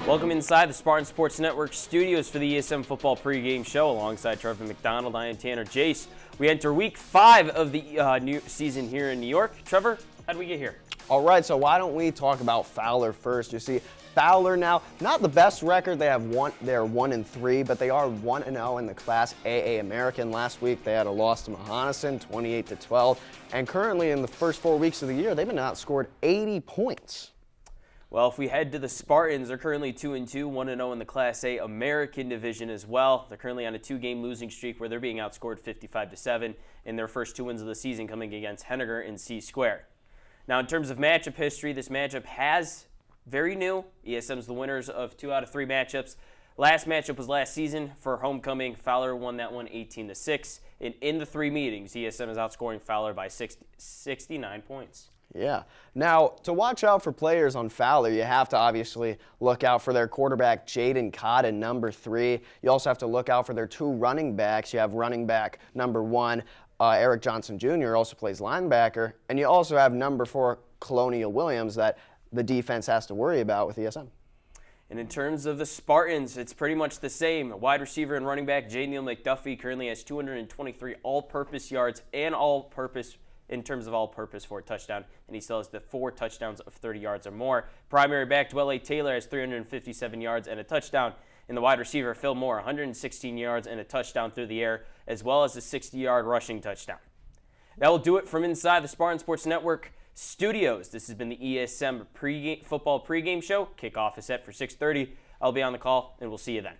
Welcome inside the Spartan Sports Network studios for the ESM football pregame show. Alongside Trevor McDonald, I am Tanner Jace. We enter week 5 of the new season here in New York. Trevor, how did we get here? All right, so why don't we talk about FOWLER first? You see, FOWLER now, not the best record. They're 1-3, but they are 1-0 in the Class AA American. Last week they had a loss to Mahonison, 28-12, and currently in the first 4 weeks of the year, they've been outscored 80 points. Well, if we head to the Spartans, they're currently 2-2, 1-0 in the Class A American division as well. They're currently on a 2-game losing streak where they're being outscored 55-7 in their first 2 wins of the season, coming against Henniger and C Square. Now, in terms of matchup history, this matchup has very new. ESM's the winners of 2 out of 3 matchups. Last matchup was last season for homecoming. FOWLER won that one 18-6. And in the 3 meetings, ESM is outscoring FOWLER by 69 points. Yeah. Now, to watch out for players on FOWLER, you have to obviously look out for their quarterback, Jaden Cotton, number 3. You also have to look out for their 2 running backs. You have running back number 1, Eric Johnson Jr., also plays linebacker. And you also have number 4, Colonial Williams, that the defense has to worry about with ESM. And in terms of the Spartans, it's pretty much the same. Wide receiver and running back J. Neal McDuffie currently has 223 all-purpose yards and all-purpose in terms of all-purpose for a touchdown, and he still has the 4 touchdowns of 30 yards or more. Primary back Dwelle Taylor has 357 yards and a touchdown. And the wide receiver Phil Moore, 116 yards and a touchdown through the air, as well as a 60-yard rushing touchdown. That will do it from inside the Spartan Sports Network studios. This has been the ESM football pregame show. Kickoff is set for 6:30. I'll be on the call, and we'll see you then.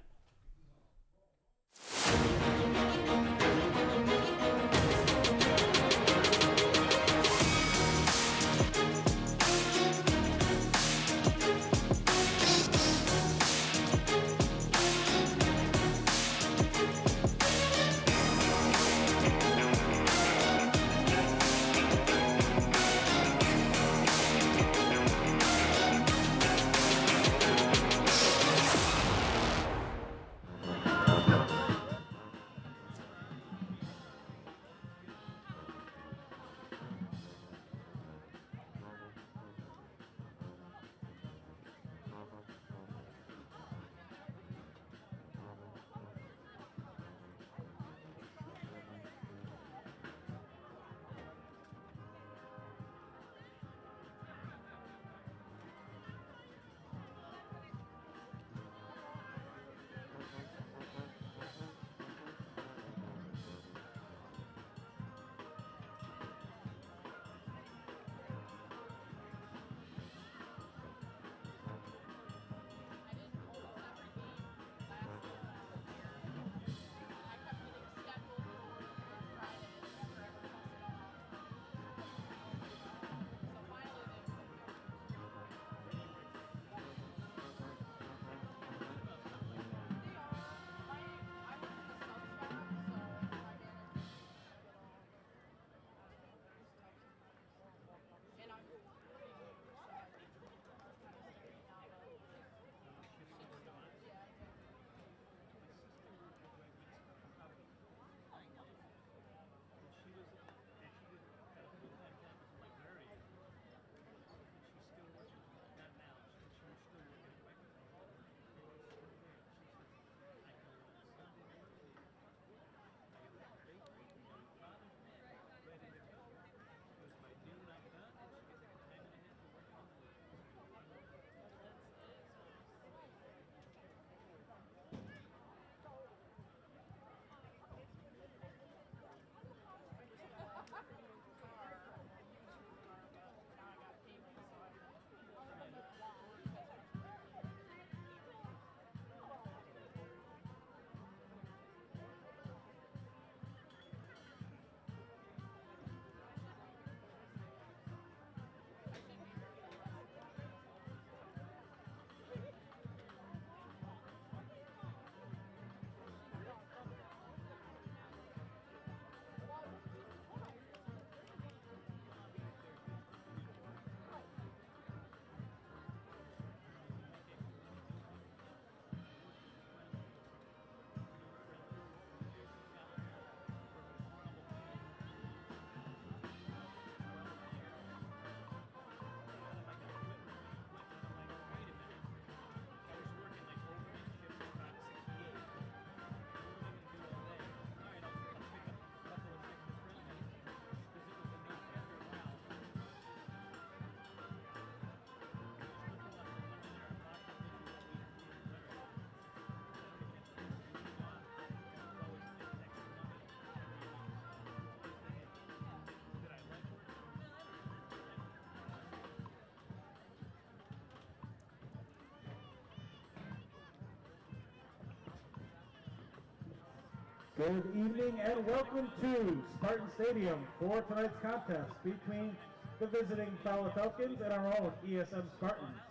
Good evening and welcome to Spartan Stadium for tonight's contest between the visiting FOWLER Falcons and our own ESM Spartans.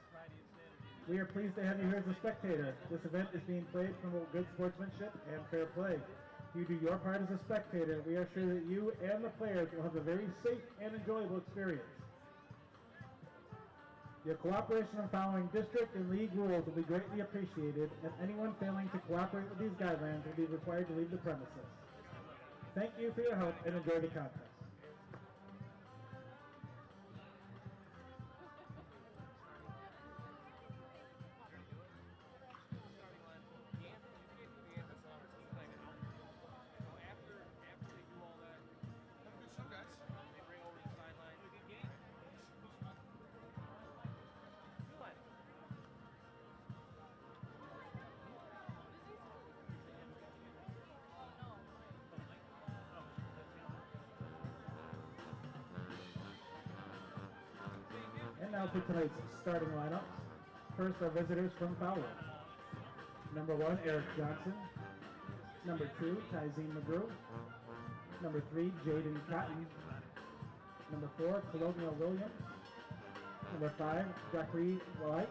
We are pleased to have you here as a spectator. This event is being played to promote good sportsmanship and fair play. If you do your part as a spectator, we are sure that you and the players will have a very safe and enjoyable experience. Your cooperation in following district and league rules will be greatly appreciated, and anyone failing to cooperate with these guidelines will be required to leave the premises. Thank you for your help and enjoy the contest. And now for tonight's starting lineups. First, our visitors from FOWLER. Number 1, Eric Johnson. Number 2, Tyzine McGrew. Number 3, Jaden Cotton. Number 4, Colonial Williams. Number 5, Jacqueline White.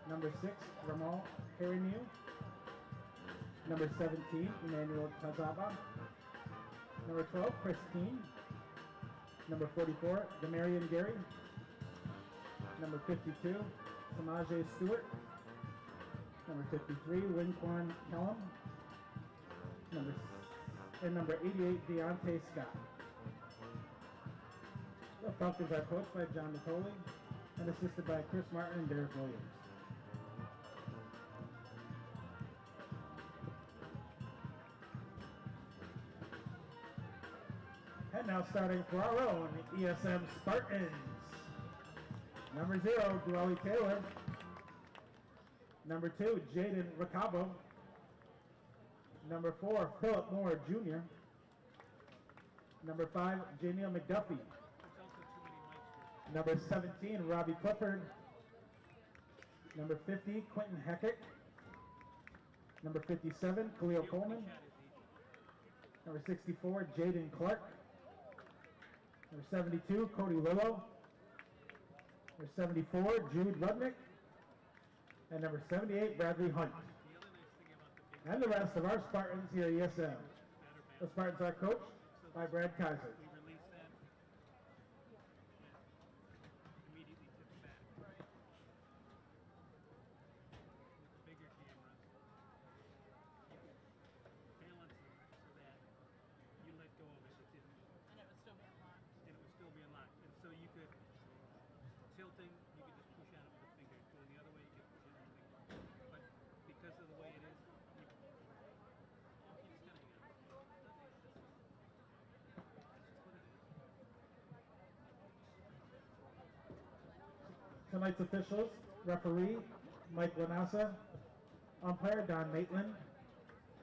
Number 6, Ramal Hariniu. Number 17, Emmanuel Tazaba. Number 12, Christine. Number 44, Demarion Gary. Number 52, Samaje Stewart. Number 53, Winquan Kellum. Number 88, Deontay Scott. The Falcons are coached by John Natoli and assisted by Chris Martin and Derek Williams. And now starting for our own ESM Spartans. Number 0, Dwelly Taylor. Number 2, Jaden Ricabo. Number 4, Philip Moore Jr. Number 5, Janiel McDuffie. Number 17, Robbie Clifford. Number 50, Quentin Heckett. Number 57, Khalil Coleman. Number 64, Jaden Clark. Number 72, Cody Lillo. Number 74, Jude Rudnick. And number 78, Bradley Hunt. And the rest of our Spartans here at ESM. The Spartans are coached by Brad Kaiser. Tilting, you can just push out with the finger. Going the other way, you can push it with the finger. But because of the way it is, you keep spinning it. Tonight's officials: referee Mike Lanassa, umpire Don Maitland,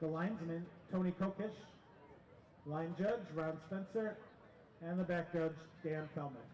the linesman Tony Kokish, line judge Ron Spencer, and the back judge Dan Feldman.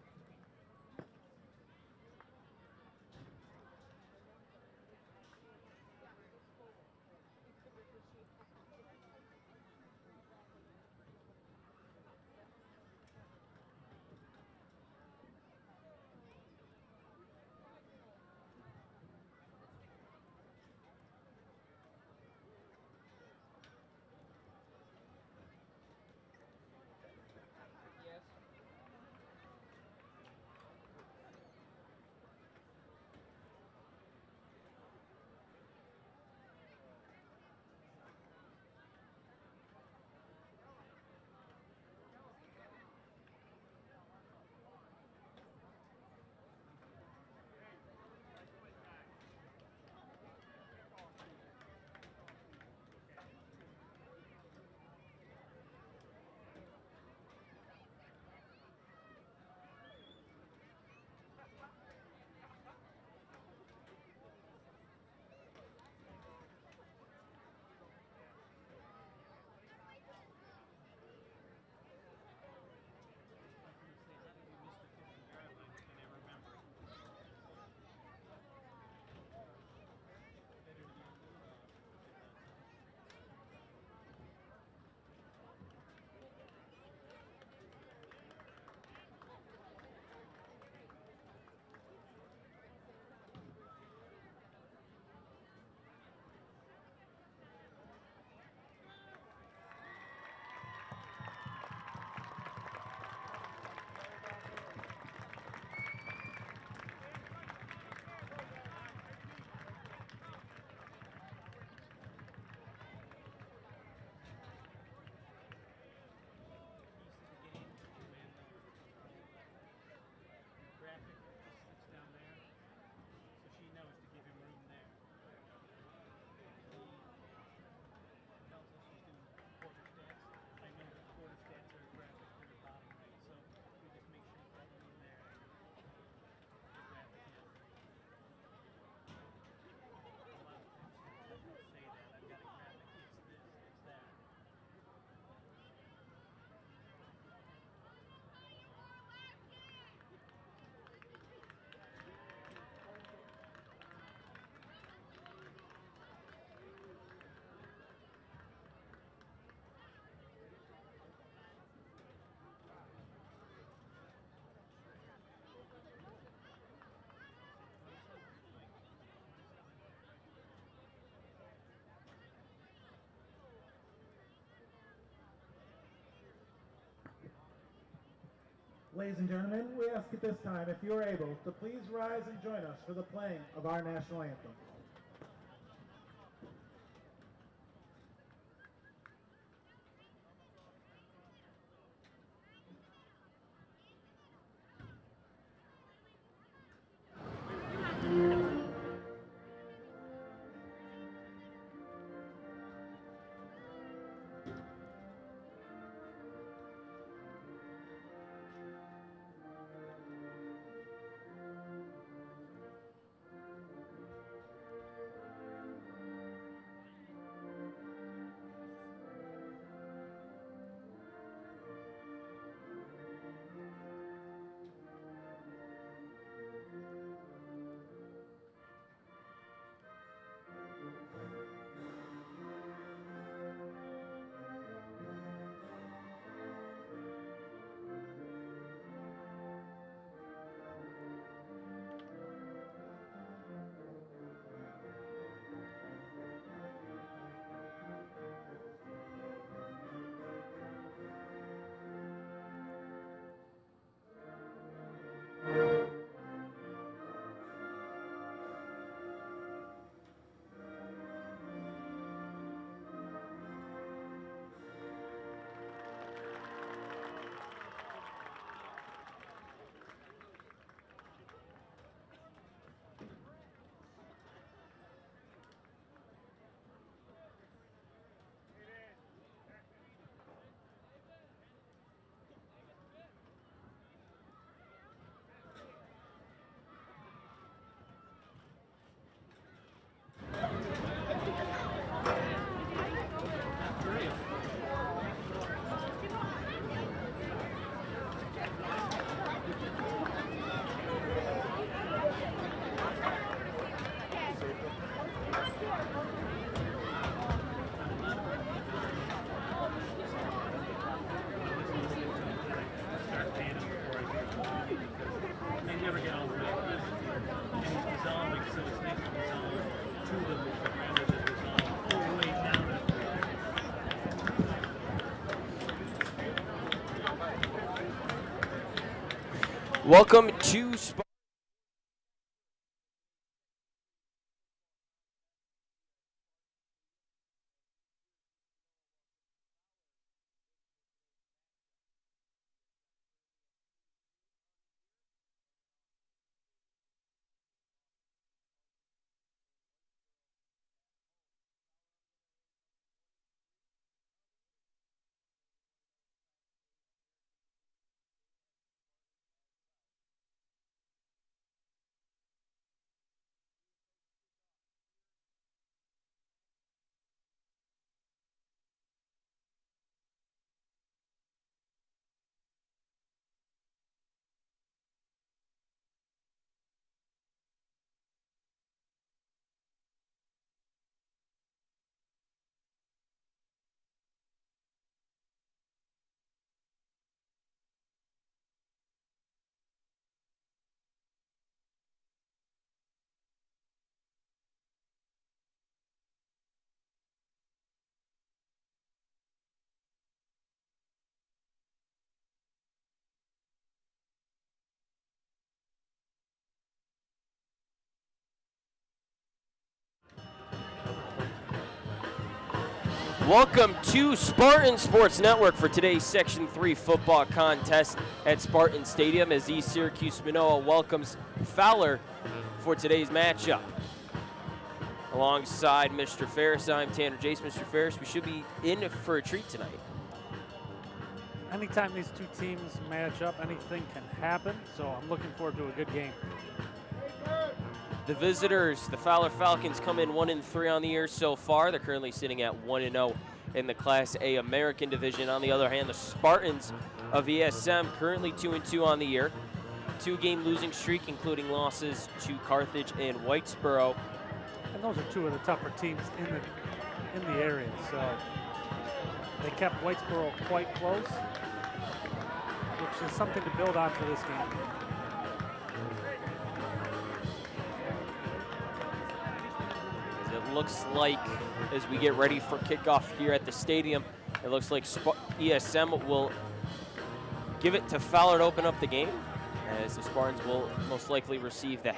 Ladies and gentlemen, we ask at this time, if you are able, to please rise and join us for the playing of our national anthem. Welcome to Welcome to Spartan Sports Network for today's Section 3 football contest at Spartan Stadium as East Syracuse Manoa welcomes Fowler for today's matchup. Alongside Mr. Ferris, I'm Tanner Jace. Mr. Ferris, we should be in for a treat tonight. Anytime these two teams match up, anything can happen, so I'm looking forward to a good game. The visitors, the Fowler Falcons, come in 1-3 on the year so far. They're currently sitting at 1-0 in the Class A American Division. On the other hand, the Spartans of ESM currently 2-2 on the year. 2-game losing streak, including losses to Carthage and Whitesboro. And those are two of the tougher teams in the area, so they kept Whitesboro quite close, which is something to build on for this game. It looks like, as we get ready for kickoff here at the stadium, it looks like ESM will give it to Fowler to open up the game, as the Spartans will most likely receive the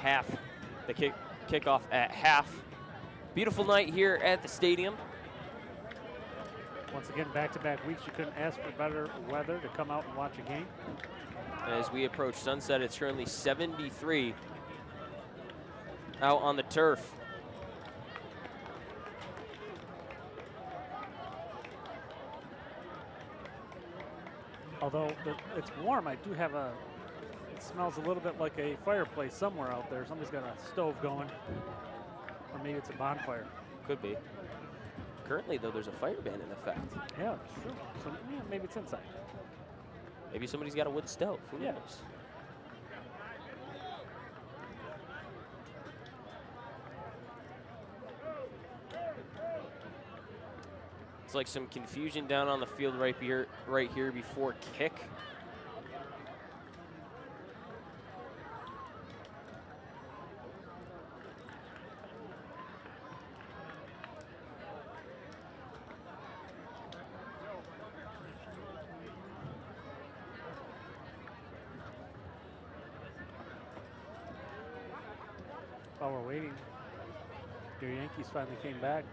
kickoff at half. Beautiful night here at the stadium. Once again, back-to-back weeks, you couldn't ask for better weather to come out and watch a game. As we approach sunset, it's currently 73 out on the turf. Although it's warm, I do have it smells a little bit like a fireplace somewhere out there. Somebody's got a stove going, or maybe it's a bonfire. Could be. Currently, though, there's a fire ban in effect. Yeah, it's true. So yeah, maybe it's inside. Maybe somebody's got a wood stove. Who Yeah. knows? It's like some confusion down on the field right here before kick. While we're waiting, your Yankees finally came back.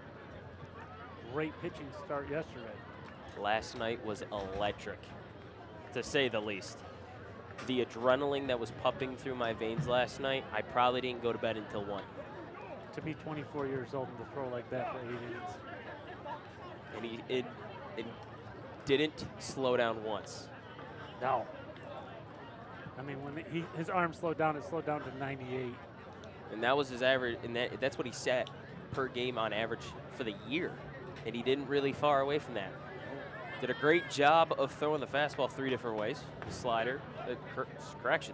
Great pitching start yesterday. Last night was electric, to say the least. The adrenaline that was pumping through my veins last night, I probably didn't go to bed until 1. To be 24 years old and to throw like that for 8 innings. And it didn't slow down once. No. I mean, when his arm slowed down, it slowed down to 98. And that was his average, and that's what he set per game on average for the year. And he didn't really far away from that. Did a great job of throwing the fastball 3 different ways. The slider, the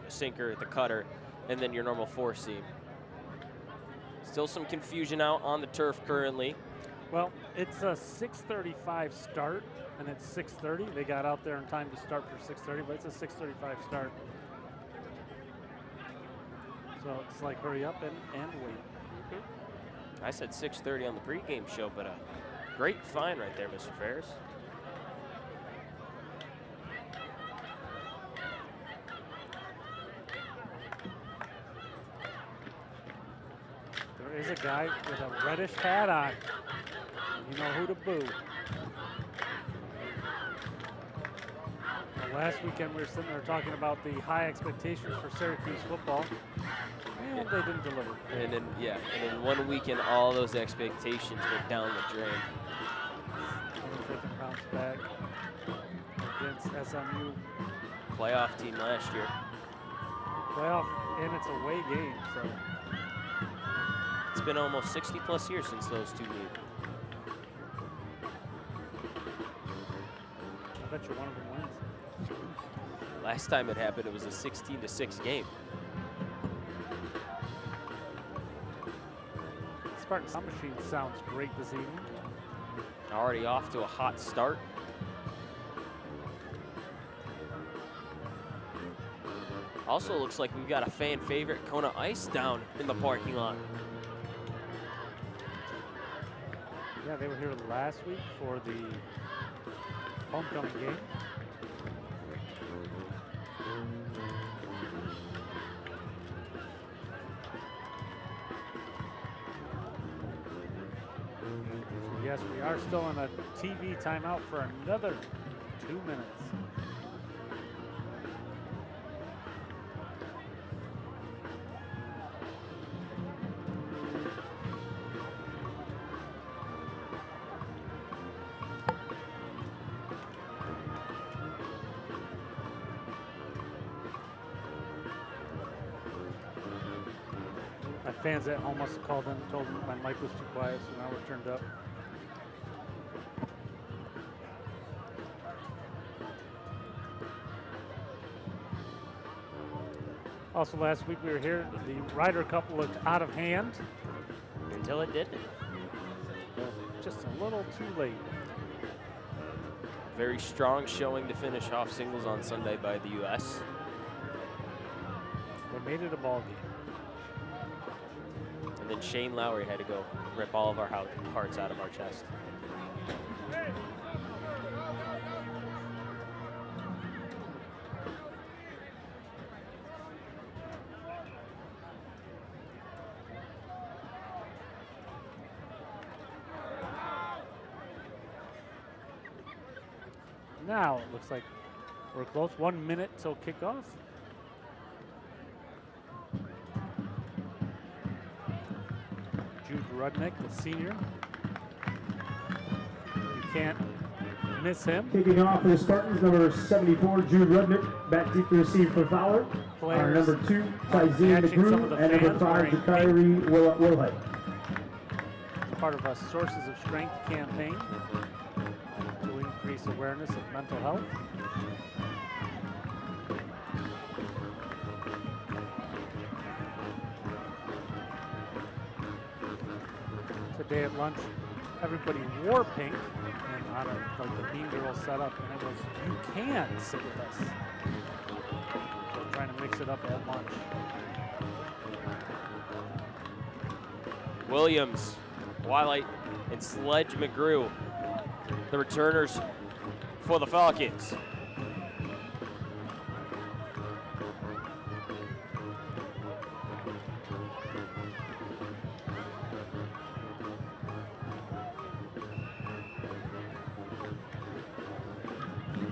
sinker, the cutter, and then your normal 4-seam. Still some confusion out on the turf currently. Well, it's a 6:35 start, and it's 6:30. They got out there in time to start for 6:30, but it's a 6:35 start. So it's like hurry up and wait. I said 6:30 on the pregame show, but a great find right there, Mr. Ferris. There is a guy with a reddish hat on. You know who to boo. Well, last weekend we were sitting there talking about the high expectations for Syracuse football, and they didn't deliver. And in 1 weekend, all those expectations went down the drain. They can bounce back against SMU. Playoff team last year. Playoff, and it's a away game, so. It's been almost 60+ years since those two meet. I bet you one of them wins. Last time it happened, it was a 16-6 game. Spartan Sound Machine sounds great this evening. Already off to a hot start. Also looks like we've got a fan favorite, Kona Ice, down in the parking lot. Yeah, they were here last week for the homecoming game. Yes, we are still in a TV timeout for another 2 minutes. My fans at home must have called in and told me my mic was too quiet, so now we're turned up. Also last week we were here, the Ryder Cup looked out of hand. Until it didn't. Just a little too late. Very strong showing to finish off singles on Sunday by the U.S. They made it a ball game. And then Shane Lowry had to go rip all of our hearts out of our chest. now it looks like we're close. 1 minute till kickoff. Jude Rudnick, the senior. You can't miss him. Kicking off for the Spartans, number 74, Jude Rudnick, back deep to receive for Fowler. Players Number 2, matching Tyzine some of the McGrew, and number fans 5, wearing Jakiri Wilhead. Part of a Sources of Strength campaign to increase awareness of mental health. Today at lunch, everybody wore pink and on a, like the Mean Girls setup, and it was, you can sit with us. So trying to mix it up at lunch. Williams, Twilight, and Sledge McGrew, the returners for the Falcons.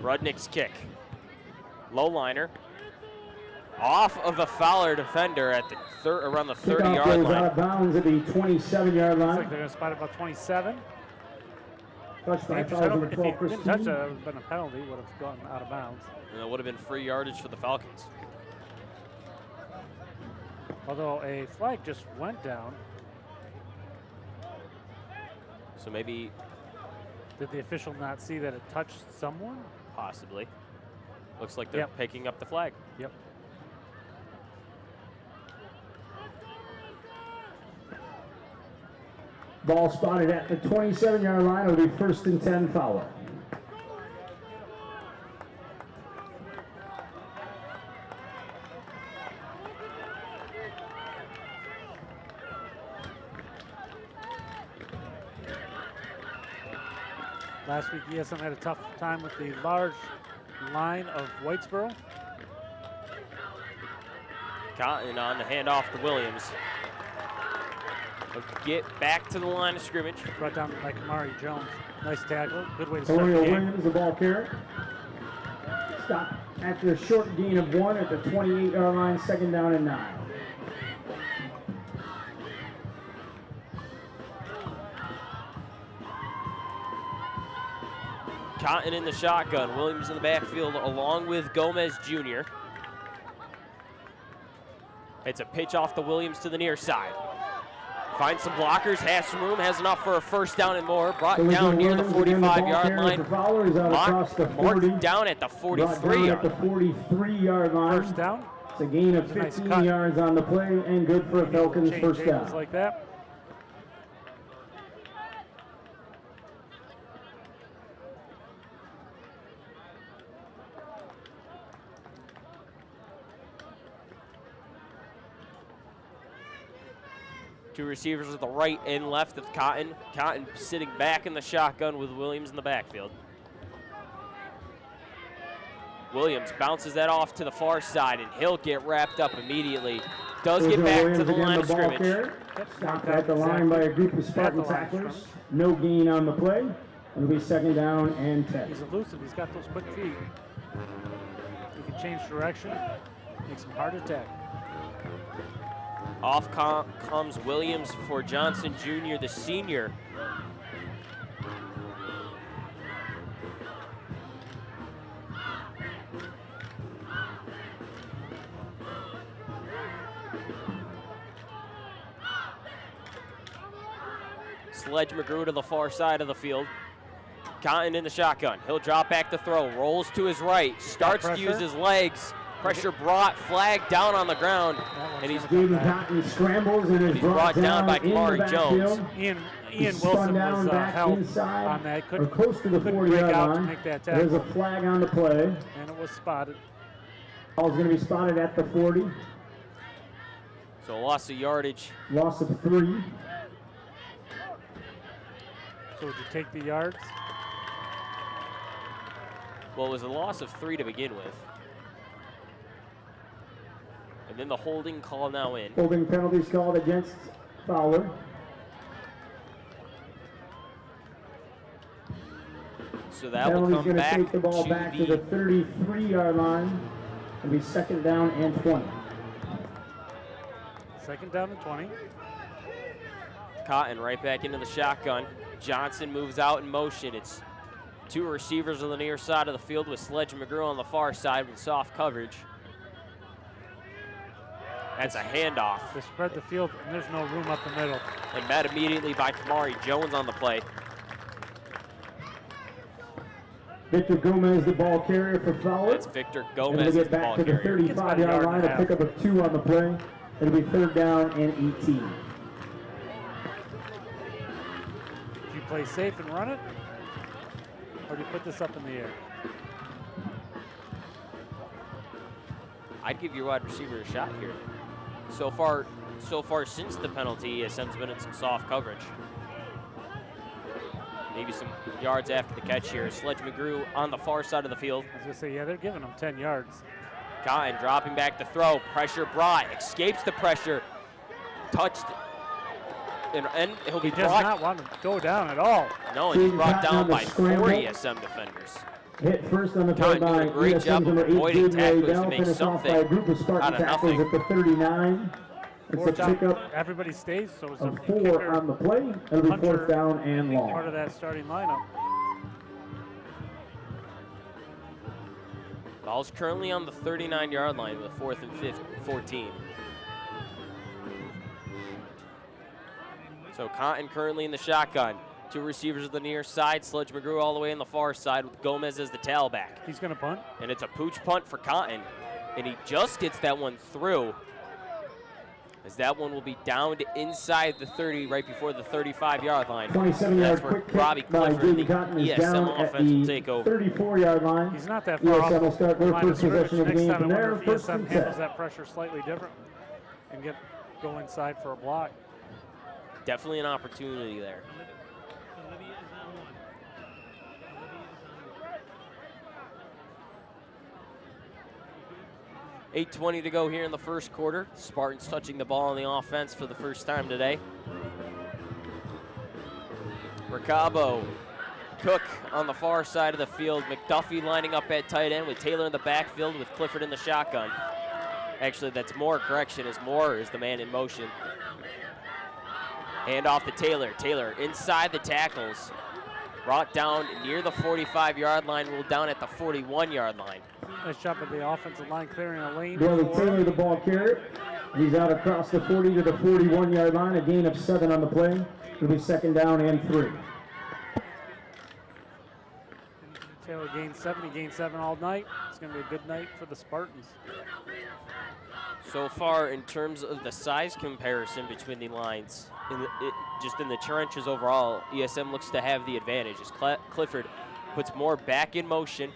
Rudnick's kick. Low liner. Off of the Fowler defender at the around the 30-yard Kickoff goes line. out of bounds at the 27-yard Looks like line. they're going to spot about 27. Touched by Dangerous. I don't- Fowler, if he 12 didn't touch that, Christine. it would have been a penalty, would have gone out of bounds. And that would have been free yardage for the Falcons. Although a flag just went down. So maybe, Did the official not see that it touched someone? possibly. Looks like they're Yep. picking up the flag. Yep. Ball spotted at the 27-yard line. It'll be 1st and 10 Fowler. Last week, ESM had a tough time with the large line of Whitesboro. Cotton on the handoff to Williams. They'll get back to the line of scrimmage. Brought down by Kamari Jones. Nice tackle. Good way to start the Oriole game. Williams, the ball carrier. Stop after a short gain of 1 at the 28-yard line, 2nd down and 9. Cotton in the shotgun. Williams in the backfield along with Gomez Jr. It's a pitch off the Williams to the near side. Finds some blockers, has some room, has enough for a 1st down and more. Brought down near the 45-yard line. Marked down at the 43-yard the 43-yard line. 1st down. It's a gain of Nice 15 cut. yards on the play and good for a Falcons Change 1st angles down. like that. Two receivers at the right and left of Cotton. Cotton sitting back in the shotgun with Williams in the backfield. Williams bounces that off to the far side, and he'll get wrapped up immediately. Does get back to the line of scrimmage. Stopped at the line by a group of Spartan tacklers. No gain on the play. It'll be 2nd down and 10. He's elusive. He's got those quick feet. He can change direction. Makes him hard to attack. Off comes Williams for Johnson Jr., the senior. Sledge McGrew to the far side of the field. Cotton in the shotgun. He'll drop back to throw. Rolls to his right. Starts to use his legs. Pressure brought, flag down on the ground, and he's Jaden Cotton scrambles and is brought down by in the Kamari Jones. backfield. Ian He's Wilson spun down was back help inside on that. or Couldn't close to the break 40-yard out to line. make that There's a tackle, flag on the play. and it was spotted. Ball's going to be spotted at the 40. So a loss of yardage. Loss of 3. So would you take the yards? Well, it was a loss of 3 to begin with. And then the holding call now in. Holding penalties called against Fowler. So that will Penalty's come going to back take the ball back to the 33-yard line. It'll be 2nd down and 20. 2nd down and 20. Cotton right back into the shotgun. Johnson moves out in motion. It's 2 receivers on the near side of the field with Sledge and McGrew on the far side with soft coverage. That's a handoff. They spread the field, and there's no room up the middle. And met immediately by Kamari Jones on the play. Victor Gomez, the ball carrier for Fowler. That's Victor And Gomez we'll as get the ball back to the carrier. 35-yard line, a pickup of 2 on the play. It'll be 3rd down and 18. Do you play safe and run it? Or do you put this up in the air? I'd give your wide receiver a shot here. So far since the penalty, ESM's been in some soft coverage. Maybe some yards after the catch here. Sledge McGrew on the far side of the field. I was going to say, yeah, they're giving them 10 yards. Cotton dropping back to throw. Pressure brought. Escapes the pressure. Touched. And he'll be He does brought. not want to go down at all. No, and he's brought Cotton on down the by 4 scramble. ESM defenders. Hit first on the play Cotton by doing a great ESM's job of number 8, avoiding Jaden tackles to Waddell, make finished off by a something group of Spartan out of tackles nothing. at the 39. It's a pickup Everybody stays, so it's a of 4 kicker, on the play. It'll be puncher, 4th down and long. part of that starting lineup. Ball's currently on the 39-yard line with 4th and 14. So Cotton currently in the shotgun. 2 receivers at the near side. Sledge McGrew all the way on the far side with Gomez as the tailback. He's going to punt. And it's a pooch punt for Cotton. And he just gets that one through. As that one will be down to inside the 30, right before the 35-yard line. 27-yard That's where quick Robbie kick by Clifford, the Jaden Cotton is ESM down at offense will the take over. 34-yard line. He's not that far off ESM will start the their line of first possession of the scrimmage. game Next from time, I there. wonder if First ESM and handles 10. that pressure slightly different and go inside for a block. Definitely an opportunity there. $8:20 to go here in the first quarter. Spartans touching the ball on the offense for the first time today. Ricabo, Cook on the far side of the field. McDuffie lining up at tight end with Taylor in the backfield with Clifford in the shotgun. Actually, that's Moore. Correction, is Moore is the man in motion. Hand off to Taylor. Taylor inside the tackles. Brought down near the 45-yard line, ruled down at the 41-yard line. Nice job of the offensive line clearing a lane. Billy Taylor, the ball carrier. He's out across the 40 to the 41-yard line. A gain of 7 on the play. It'll be 2nd down and 3. Taylor gained 7. He gained 7 all night. It's going to be a good night for the Spartans. So far, in terms of the size comparison between the lines, just in the trenches overall, ESM looks to have the advantage as Clifford puts Moore back in motion.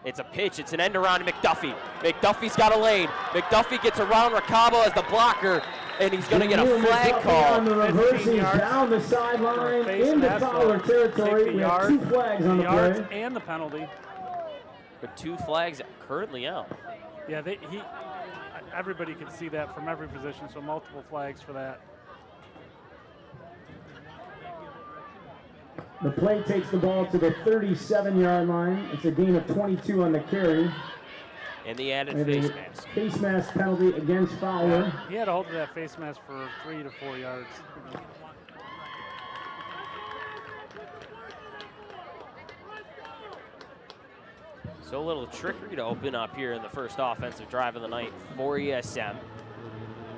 It's a pitch. It's an end around to McDuffie. McDuffie's got a lane. McDuffie gets around Ricabo as the blocker, and he's going to get a flag call. On the reverse, he's down the sideline into Fowler territory. We have 2 flags on the play. And the penalty. But 2 flags currently out. Yeah, everybody can see that from every position, so multiple flags for that. The play takes the ball to the 37-yard line. It's a gain of 22 on the carry. And the added And face a mask. face mask penalty against Fowler. He had a hold of that face mask for 3 to 4 yards. So a little trickery to open up here in the first offensive drive of the night for ESM.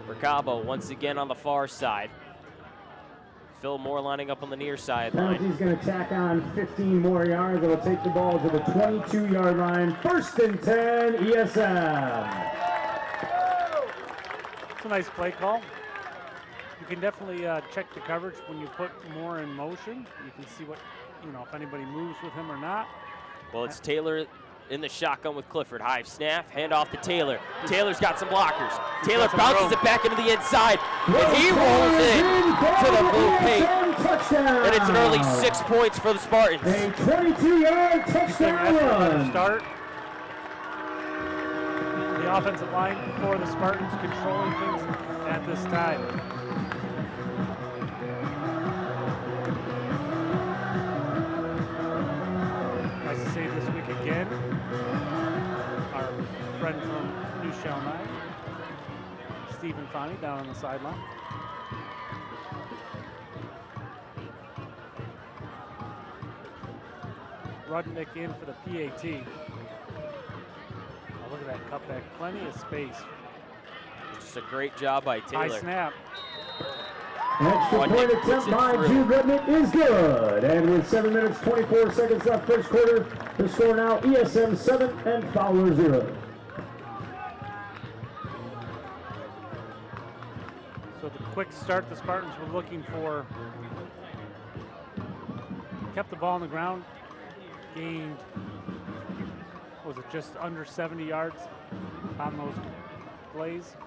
Ricabo once again on the far side. Phil Moore lining up on the near sideline. Penalty's going to tack on 15 more yards. It'll take the ball to the 22-yard line. 1st and 10, ESM. It's a nice play call. You can definitely check the coverage when you put Moore in motion. You can see if anybody moves with him or not. Well, it's Taylor in the shotgun with Clifford. High snap, hand off to Taylor. Taylor's got some blockers. Taylor bounces it back into the inside, and he rolls it to the blue paint. And it's an early 6 points for the Spartans. A 22-yard touchdown run. Start. The offensive line for the Spartans controlling things at this time. save this week again. Our friend from New Chalmette, Stephen Fani, down on the sideline. Rudnick in for the PAT. Oh, look at that cutback. Plenty of space. Just a great job by Taylor. High snap. Extra Rudnick point puts attempt it by through. Jude Rudnick is good. And with 7 minutes, 24 seconds left first quarter, the score now ESM 7 and Fowler 0. So the quick start the Spartans were looking for. Kept the ball on the ground. Gained, was it just under 70 yards on those plays?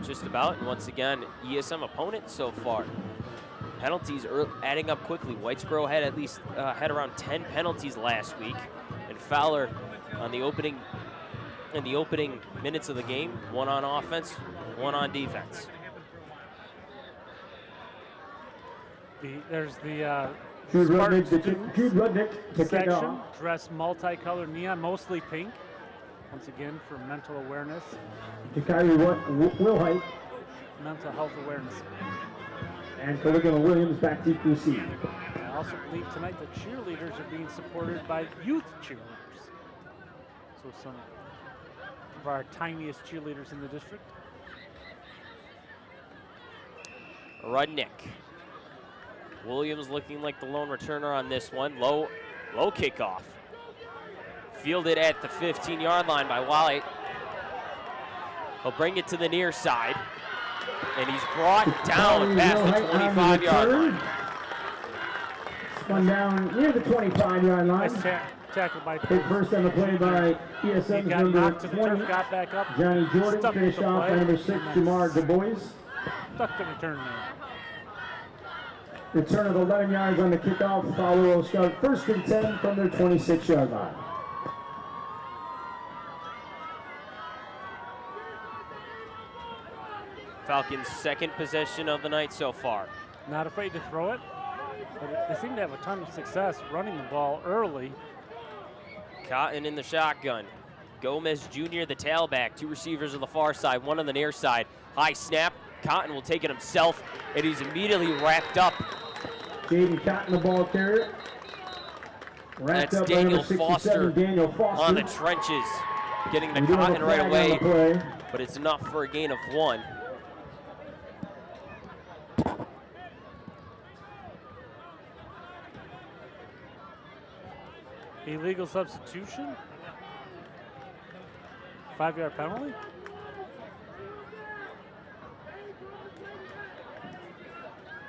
Just about, and once again, ESM opponent so far. Penalties are adding up quickly. Whitesboro had at least had around 10 penalties last week, and Fowler in the opening minutes of the game, 1 on offense, 1 on defense. There's the Jude Spartan Rudnick to kick section, off. dressed multicolored neon, mostly pink. Once again, for mental awareness, Jakiri Wilhite mental health awareness. and Caligula Williams back to QC. I also believe tonight the cheerleaders are being supported by youth cheerleaders. So some of our tiniest cheerleaders in the district. Rudnick. Williams looking like the lone returner on this one. Low kickoff. Fielded at the 15-yard line by Wally. He'll bring it to the near side. And he's brought down past the 25-yard line. Spun down near the 25-yard line. Nice tackle by Big first on the play by He ESM's got number knocked to the 20. turf, got back up. Johnny Jordan stuck with finished the off play, by number 6, and Jamar Du Bois. Stuck the return man. Return of 11 yards on the kickoff. Fowler will start 1st and 10 from their 26-yard line. Falcons' second possession of the night so far. Not afraid to throw it, but they seem to have a ton of success running the ball early. Cotton in the shotgun. Gomez Jr., the tailback. 2 receivers on the far side, 1 on the near side. High snap. Cotton will take it himself, and he's immediately wrapped up. Jaden Cotton, the ball carrier. Wrapped That's up by Daniel number 67, Foster Daniel Foster. on the trenches. Getting to We do have a Cotton right flag on away, the play. but it's enough for a gain of 1. Illegal substitution. 5-yard penalty.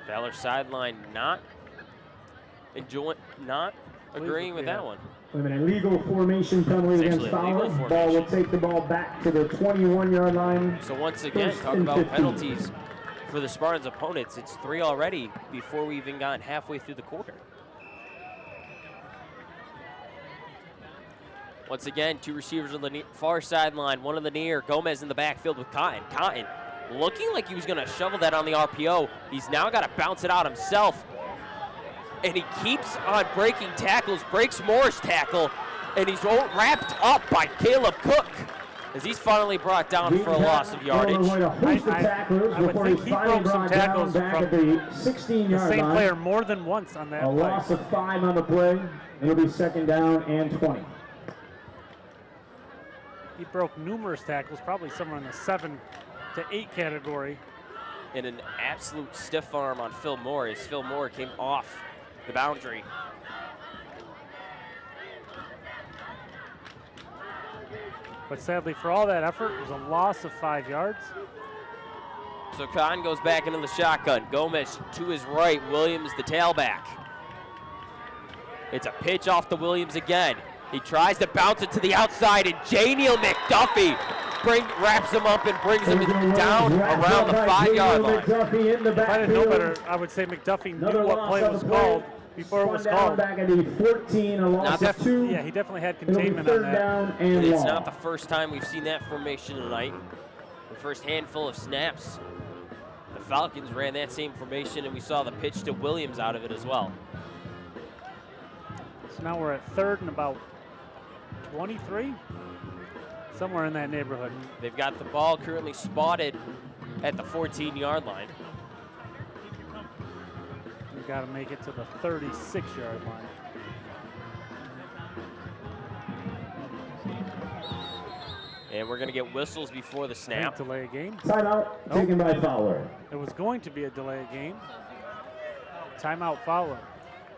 Fowler sideline not agreeing with that one. We have an illegal formation penalty It's against actually a legal Fowler. Ball will formation. take the ball back to the 21-yard line. So once again, 1st talk and about 15. penalties for the Spartans' opponents. It's 3 already before we even gotten halfway through the quarter. Once again, 2 receivers on the far sideline, 1 on the near. Gomez in the backfield with Cotton. Cotton looking like he was going to shovel that on the RPO. He's now got to bounce it out himself. And he keeps on breaking tackles, breaks Moore's tackle, and he's wrapped up by Caleb Cook as he's finally brought down for a loss of yardage. I would think he broke some tackles back from at the The 16-yard same line. player more than once on that A play. loss of 5 on the play. It'll be 2nd down and 20. He broke numerous tackles, probably somewhere in the 7 to 8 category. And an absolute stiff arm on Phil Moore as Phil Moore came off the boundary. But sadly, for all that effort, it was a loss of 5 yards. So Cotton goes back into the shotgun. Gomez to his right, Williams the tailback. It's a pitch off to Williams again. He tries to bounce it to the outside, and Janiel McDuffie wraps him up and brings him down around the 5-yard line. If I didn't know better, I would say McDuffie knew what play was called before it was called. Back at the 14, a loss of 2. Yeah, he definitely had It'll be containment on 3rd that. down and It's long. not the first time we've seen that formation tonight. The first handful of snaps, the Falcons ran that same formation, and we saw the pitch to Williams out of it as well. So now we're at third and about 23, somewhere in that neighborhood. They've got the ball currently spotted at the 14-yard line. We got to make it to the 36-yard line. And we're going to get whistles before the snap. Delay a game. Timeout taken by Fowler. It was going to be a delay a game. Timeout Fowler.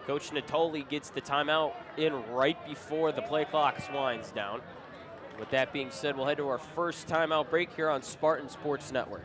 Coach Natoli gets the timeout in right before the play clock winds down. With that being said, we'll head to our first timeout break here on Spartan Sports Network.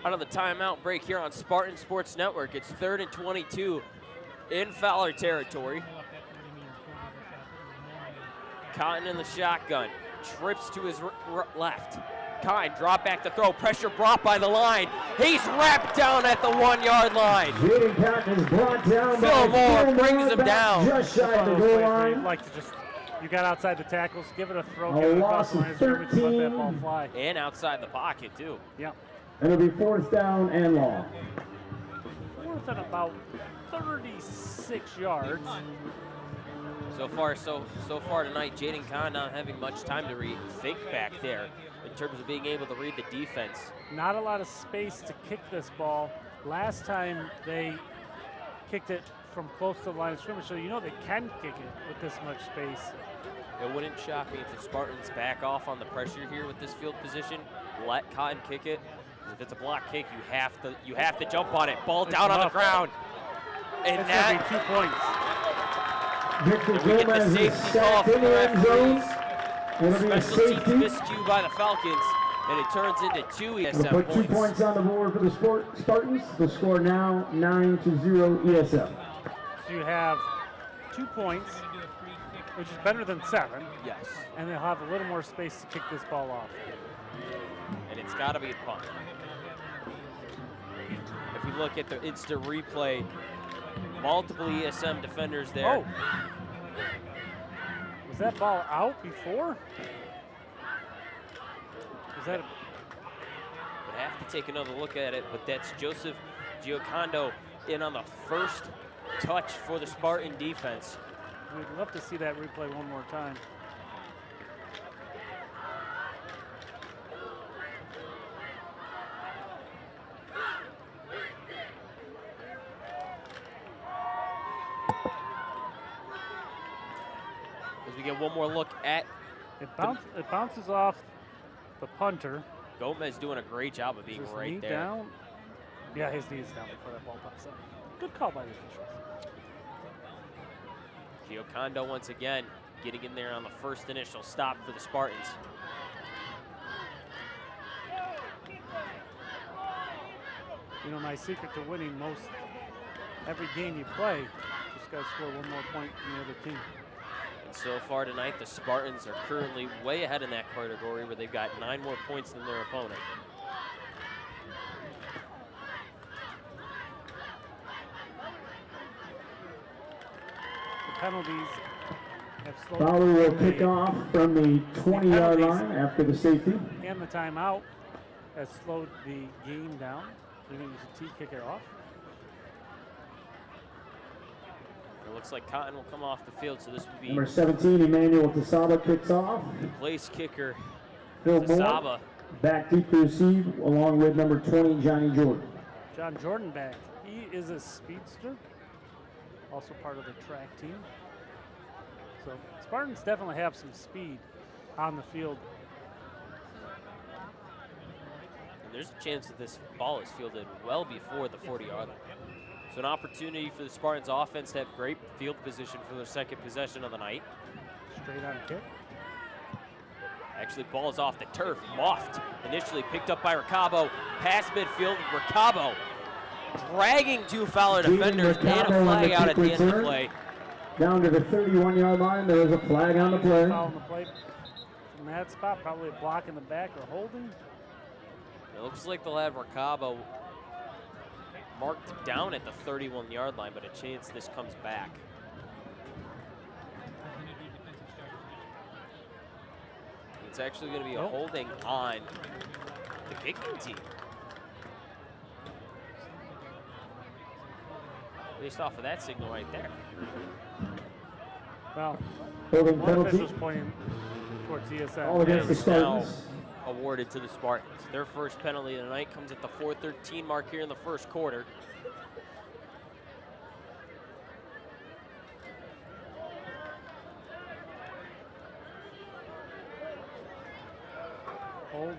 Out of the timeout break here on Spartan Sports Network. It's 3rd and 22 in Fowler territory. Cotton in the shotgun, trips to his left. Kine, drop back to throw, pressure brought by the line. He's wrapped down at the 1-yard line. Jaden Cotton is brought down. Phil Moore brings him down. Just shy of the goal line. You'd like to just, you got outside the tackles, give it a throw, A give it a loss bust of line of scrimmage, let that 13. ball fly. And outside the pocket, too. Yep. And it'll be 4th down and long. Fourth and about 36 yards. So far tonight, Jaden Kahn not having much time to think back there in terms of being able to read the defense. Not a lot of space to kick this ball. Last time they kicked it from close to the line of scrimmage, so you know they can kick it with this much space. It wouldn't shock me if the Spartans back off on the pressure here with this field position, let Cotton kick it. If it's a block kick, you have to jump on it. Ball down on the ground. And It's that going to be 2 points. Victor and we get the Gomez is safety call sacked in from the the end zone. referees. It'll be a Special teams safety. miscue by the Falcons, and it turns into 2 We'll ESM put 2 points. points on the board for the Spartans. The score now 9-0 ESM. So you have 2 points, which is better than 7, Yes, and they'll have a little more space to kick this ball off. and it's got to be a punt. If we look at the instant replay, multiple ESM defenders there. Oh! Was that ball out before? Was that? Would have to take another look at it, but that's Joseph Giocondo in on the first touch for the Spartan defense. We'd love to see that replay one more time. As we get one more look at It bounces off the punter. Gomez doing a great job of being Is his right knee there. down? Yeah, his knee is down before that ball pops up. Good call by the officials. Giocondo once again getting in there on the first initial stop for the Spartans. You know, my secret to winning every game you play, just got to score one more point than the other team. And so far tonight, the Spartans are currently way ahead in that category where they've got 9 more points than their opponent. The penalties have slowed Fowler will kick off from the 20-yard line after the safety. and the timeout has slowed the game down. They're going to use a T kicker off. It looks like Cotton will come off the field, so this would be Number 17, Emmanuel Tasaba kicks off. place kicker Phil Moore Tasaba. back deep to receive, along with number 20, Johnny Jordan. John Jordan back. He is a speedster, also part of the track team. So Spartans definitely have some speed on the field. And there's a chance that this ball is fielded well before the 40-yard line. So an opportunity for the Spartans offense to have great field position for their second possession of the night. Straight on kick. Actually, ball is off the turf, muffed. Initially picked up by Ricabo. Past midfield, Ricabo dragging two Fowler defenders and a flag out at the end of the play. Down to the 31-yard line, there is a flag on the play. Foul on the play from that spot, probably a block in the back or holding. It looks like they'll have Ricabo marked down at the 31-yard line, but a chance this comes back. It's actually going to be a holding on the kicking team. Based off of that signal right there. Well, Holding one penalty. official's pointing towards ESM. All against the It's now Spartans. awarded to the Spartans. Their first penalty of the night comes at the 4:13 mark here in the first quarter. Holding.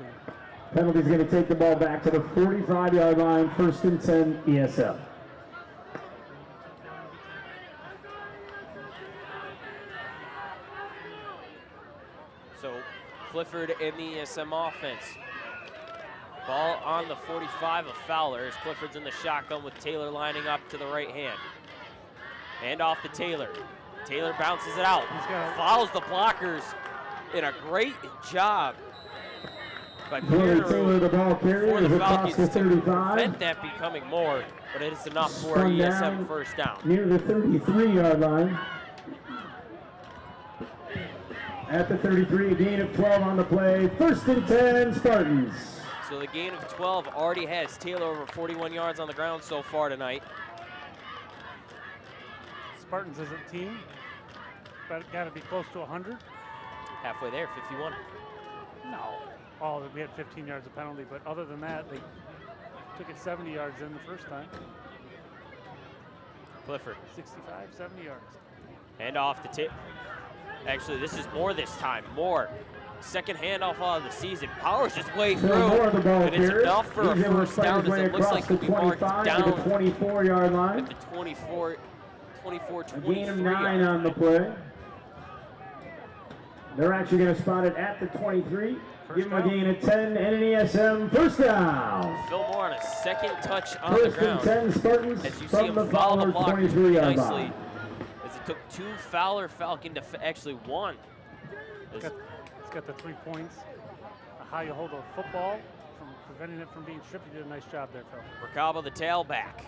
Penalty's going to take the ball back to the 45-yard line, 1st and 10, ESM. So Clifford and the ESM offense. Ball on the 45 of Fowler as Clifford's in the shotgun with Taylor lining up to the right hand. Hand off to Taylor. Taylor bounces it out. Follows the blockers in a great job by Taylor, the ball carrier, for the is across Falcons the to 35. prevent that becoming more, but it is enough for Spun ESM down first down. Near the 33-yard line. At the 33, a gain of 12 on the play. 1st and 10, Spartans. So the gain of 12 already has Taylor over 41 yards on the ground so far tonight. Spartans as a team, but got to be close to 100. Halfway there, 51. No. Oh, we had 15 yards of penalty, but other than that, they took it 70 yards in the first time. Clifford. 65, 70 yards. Hand off to Taylor. Actually, this is more this time. More. Second handoff of the season. Power's just way through. More of the ball And it's carrier. enough for a He's able to first fight down his as way it looks across like the he'll be marked 25 down to the 24-yard line. at the 24, A gain of 23 9 on the play. They're actually going to spot it at the 23. Give him a down. gain of 10 and an ESM first down. Phil Moore on a second touch on the 1st and ground. 10 Spartans As you see from him the follow the Fowler blockers pretty 23-yard nicely. line. As it took two Fowler Falcon to actually one. It's got the 3 points. How you hold a football from preventing it from being stripped. You did a nice job there, Phil. Ricabo the tailback.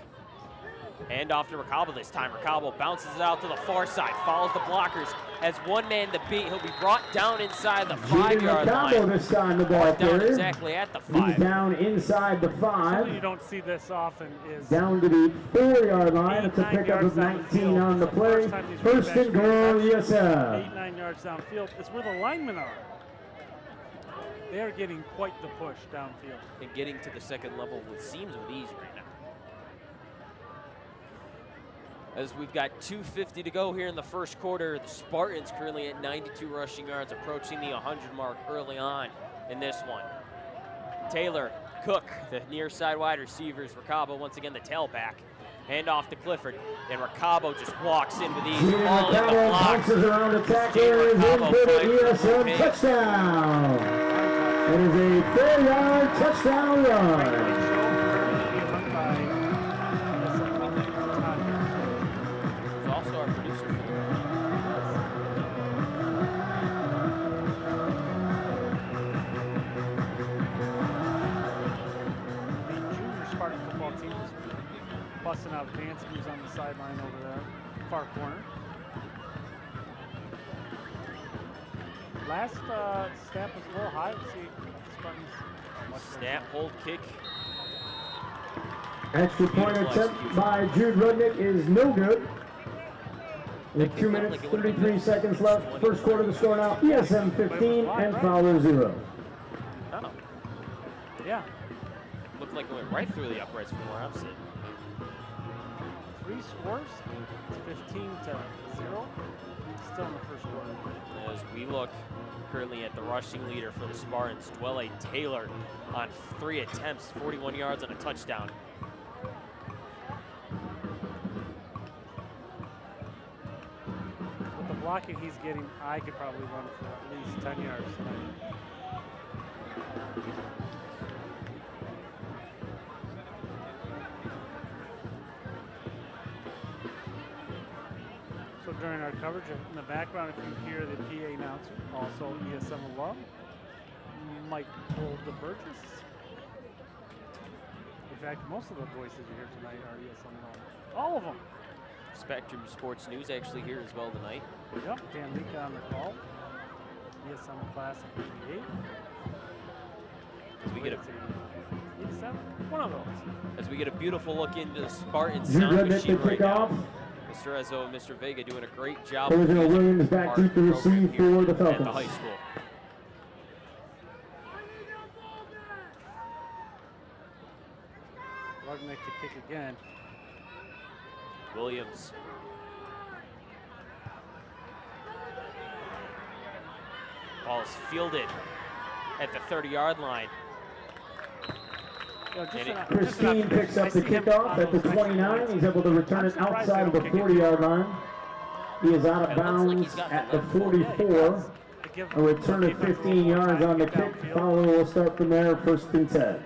Hand off to Ricabo this time. Ricabo bounces it out to the far side, follows the blockers, has one man to beat. He'll be brought down inside the 5-yard line. This time the ball Brought down carrier. exactly at the He's 5. down inside the Something you 5. don't see this often is Down to the 4-yard line. It's a 8-9 pickup of yards down the 19 field. on the It's the play. first time these running 1st and backs goal, really touched ESM. 8-9 yards downfield. It's where the linemen are. They are getting quite the push downfield. And getting to the second level seems with ease right now. As we've got 2:50 to go here in the first quarter, the Spartans currently at 92 rushing yards, approaching the 100 mark early on in this one. Taylor, Cook, the near side wide receivers. Ricabo once again the tailback. Hand off to Clifford, and Ricabo just walks in with ease, falling in the blocks. Bounces around the tackler, is in for the ESM touchdown. It is a 4-yard touchdown run. He's also our producer for the The junior Spartan football team is busting out dance moves on the sideline over there, far corner. Last snap was a little high. Let's see Spartans. snap, hold, kick. Extra point attempt by Jude Rudnick is no good. With 2 minutes, 33 seconds left. First quarter, the score now, ESM 15 and Fowler 0. Oh, Yeah, looked like it went right through the uprights from where I'm sitting. 3 scores. It's 15-0. Still in the first quarter. As we look currently at the rushing leader for the Spartans, Dwelle Taylor on 3 attempts, 41 yards and a touchdown. With the blocking he's getting, I could probably run for at least 10 yards tonight. So during our coverage in the background, if you hear the PA announcer, also ESM alum, Michael DeBurgess. In fact, most of the voices you hear tonight are ESM alum. All of them. Spectrum Sports News actually here as well tonight. Yep, Dan Lika on the call. ESM class of 88. As we get a 87? One of those. As we get a beautiful look into the Spartan You're sound good at machine the right now. kickoff. Mr. Ezzo and Mr. Vega doing a great job President using Williams back our deep to program receive here for the at the Falcons. high school. Rugnick to kick again. Williams. Ball is fielded at the 30-yard line. You know, Christine picks up the kickoff at the 29. He's able to return it outside of the 40-yard line. He is out of bounds at the 44. A return of 15 yards on the kick. Fowler will start from there, 1st and 10.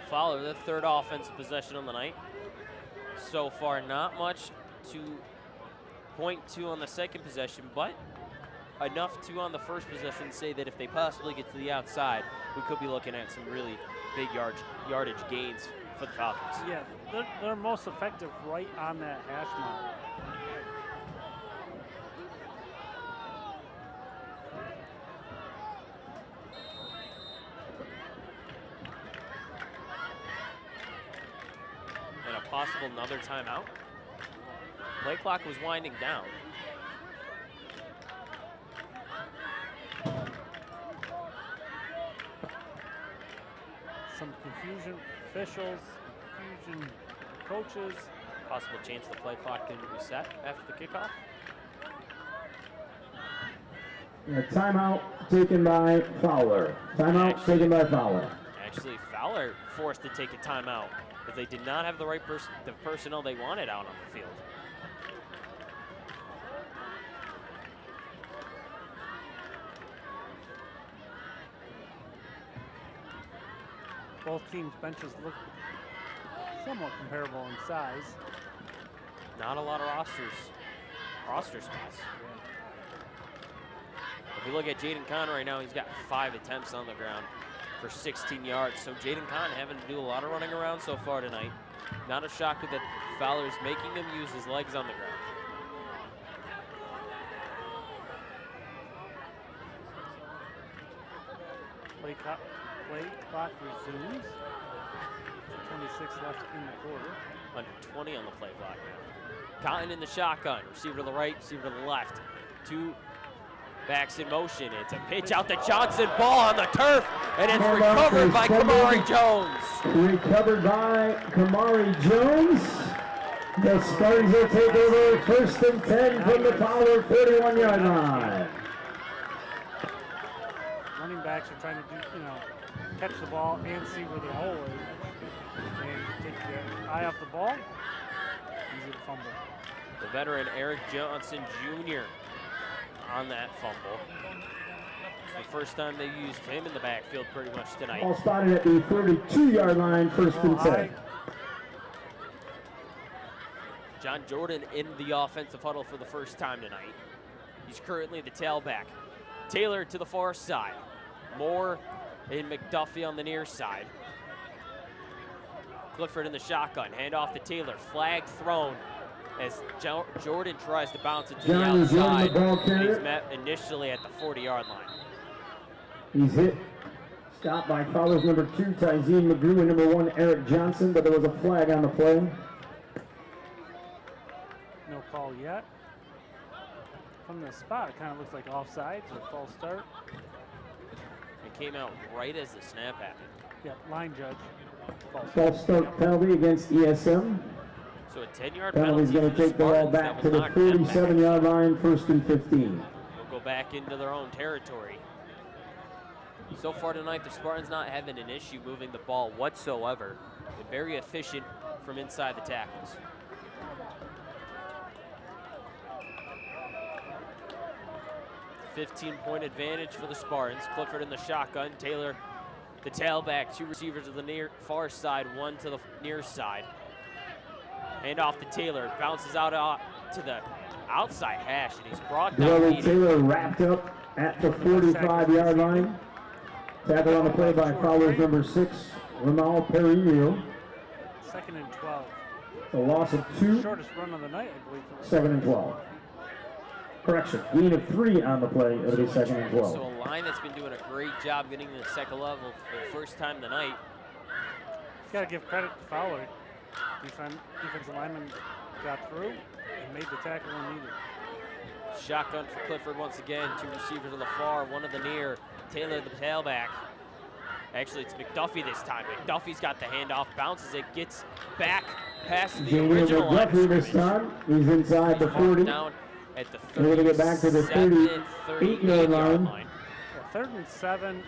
Fowler, the 3rd offensive possession on the night. So far, not much to point to on the 2nd possession, but enough to on the 1st possession say that if they possibly get to the outside, we could be looking at some really big yardage gains for the Falcons. Yeah, they're most effective right on that hash mark. And a possible another timeout. Play clock was winding down. Some confusion, officials, confusion, coaches. Possible chance the play clock can reset after the kickoff. A timeout taken by Fowler. Timeout taken by Fowler. Actually, Fowler forced to take a timeout because they did not have the right the personnel they wanted out on the field. Both teams' benches look somewhat comparable in size. Not a lot of roster spots. If you look at Jaden Kahn right now, he's got 5 attempts on the ground for 16 yards. So Jaden Kahn having to do a lot of running around so far tonight. Not a shocker that Fowler's making him use his legs on the ground. Play clock resumes. 26 left in the quarter. Under 20 on the play clock now. Cotton in the shotgun. Receiver to the right, receiver to the left. 2 backs in motion. It's a pitch out to Johnson. Ball on the turf. And it's recovered by Kamari Jones. Recovered by Kamari Jones. The Spartans will take over 1st and 10 from the Fowler 41-yard line. Running backs are trying to do, catch the ball and see where the hole is. And take your eye off the ball. Easy to fumble. The veteran Eric Johnson Jr. on that fumble. It's the first time they used him in the backfield pretty much tonight. All spotted at the 32-yard line, 1st and 10. John Jordan in the offensive huddle for the first time tonight. He's currently the tailback. Taylor to the far side. Moore and McDuffie on the near side. Clifford in the shotgun. Hand off to Taylor. Flag thrown as Jordan tries to bounce it to the outside. And he's met initially at the 40-yard line. He's hit. Stopped by Fowler's number 2, Tyzine McGrew, and number 1, Eric Johnson, but there was a flag on the play. No call yet. From the spot, it kind of looks like offsides or false start. And came out right as the snap happened. Yeah, line judge. False start penalty against ESM. So a 10-yard Penalty's penalty going for to the take the ball Spartans back that to will the knock them back. 47-yard line, 1st and 15. Will go back into their own territory. So far tonight, the Spartans not having an issue moving the ball whatsoever. They're very efficient from inside the tackles. "15-point advantage for the Spartans. Clifford in the shotgun. Taylor, the tailback. 2 receivers to the near far side, 1 to the near side. Hand off to Taylor. Bounces out to the outside hash, and he's brought down. Glover Taylor wrapped up at the 45-yard line. Tackle on the play by Fowler's number 6, Ramal Perillo. 2nd and 12. A loss of 2. Shortest run of the night, I believe. 2nd and 12. Correction, gain of 3 on the play. It'll be 2nd and 12. So a line that's been doing a great job getting to the second level for the first time tonight. Got to give credit to Fowler. Defensive lineman got through and made the tackle when needed. Shotgun for Clifford once again. 2 receivers to the far, 1 to the near. Taylor, the tailback. Actually, it's McDuffie this time. McDuffie's got the handoff, bounces it, gets back past the Junior original line of McDuffie this scrimmage. time. He's inside the He's 40. down at the We're going to get back to the 38-yard line. Yeah, 3rd and 7.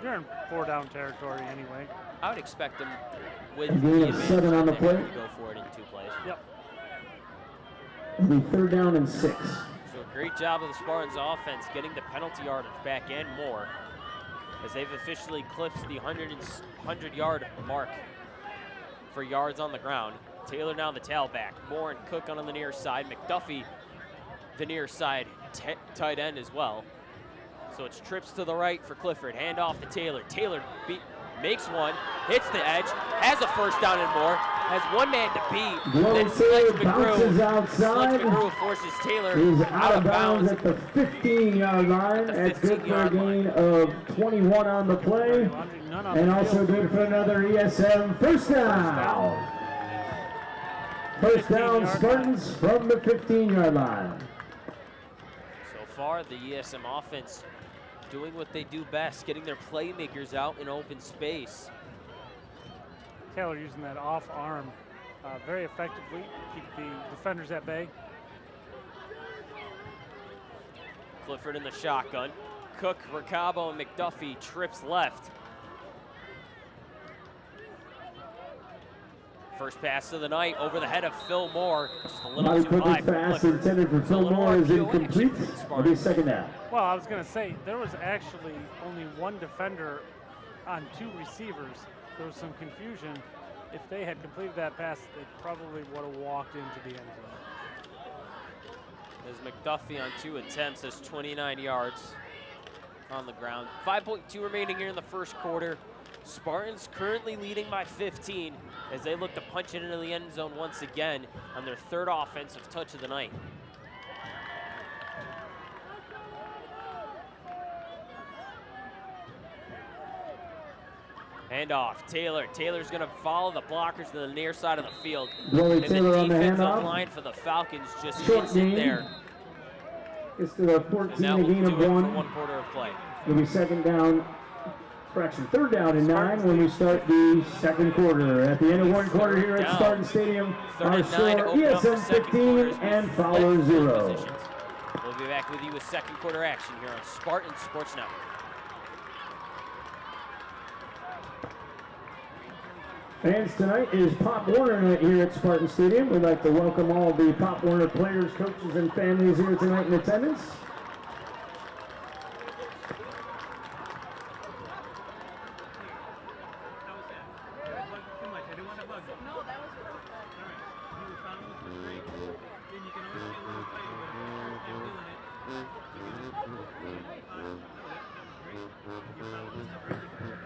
You're in 4-down territory anyway. I would expect them with Gain the of advantage 7 on the to play. go for it in 2 plays. Yep. It'll be 3rd down and 6. So a great job of the Spartans offense getting the penalty yardage back and more, as they've officially clipped the 100-yard mark for yards on the ground. Taylor now the tailback. Moore and Cook on the near side. McDuffie, the near side tight end as well. So it's trips to the right for Clifford. Hand off to Taylor. Taylor makes one, hits the edge, has a 1st down and more, has 1 man to beat. Glover Then Taylor bounces outside. Sledge McGrew forces Taylor He's out of bounds at the 15-yard line. That's good for a gain of 21 on the play. And also good for another ESM first down. First down, Spartans from the 15-yard line. So far, the ESM offense doing what they do best, getting their playmakers out in open space. Taylor using that off arm very effectively, keep the defenders at bay. Clifford in the shotgun. Cook, Ricabo, and McDuffie trips left. First pass of the night over the head of Phil Moore. Just a little Bobby too high Clifford's for pass Clifford. intended for Phil Moore is incomplete. It'll be 2nd down. Well, I was going to say, there was actually only 1 defender on 2 receivers. There was some confusion. If they had completed that pass, they probably would have walked into the end zone. As McDuffie on 2 attempts has 29 yards on the ground. 5.2 remaining here in the first quarter. Spartans currently leading by 15 as they look to punch it into the end zone once again on their 3rd offensive touch of the night. Handoff, Taylor. Taylor's going to follow the blockers to the near side of the field. Glory And Taylor the on the defensive handoff. line for the Falcons just Short hits in gain. there. It's to the And 14, that a will gain do of it for 1. 1 quarter of play. It'll be 2nd down, 3rd down and 9 when we start the 2nd quarter. At the end of 1 quarter here at Spartan Stadium, 3rd our and 9 to score open up the ESM second 15 quarter as we and flip Fowler field 0. positions. We'll be back with you with 2nd quarter action here on Spartan Sports Network. Fans, tonight is Pop Warner night here at Spartan Stadium. We'd like to welcome all the Pop Warner players, coaches, and families here tonight in attendance.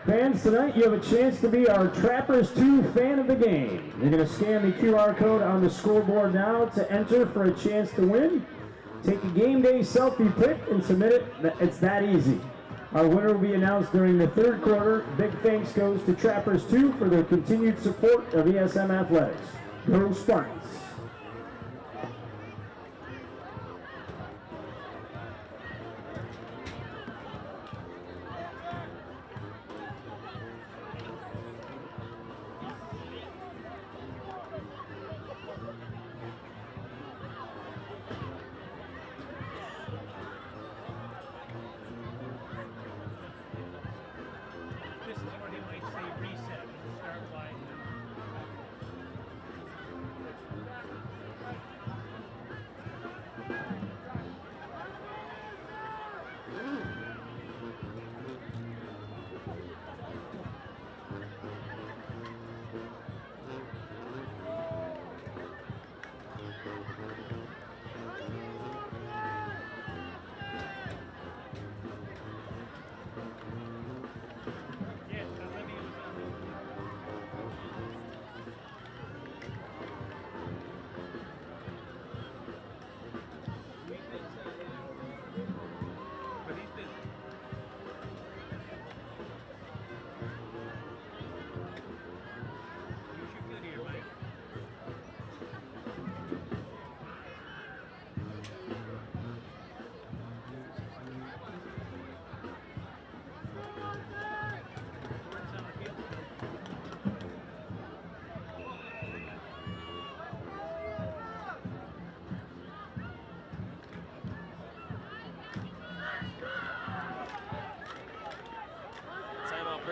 Fans, tonight you have a chance to be our Trappers 2 fan of the game. You're going to scan the QR code on the scoreboard now to enter for a chance to win. Take a game day selfie pic and submit it. It's that easy. Our winner will be announced during the 3rd quarter. Big thanks goes to Trappers 2 for their continued support of ESM Athletics. Go Spartans!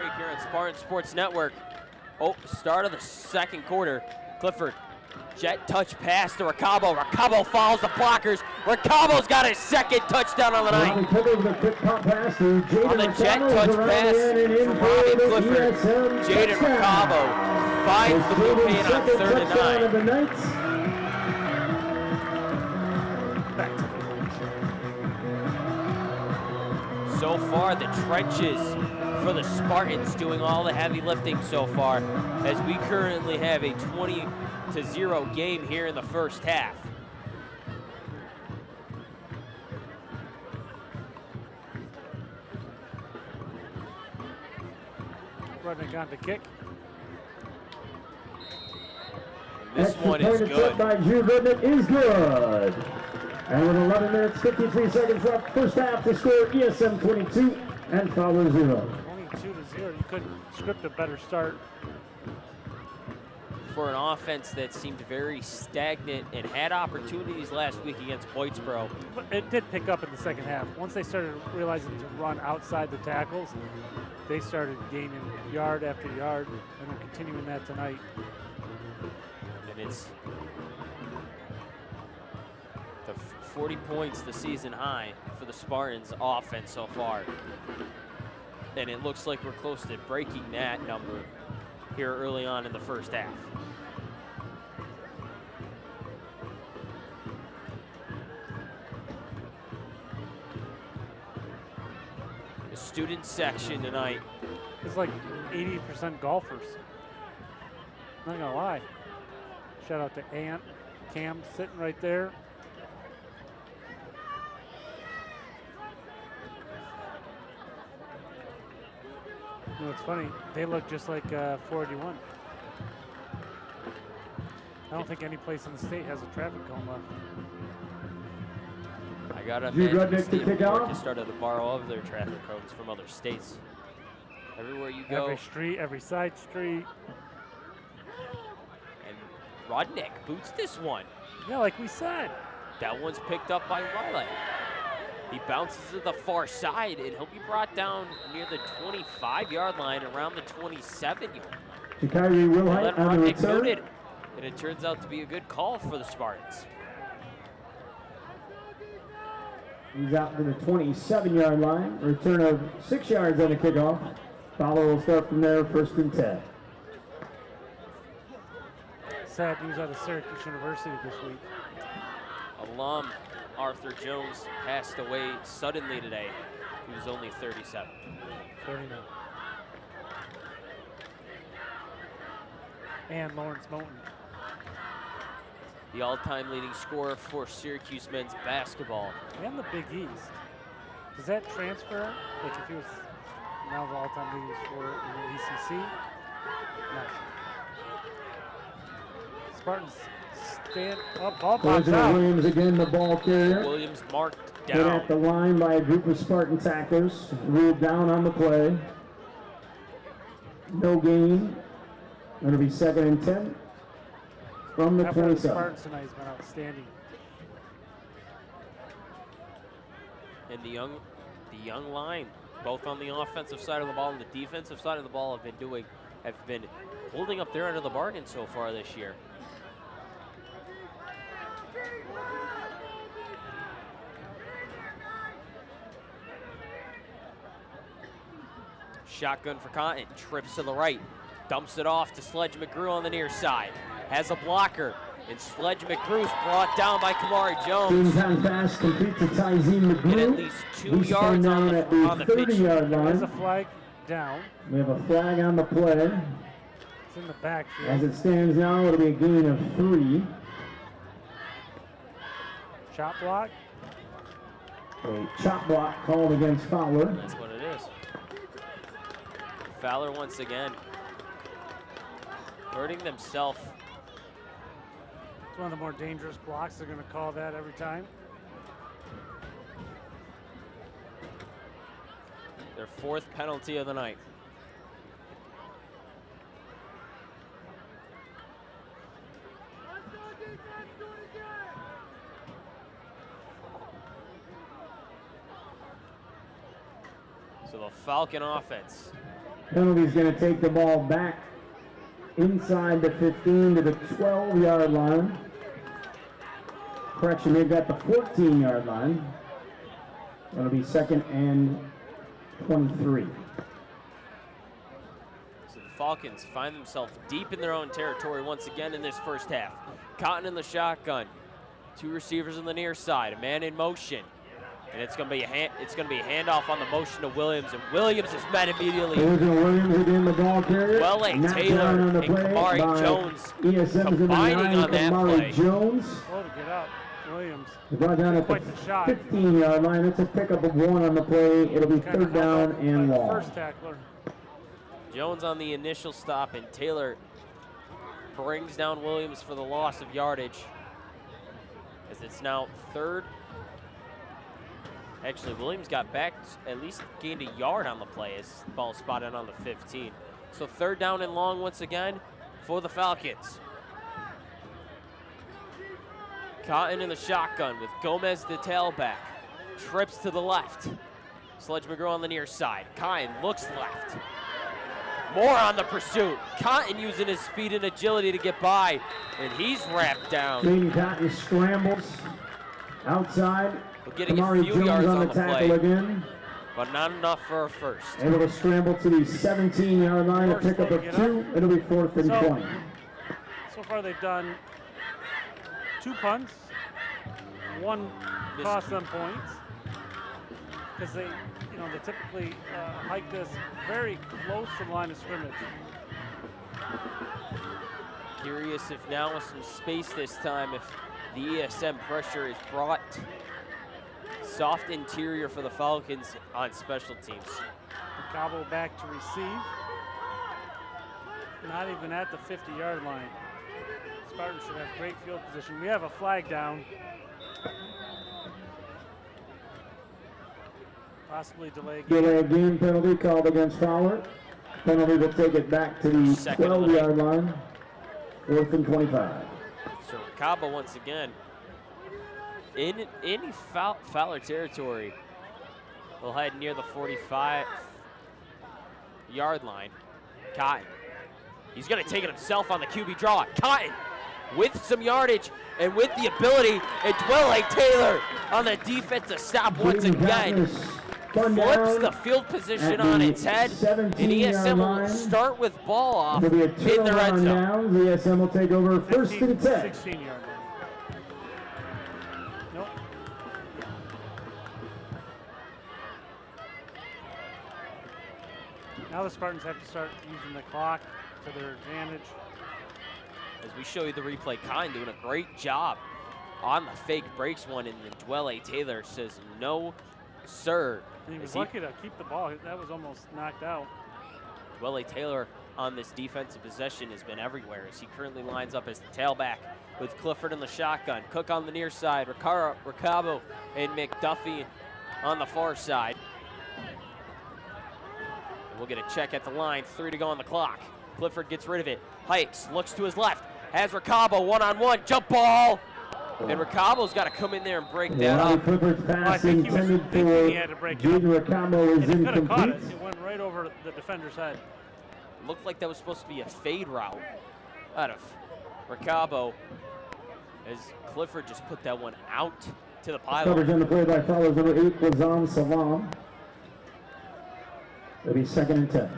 break here on Spartan Sports Network. Oh, start of the second quarter. Clifford, jet touch pass to Ricabo. Ricabo follows the blockers. Ricabo's got his second touchdown on the night. On the jet touch pass from Robbie Clifford, Jaden Ricabo finds the blue pin on 3rd and 9. So far, the trenches for the Spartans doing all the heavy lifting so far, as we currently have a 20-0 game here in the first half. Rudnick on the kick. And this one is good. By Drew Rudnick is good. And with 11 minutes, 53 seconds left, first half to score ESM 22 and Fowler 0. 22-0. You couldn't script a better start. For an offense that seemed very stagnant and had opportunities last week against Whitesboro. But it did pick up in the second half. Once they started realizing to run outside the tackles, they started gaining yard after yard, and they're continuing that tonight. And it's the 40 points, the season high for the Spartans offense so far. And it looks like we're close to breaking that number here early on in the first half. The student section tonight. It's like 80% golfers. Not gonna lie. Shout out to Ant, Cam sitting right there. You know, it's funny, they look just like 481. I don't think any place in the state has a traffic cone left. I gotta Drew imagine the Rudnick state to of New kick York off. has started to borrow of their traffic codes from other states. Everywhere you go, Every street, every side street. and Rudnick boots this one. Yeah, like we said. That one's picked up by Riley. He bounces to the far side, and he'll be brought down near the 25-yard line, around the 27-yard. Kyrie Let Wilhite on the Rudnick return. noted, and it turns out to be a good call for the Spartans. He's out to the 27-yard line. Return of 6 yards on the kickoff. Fowler will start from there, 1st and 10. Sad news out of Syracuse University this week. Alum Arthur Jones passed away suddenly today. He was only 37. 39. And Lawrence Moulton. The all-time leading scorer for Syracuse men's basketball. And the Big East. Does that transfer? Like if he was now the all-time leading scorer in the ACC? Not sure. Spartans stand up, ball pops out. Williams again, the ball carrier. Williams marked Hit down. at the line by a group of Spartan tacklers. Ruled down on the play. No gain. Going to be 2nd and 10 from the Effort of the 27. Spartans tonight has been outstanding. And the young line, both on the offensive side of the ball and the defensive side of the ball, have been holding up their end of the bargain so far this year. Shotgun for Cotton, trips to the right, dumps it off to Sledge McGrew on the near side. Has a blocker, and Sledge McGrew's brought down by Kamari Jones. Time pass complete to Tyzine McGrew. And at least 2 We stand yards on down the at the pitch. 30-yard There's a line. flag down. We have a flag on the play. It's in the As backfield. it stands now, it'll be a gain of 3. Shot block. A chop block called against Fowler. That's what it is. Fowler once again hurting themselves. It's one of the more dangerous blocks. They're going to call that every time. Their 4th penalty of the night. So the Falcon offense Penalty's going to take the ball back inside the 15 to the 12-yard line. Correction, they've got the 14-yard line. It'll be 2nd and 23. So the Falcons find themselves deep in their own territory once again in this first half. Cotton in the shotgun. 2 receivers on the near side. A man in motion. And it's going to be a handoff on the motion to Williams, and Williams is met immediately. Williams again, the ball carrier. Taylor and Kamari Jones combining on that play. Jones. Oh, to get out. Williams. Brought down at the 15-yard line. It's a pickup of 1 on the play. It'll be 3rd down and long. First tackler. Jones on the initial stop, and Taylor brings down Williams for the loss of yardage. As it's now 3rd. Actually, Williams got back, at least gained a yard on the play as the ball spotted on the 15. So 3rd down and long once again for the Falcons. Cotton in the shotgun with Gomez the tailback. Trips to the left. Sledge McGrew on the near side. Cotton looks left. More on the pursuit. Cotton using his speed and agility to get by, and he's wrapped down. Jaden Cotton scrambles outside. We're getting a Kamari few Jones yards on on the the tackle play, again. but not enough for a first. Able to scramble to the 17-yard line, a pickup of 2. It'll be 4th and 20. So far they've done 2 punts, 1 cost them points, because they typically hike this very close to the line of scrimmage. Curious if now with some space this time, if the ESM pressure is brought. Soft interior for the Falcons on special teams. Cabo back to receive. Not even at the 50-yard line. Spartans should have great field position. We have a flag down. Possibly delay game. Delay game penalty called against Fowler. Penalty will take it back to the 12-yard line. 4th and 25. So Cabo once again in Fowler territory. We'll head near the 45-yard line. Cotton. He's going to take it himself on the QB draw. Cotton with some yardage and with the ability, and Dwelle Taylor on the defensive stop once again. Flips the field position on its head, and ESM will start with ball off in the red zone. ESM will take over 1st and 10. 16-yard line. Nope. Now the Spartans have to start using the clock to their advantage. As we show you the replay, Kine doing a great job on the fake breaks one, and then Dwelle Taylor says, no, sir. And he was lucky to keep the ball. That was almost knocked out. Dwelle Taylor on this defensive possession has been everywhere as he currently lines up as the tailback with Clifford in the shotgun. Cook on the near side, Ricabo and McDuffie on the far side. And we'll get a check at the line, 3 to go on the clock. Clifford gets rid of it, hikes, looks to his left, has Ricabo one-on-one, jump ball! And Ricabo's got to come in there and break that up. Clifford's pass intended for Jaden Ricabo is incomplete. It went right over the defender's head. Looked like that was supposed to be a fade route out of Ricabo, as Clifford just put that one out to the pylon. Coverage on the play by Fowler, number 8, Lazam Salam. It'll be 2nd and 10.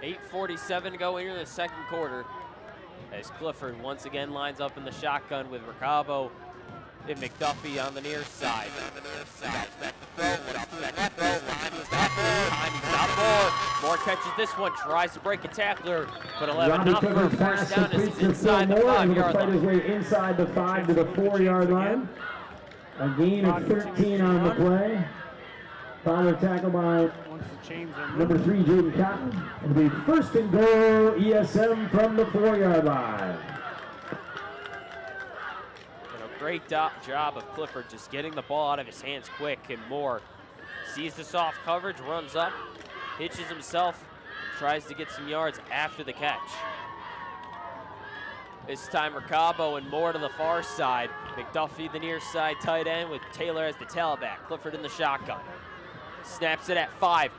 .8:47 to go into the second quarter, as Clifford once again lines up in the shotgun with Ricabo and McDuffie on the near side. Moore catches this one, tries to break a tackler, but he'll have enough for a first down as he's inside the 5-yard line. His way inside the 5 to the 4-yard line. A gain of 13 on the play. Fowler tackle by number 3, Jaden Cotton. It'll be 1st and goal, ESM from the 4-yard line. And a great job of Clifford just getting the ball out of his hands quick, and Moore sees the soft coverage, runs up, hitches himself, and tries to get some yards after the catch. This time Ricabo and Moore to the far side. McDuffie the near side tight end with Taylor as the tailback. Clifford in the shotgun. Snaps it at 5.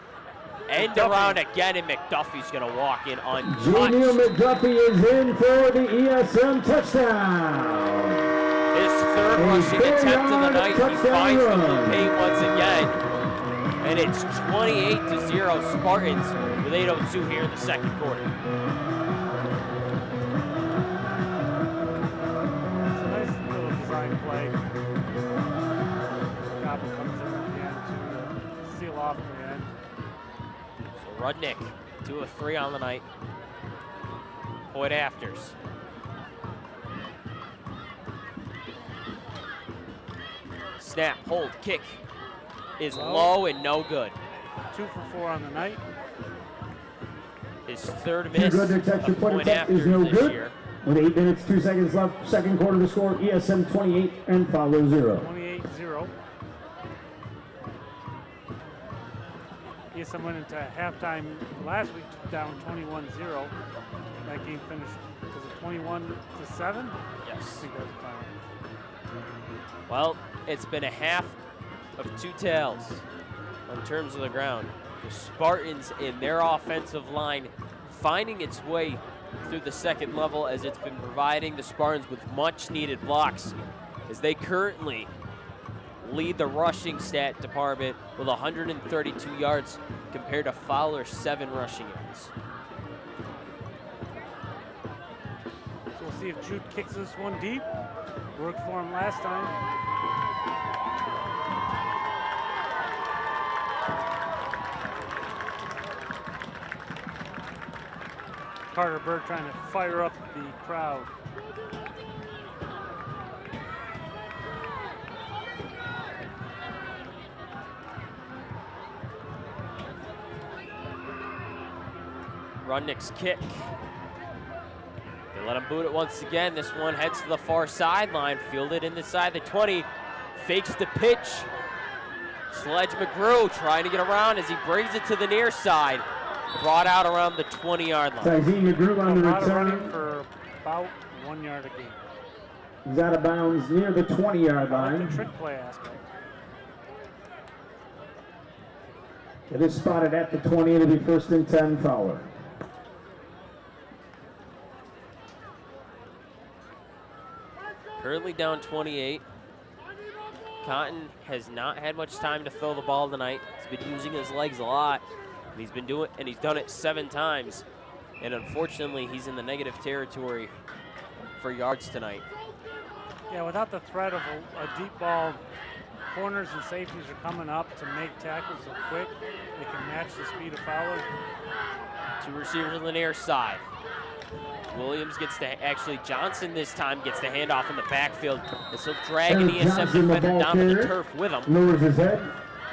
End around again, and McDuffie's going to walk in untouched. Junior McDuffie is in for the ESM touchdown. His third rushing attempt of the night. He finds the blue paint once again. And it's 28-0 Spartans with 8:02 here in the second quarter. It's a nice little design play. Copper comes in again to seal off the end. So Rudnick, 2 of 3 on the night. Point afters. Snap, hold, kick is low and no good. 2 for 4 on the night. His third miss Good detection of point point attempt is afters no this good. year. With 8 minutes, 2 seconds left, second quarter, the score, ESM 28 and Fowler 0. 28-0. ESM went into halftime last week down 21-0. That game finished because of 21-7. I Yes. think that was fine. Well, it's been a half of 2 tails in terms of the ground. The Spartans in their offensive line finding its way through the second level as it's been providing the Spartans with much needed blocks as they currently lead the rushing stat department with 132 yards compared to Fowler's 7 rushing yards. So we'll see if Jude kicks this one deep. Worked for him last time. Carter Bird trying to fire up the crowd. Rudnick's kick. They let him boot it once again. This one heads to the far sideline, fielded inside the 20, fakes the pitch. Sledge McGrew trying to get around as he brings it to the near side. Brought out around the 20-yard line. Tizine McGrew on the A lot of running return. for about 1 yard a game. He's out of bounds near the 20-yard I like line. the trick play aspect. It is spotted at the 20. It'll be 1st and 10, Fowler. Currently down 28. Cotton has not had much time to throw the ball tonight. He's been using his legs a lot. And he's done it 7 times. And unfortunately, he's in the negative territory for yards tonight. Yeah, without the threat of a deep ball, corners and safeties are coming up to make tackles so quick. They can match the speed of Fowler. 2 receivers on the near side. Williams gets Johnson this time gets the handoff in the backfield. This will drag an Eric ESM Johnson, the defender ball down to the carrier. turf with him. Lowers his head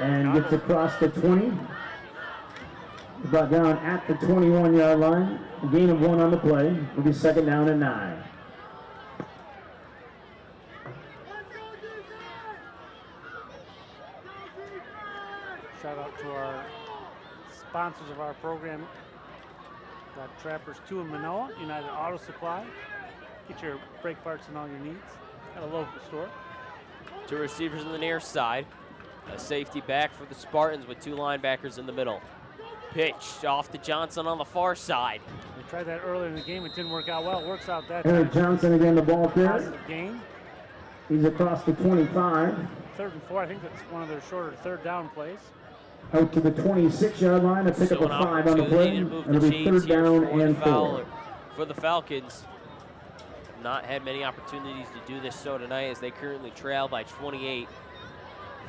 and gets across the 20. Brought down at the 21-yard line. A gain of 1 on the play. It'll be 2nd down and 9. Shout out to our sponsors of our program. Got Trappers 2 in Manoa, United Auto Supply. Get your brake parts and all your needs at a local store. 2 receivers on the near side. A safety back for the Spartans with 2 linebackers in the middle. Pitch off to Johnson on the far side. We tried that earlier in the game. It didn't work out well. It works out that time. Eric Johnson again, the ball carrier. Positive gain. He's across the 25. 3rd and 4. I think that's one of their shorter 3rd down plays. Out to the 26-yard line. A pickup So of an 5 on the play. opportunity to move It'll the be chains 3rd here down for the and 4. Fowler. For the Falcons, not had many opportunities to do this so tonight as they currently trail by 28.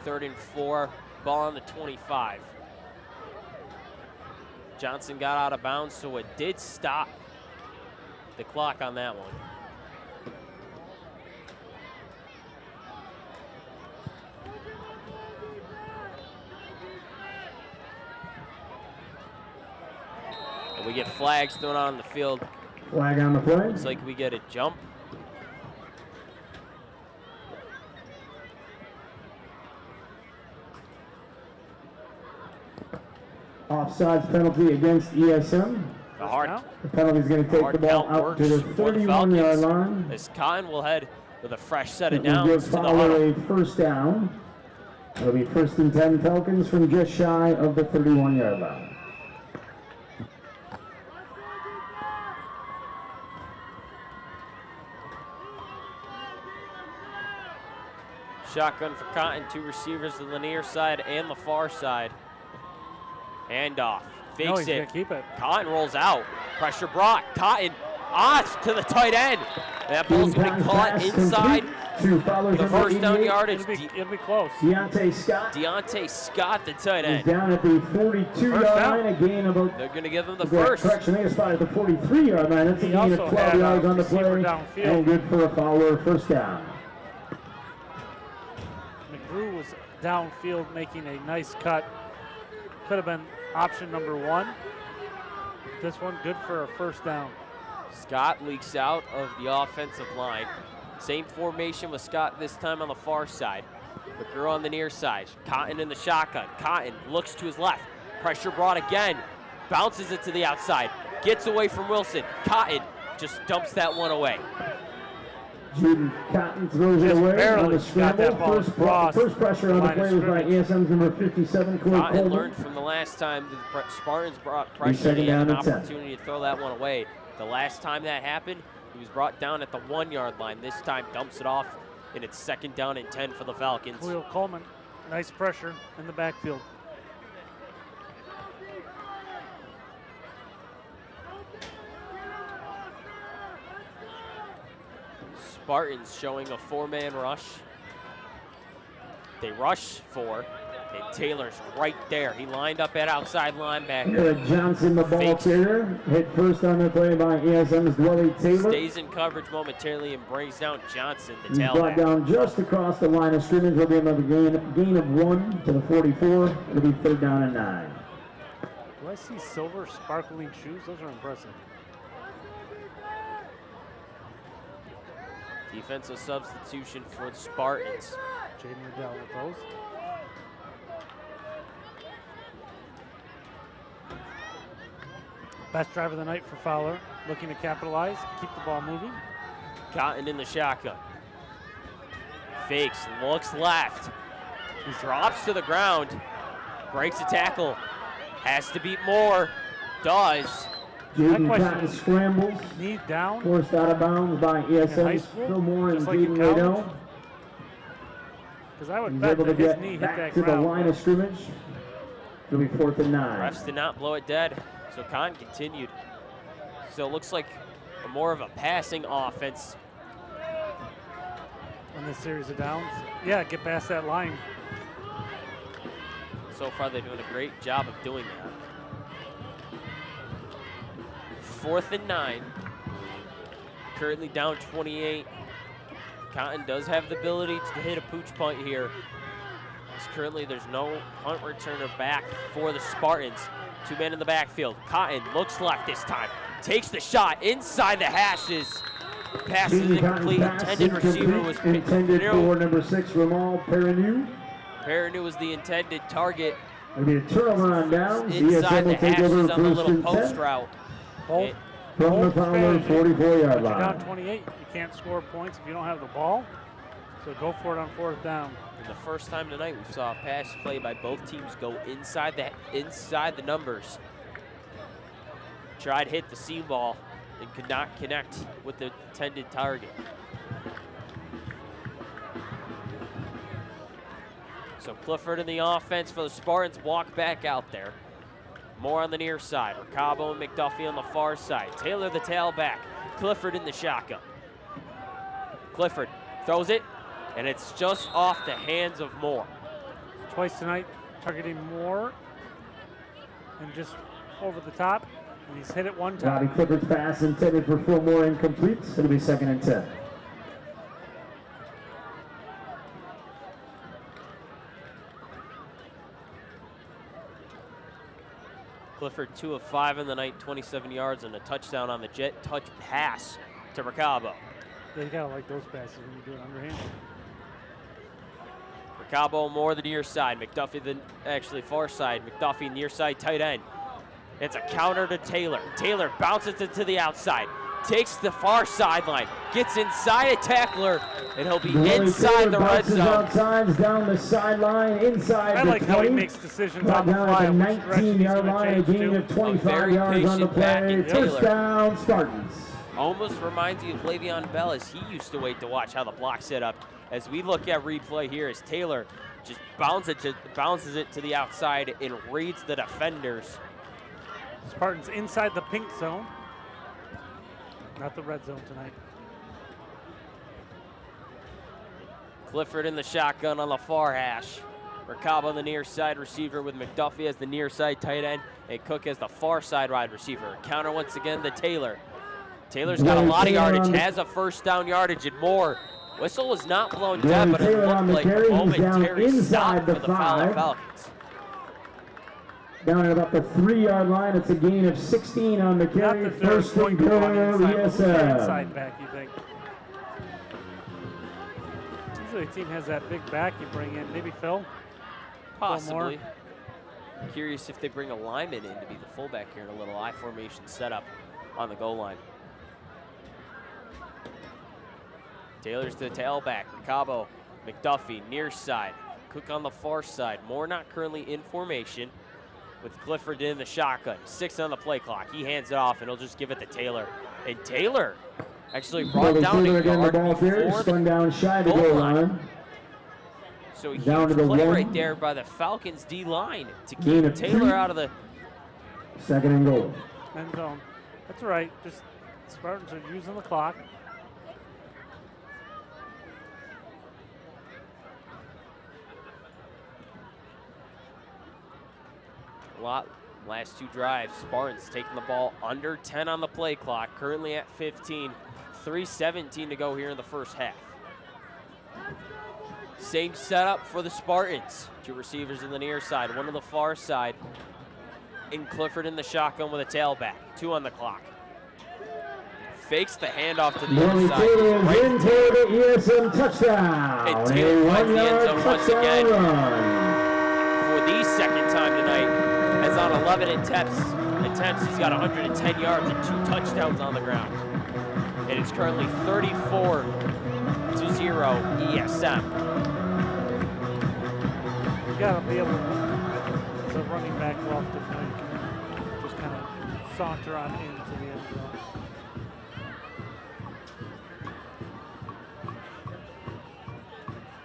3rd and 4, ball on the 25. Johnson got out of bounds, so it did stop the clock on that one. And we get flags thrown on the field. Flag on the play. Looks like we get a jump. Offsides penalty against ESM. The hard, down. The penalty's going to take the hard ball count out works to the for the 31-yard Falcons. line. As Cotton will head with a fresh set of It will downs give to the Fowler huddle. a first down. It'll be 1st and 10 Falcons from just shy of the 31-yard line. Shotgun for Cotton, 2 receivers to the near side and the far side. Handoff, No, fakes he's it. gonna keep it. Cotton rolls out, pressure brought. Cotton off to the tight end. That ball's going to be caught inside to Fowler's the number first down 88. yardage. It'll be close. Deontay Scott Deontay Scott, the tight is end. down at the 42-yard First down. line. A gain of They're going to give him the Correct, first. correction, they spotted at the 43-yard line. That's a He gain of also 12 had a yards on the receiver play. downfield. And good for a Fowler first down. McGrew was downfield making a nice cut. Could have been option number 1. This one good for a first down. Scott leaks out of the offensive line. Same formation with Scott this time on the far side. McGrew on the near side. Cotton in the shotgun. Cotton looks to his left. Pressure brought again. Bounces it to the outside. Gets away from Wilson. Cotton just dumps that one away. Jude Cotton throws it Just away on barely the got that scramble. ball across First pressure on the line of play was by scrimmage. ESM's number 57, Corey Cotton Coleman. learned from the last time the Spartans brought pressure. second He had down an and 10. opportunity to throw that one away. The last time that happened, he was brought down at the 1-yard line. This time dumps it off, and it's 2nd down and 10 for the Falcons. Khalil Coleman, nice pressure in the backfield. Spartans showing a 4-man rush. They rush 4, and Taylor's right there. He lined up at outside linebacker. Johnson, the ball Fakes. carrier, hit first on the play by ESM's Dwelly Taylor. Stays in coverage momentarily and brings down Johnson, the He's brought tailback. down just across the line of scrimmage. Will be another gain of 1 to the 44. It'll be 3rd down and 9. Do I see silver sparkling shoes? Those are impressive. Defensive substitution for the Spartans. Jaden Riddell with those. Best drive of the night for Fowler. Looking to capitalize, keep the ball moving. Cotton in the shotgun. Fakes, looks left. He drops to the ground. Breaks a tackle. Has to beat more. Does. Jaden question Cotton is- scrambles. Knee down. Forced out of bounds by high ESM's school? Fillmore and Just like in Jaden college? Riddell. Because I would He's bet able to that his get knee hit back that to the ground. line of scrimmage. It'll be 4th and 9. Refs did not blow it dead. So Cotton continued. So it looks like more of a passing offense. On this series of downs. Yeah, get past that line. So far, they're doing a great job of doing that. 4th and 9. Currently down 28. Cotton does have the ability to hit a pooch punt here. As currently, there's no punt returner back for the Spartans. 2 men in the backfield. Cotton looks left this time. Takes the shot inside the hashes. Pass is Jaden Cotton's incomplete. pass Intended receiver was intended Perrineau. for number 6, Ramal Perrineau. Perrineau was the intended target. It'll be a turnover on downs. Inside ESM the will take over hashes on the 1st little and post 10 route. Both. from the both Fowler strategy. 44-yard You're down line. 28. You can't score points if you don't have the ball. So go for it on 4th down. And the first time tonight we saw a pass play by both teams go inside the numbers. Tried to hit the seam ball and could not connect with the intended target. So Clifford in the offense for the Spartans walk back out there. More on the near side. Ricabo and McDuffie on the far side. Taylor the tailback. Clifford in the shotgun. Clifford throws it, and it's just off the hands of Moore. Twice tonight, targeting Moore and just over the top. And he's hit it one Robbie time. Clifford's pass intended for Fillmore incomplete. It'll be 2nd and 10. Clifford 2 of 5 in the night, 27 yards and a touchdown on the jet touch pass to Ricabo. Yeah, you gotta like those passes when you do it underhand. Ricabo Moore the near side. McDuffie actually far side. McDuffie near side tight end. It's a counter to Taylor. Taylor bounces it to the outside, takes the far sideline, gets inside a tackler, and he'll be inside the red zone. Outside, down the sideline, inside I the like 20. how he makes decisions on the Down fly. at the Which direction he's 19-yard going line, a to gain change of to. 25 very yards on the patient back play. in Taylor. Touchdown, Spartans. Almost reminds you of Le'Veon Bell as he used to wait to watch how the block set up. As we look at replay here, as Taylor just bounces it to the outside and reads the defenders. Spartans inside the pink zone. Not the red zone tonight. Clifford in the shotgun on the far hash. Rakab on the near side receiver with McDuffie as the near side tight end and Cook as the far side wide receiver. Counter once again to Taylor. Taylor's got a lot of yardage, has a first down yardage and more. Whistle was not blown dead, but it looked like a momentary stop for the Fowler Falcons. Down at about the 3-yard line, it's a gain of 16 on the Not carry. that they're First going and to go goal, on inside. Who's their ESM. inside back, you think? Usually a team has that big back you bring in. Maybe Phil? Possibly. Curious if they bring a lineman in to be the fullback here in a little I formation setup on the goal line. Taylor's the tailback. Cabo, McDuffie, near side. Cook on the far side. Moore not currently in formation with Clifford in the shotgun. 6 on the play clock. He hands it off and he'll just give it to Taylor. And Taylor actually brought down a yard before spun down shy of the goal line. So a Down huge to the play 1. right there by the Falcons D-line to Gain keep of Taylor 2. out of the... Second and goal. End zone. That's all right. Just Spartans are using the clock. Last 2 drives, Spartans taking the ball under 10 on the play clock, currently at 15, 3:17 to go here in the first half. Same setup for the Spartans. 2 receivers in the near side, 1 on the far side, and Clifford in the shotgun with a tailback, 2 on the clock. Fakes the handoff to the Billy inside. Taylor Right into the ESM touchdown. And Taylor finds the end zone once again Run. for the second time tonight. As on 11 attempts, he's got 110 yards and 2 touchdowns on the ground. And it's currently 34-0 ESM. You got to be able to, as a running back, often you can just kind of saunter on into the end zone.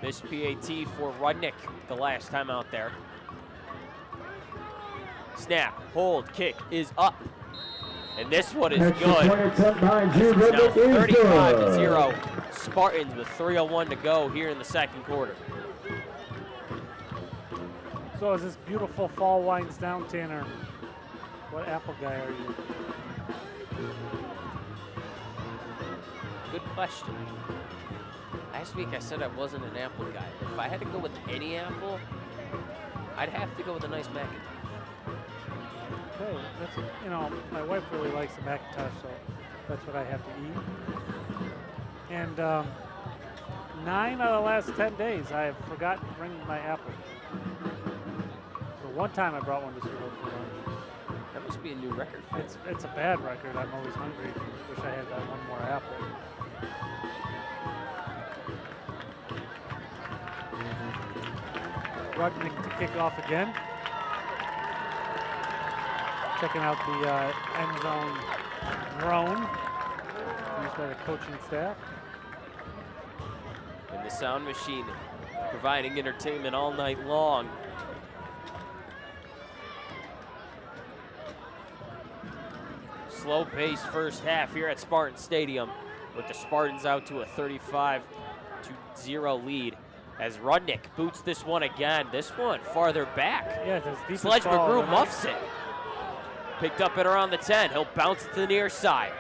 Missed PAT for Rudnick the last time out there. Snap, hold, kick is up. And this one is Extra good. point attempt by Jude It's now Rudnick is good. 35-0. Spartans with 3:01 to go here in the second quarter. So as this beautiful fall winds down, Tanner, what apple guy are you? Good question. Last week I said I wasn't an apple guy. If I had to go with any apple, I'd have to go with a nice Macintosh. Okay, that's, you know, my wife really likes the Macintosh, so that's what I have to eat. And 9 out of the last 10 days, I have forgotten to bring my apple. So one time I brought one to school for lunch. That must be a new record. It's a bad record. I'm always hungry. Wish I had that one more apple. Rudnick to kick off again. Checking out the end zone drone used by the coaching staff. And the sound machine providing entertainment all night long. Slow pace first half here at Spartan Stadium with the Spartans out to a 35-0 lead as Rudnick boots this one again. This one farther back. Yeah, it's his deepest Sledge ball McGrew of the night. muffs it. Picked up at around the 10. He'll bounce to the near side.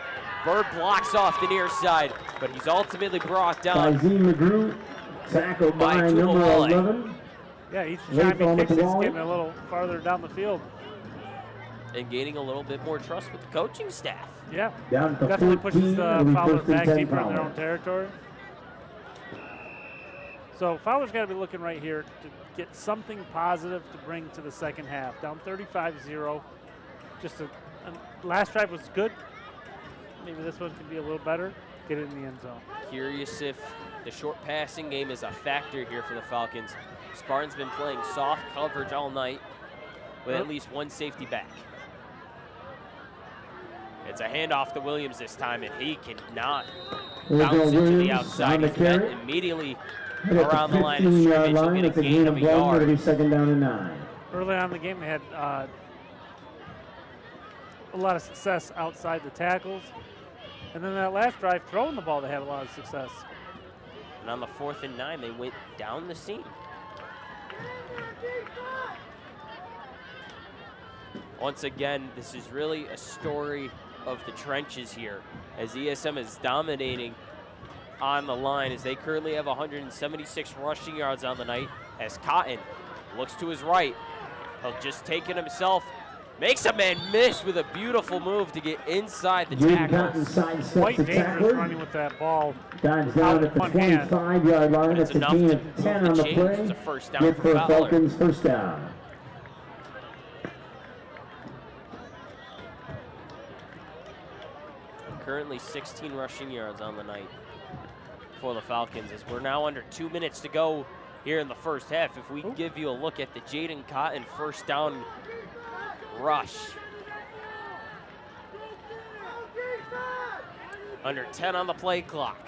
Bird blocks off the near side, but he's ultimately brought down. By Z. McGrew, tackled By by number Tuawale. 11. Yeah, each Late time on he the kicks, he's ball. getting a little farther down the field. And gaining a little bit more trust with the coaching staff. Yeah, Down to definitely 14, pushes the it'll be Fowler first and back 10 deeper in their Fowler. own territory. So Fowler's got to be looking right here to get something positive to bring to the second half. Down 35-0. last drive was good. Maybe this one can be a little better. Get it in the end zone. Curious if the short passing game is a factor here for the Falcons. Spartans been playing soft coverage all night with at least one safety back. It's a handoff to Williams this time, and he cannot bounce into the outside. He's met immediately around the line of scrimmage. He'll get a gain of a yard. It'll be 2nd down and 9. Early on in the game, they had a lot of success outside the tackles. And then that last drive, throwing the ball, they had a lot of success. And on the 4th and 9, they went down the seam. Once again, this is really a story of the trenches here, as ESM is dominating on the line, as they currently have 176 rushing yards on the night, as Cotton looks to his right. He'll just take it himself. Makes a man miss with a beautiful move to get inside the tackles. Quite dangerous running with that ball. Dives down at the 25-yard line. That's a gain of 10 on the play. It's a first down Good for for Fowler. Falcons, first down. Currently 16 rushing yards on the night for the Falcons, as we're now under 2 minutes to go here in the first half. If we can give you a look at the Jaden Cotton first down rush. Under 10 on the play clock.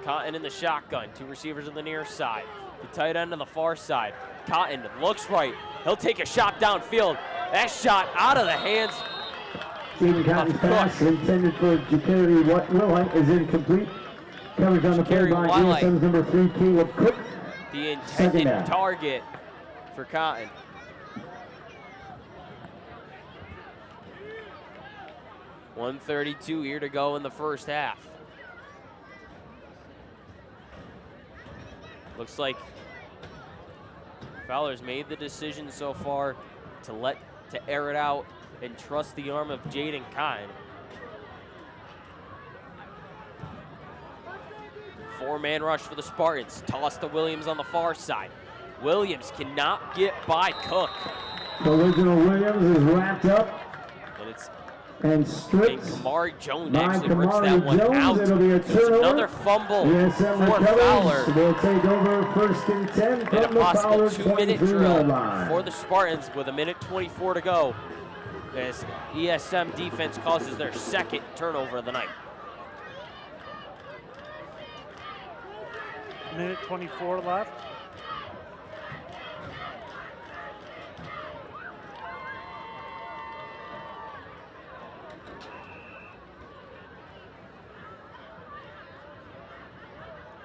Cotton in the shotgun, 2 receivers on the near side. The tight end on the far side. Cotton looks right. He'll take a shot downfield. That shot out of the hands. Jaden Cotton's pass intended for Jakari Wilhite is incomplete. Coverage on the play by ESM's number 3, Caleb Cook. The intended target for Cotton. .132 here to go in the first half. Looks like Fowler's made the decision so far to air it out and trust the arm of Jaden Cotton. 4-man rush for the Spartans. Toss to Williams on the far side. Williams cannot get by Cook. The original Williams is wrapped up and And stripped. Kamari Jones by actually rips that Kamari one Jones. out. It'll be a It's turnover. another fumble ESM for Fowler. recovers. Will take over 1st and 10 And a from the possible Fowler 2-minute 23-yard drill line. for the Spartans with 1:24 to go, as ESM defense causes their 2nd turnover of the night. Minute 24 left.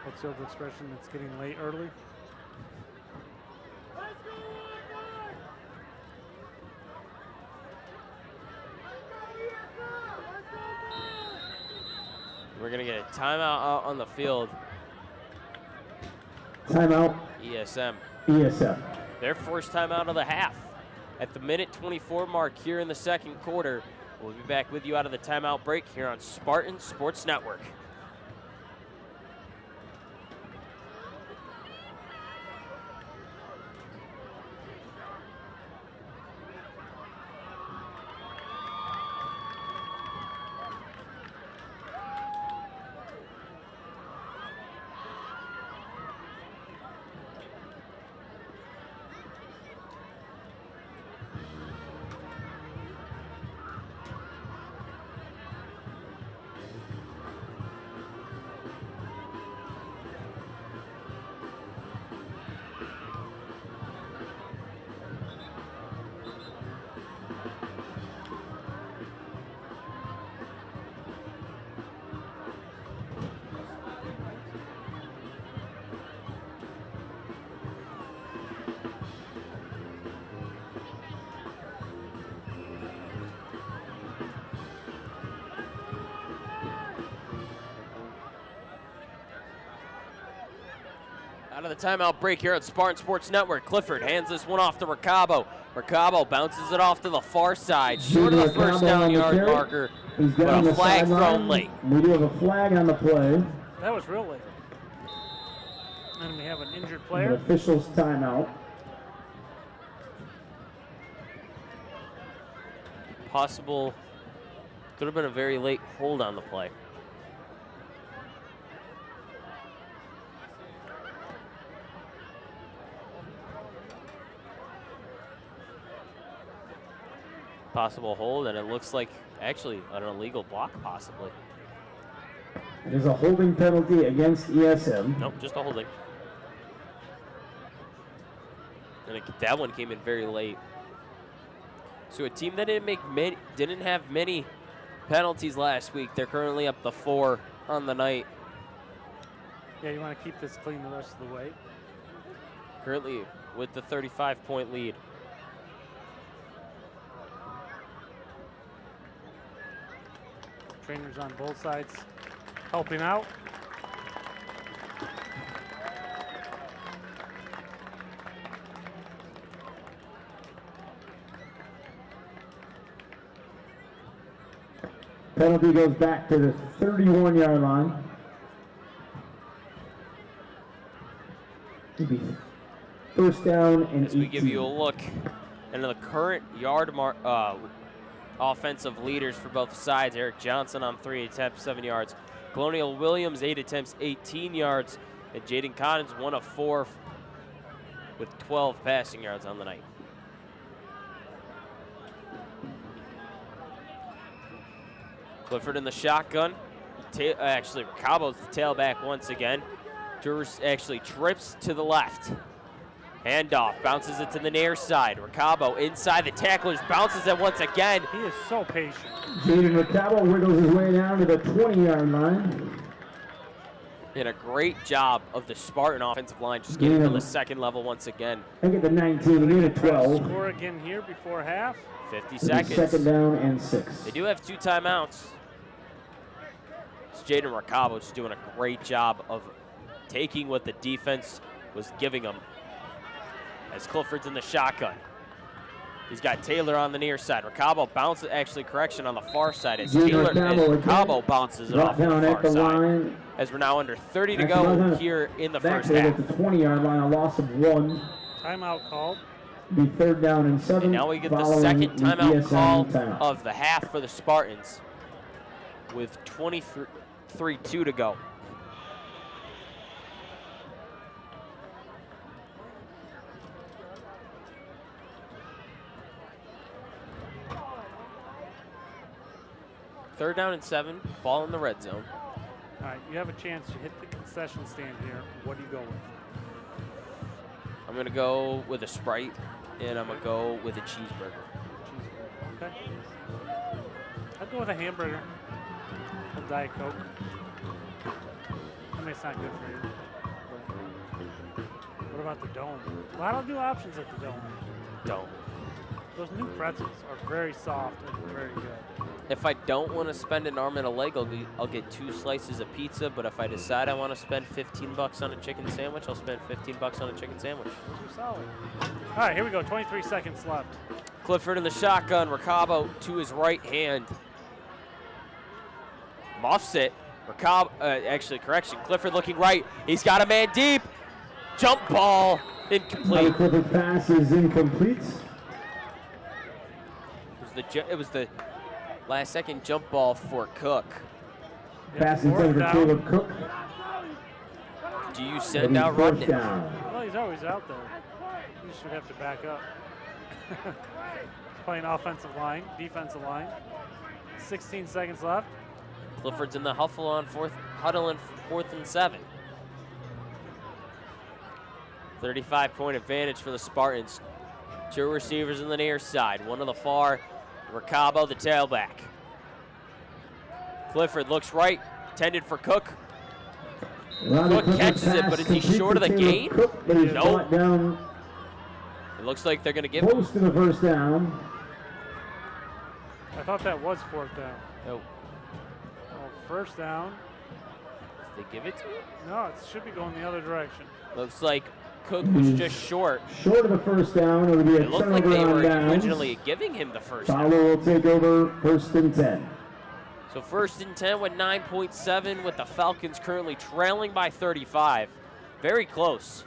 What's the old expression? It's getting late early. We're going to get a timeout out on the field. Timeout. ESM. ESM. Their first timeout of the half. At the minute 24 mark here in the 2nd quarter. We'll be back with you out of the timeout break here on Spartan Sports Network. Out of the timeout break here at Spartan Sports Network. Clifford hands this one off to Ricabo. Ricabo bounces it off to the far side, short of the first down yard marker, but a flag thrown late. We do have a flag on the play. That was real late. And we have an injured The player. officials timeout. possible, could have been a very late hold on the play. Possible hold, and it looks like actually an illegal block possibly. It is a holding penalty against ESM. Nope, just a holding. And that one came in very late. So a team that didn't have many penalties last week, they're currently up to 4 on the night. Yeah, you want to keep this clean the rest of the way. Currently with the 35-point lead. Trainers on both sides helping out. Penalty goes back to the 31-yard line. It'd be first down and As we 18. give you a look into the current yard offensive leaders for both sides. Eric Johnson on 3 attempts, 7 yards. Colonial Williams, 8 attempts, 18 yards. And Jaden Collins, 1 of 4 with 12 passing yards on the night. Clifford in the shotgun. Actually, Cabo's the tailback once again. Jurors actually trips to the left. Handoff, bounces it to the near side. Ricabo inside the tacklers, bounces it once again. He is so patient. Jaden Ricabo wiggles his way down to the 20-yard line. And a great job of the Spartan offensive line, just getting to the second level once again. I get the 19, we get a 12. Score again here before half. 50 seconds. Second down and 6. They do have 2 timeouts. It's Jaden Ricabo just doing a great job of taking what the defense was giving him. As Clifford's in the shotgun. He's got Taylor on the near side. Ricabo bounces, actually correction on the far side as Ricabo bounces it off on the far side. As we're now under 30 to go here in the first half. At the 20-yard line, a loss of 1. Timeout called. Be third down and 7. And now we get the second timeout call of the half for the Spartans with 23-2 to go. Third down and 7, ball in the red zone. All right, you have a chance to hit the concession stand here. What do you go with? I'm going to go with a Sprite, and I'm going to go with a cheeseburger. Cheeseburger, okay. I'd go with a hamburger, a Diet Coke. I mean, it's not good for you. But what about the dome? A lot of new options at the dome. Dome. Those new pretzels are very soft and very good. If I don't want to spend an arm and a leg, I'll get 2 slices of pizza. But if I decide I want to spend $15 on a chicken sandwich, I'll spend $15 on a chicken sandwich. Those are solid. All right, here we go. 23 seconds left. Clifford in the shotgun. Ricabo to his right hand. Muffs it. Ricabo, actually, correction. Clifford looking right. He's got a man deep. Jump ball. Incomplete. Clifford pass is incomplete. It was the last second jump ball for Cook. Pass intended for Caleb Cook. Do you send out Rudnick? Well, he's always out there. You should have to back up. He's playing offensive line, defensive line. 16 seconds left. Clifford's in the huddle on 4th and 7. 35-point advantage for the Spartans. 2 receivers in the near side, 1 on the far. Ricabo, the tailback. Clifford looks right, intended for Cook. Cook catches it, but is he short of the gain? No. It looks like they're going to give him. Close to the first down. I thought that was 4th down. No. Well, first down. Did they give it to him? No, it should be going the other direction. Looks like Cook was just short. Short of the first down. It'll be a It looked like they turnover were on downs. originally giving him the first down. Fowler will take over 1st and 10. So 1st and 10 with 9.7 with the Falcons currently trailing by 35. Very close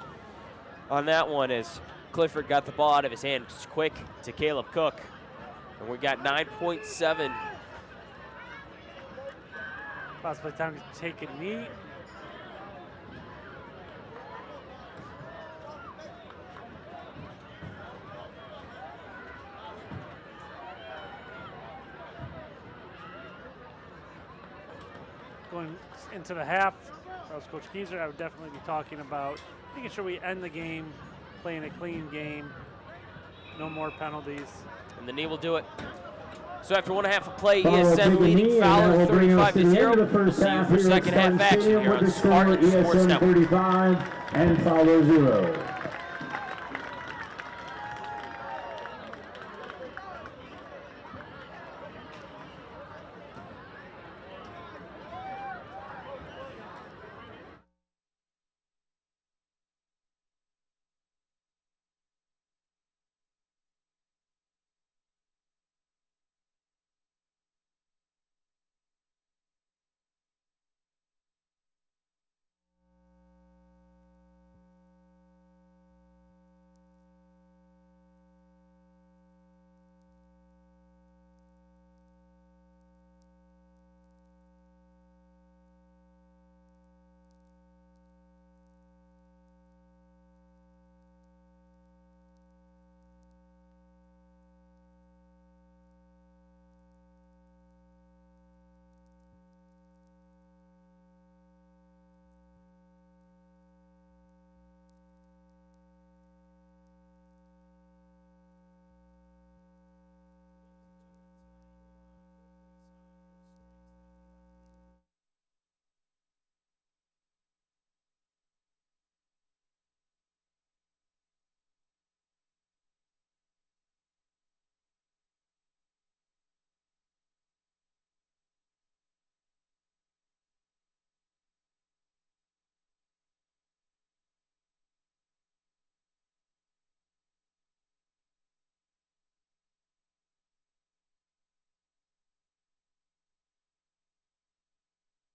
on that one as Clifford got the ball out of his hands quick to Caleb Cook. And we got 9.7. Possibly time to take a knee. Going into the half, if I was Coach Kieser, I would definitely be talking about making sure we end the game, playing a clean game, no more penalties. And the knee will do it. So after 1.5 of play, Fowler ESM taking leading knee, and Fowler that will bring us 35 to to the end 0. of the first See you half for here at second half Spartan action Stadium here with on the score Spartan Sports ESM Network. 35 and Fowler 0.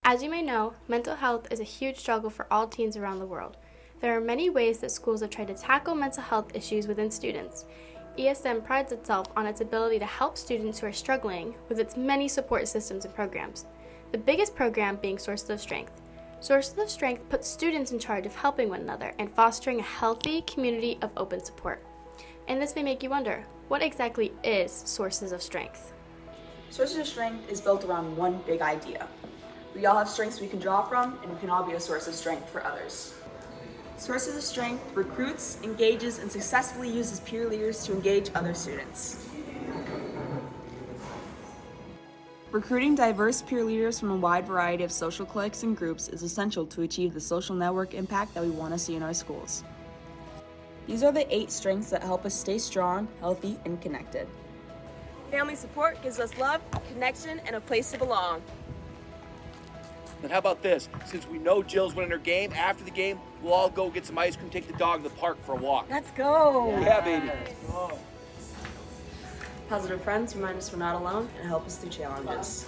As you may know, mental health is a huge struggle for all teens around the world. There are many ways that schools have tried to tackle mental health issues within students. ESM prides itself on its ability to help students who are struggling with its many support systems and programs. The biggest program being Sources of Strength. Sources of Strength puts students in charge of helping one another and fostering a healthy community of open support. And this may make you wonder, what exactly is Sources of Strength? Sources of Strength is built around one big idea. We all have strengths we can draw from, and we can all be a source of strength for others. Sources of Strength recruits, engages, and successfully uses peer leaders to engage other students. Recruiting diverse peer leaders from a wide variety of social cliques and groups is essential to achieve the social network impact that we want to see in our schools. These are the 8 strengths that help us stay strong, healthy, and connected. Family support gives us love, connection, and a place to belong. And how about this? Since we know Jill's winning her game, after the game, we'll all go get some ice cream, take the dog to the park for a walk. Let's go! Yeah, baby. Positive friends remind us we're not alone and help us through challenges.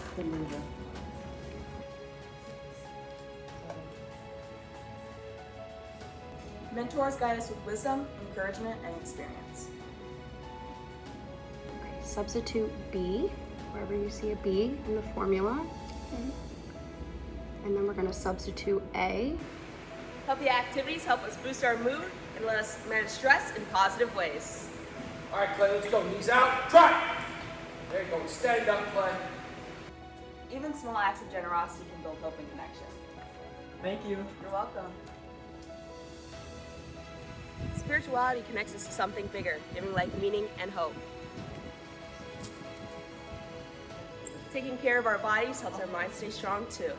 Mentors guide us with wisdom, encouragement, and experience. Substitute B, wherever you see a B in the formula. And then we're going to substitute A. Healthy activities help us boost our mood and let us manage stress in positive ways. All right, Clay, let's go. Knees out. Try. There you go. Stand up, Clay. Even small acts of generosity can build hope and connection. Thank you. You're welcome. Spirituality connects us to something bigger, giving life meaning and hope. Taking care of our bodies helps our minds stay strong too.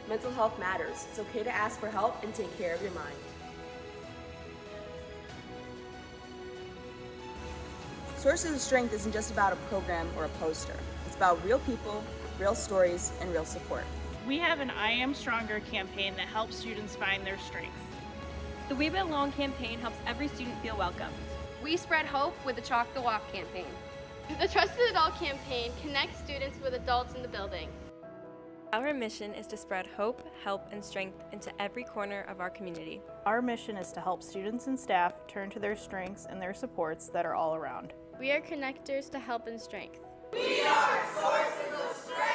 Mental health matters. It's okay to ask for help and take care of your mind. Sources of Strength isn't just about a program or a poster. It's about real people, real stories, and real support. We have an I Am Stronger campaign that helps students find their strengths. The We Belong campaign helps every student feel welcome. We spread hope with the Chalk the Walk campaign. The Trusted Adult campaign connects students with adults in the building. Our mission is to spread hope, help, and strength into every corner of our community. Our mission is to help students and staff turn to their strengths and their supports that are all around. We are connectors to help and strength. We are sources of strength.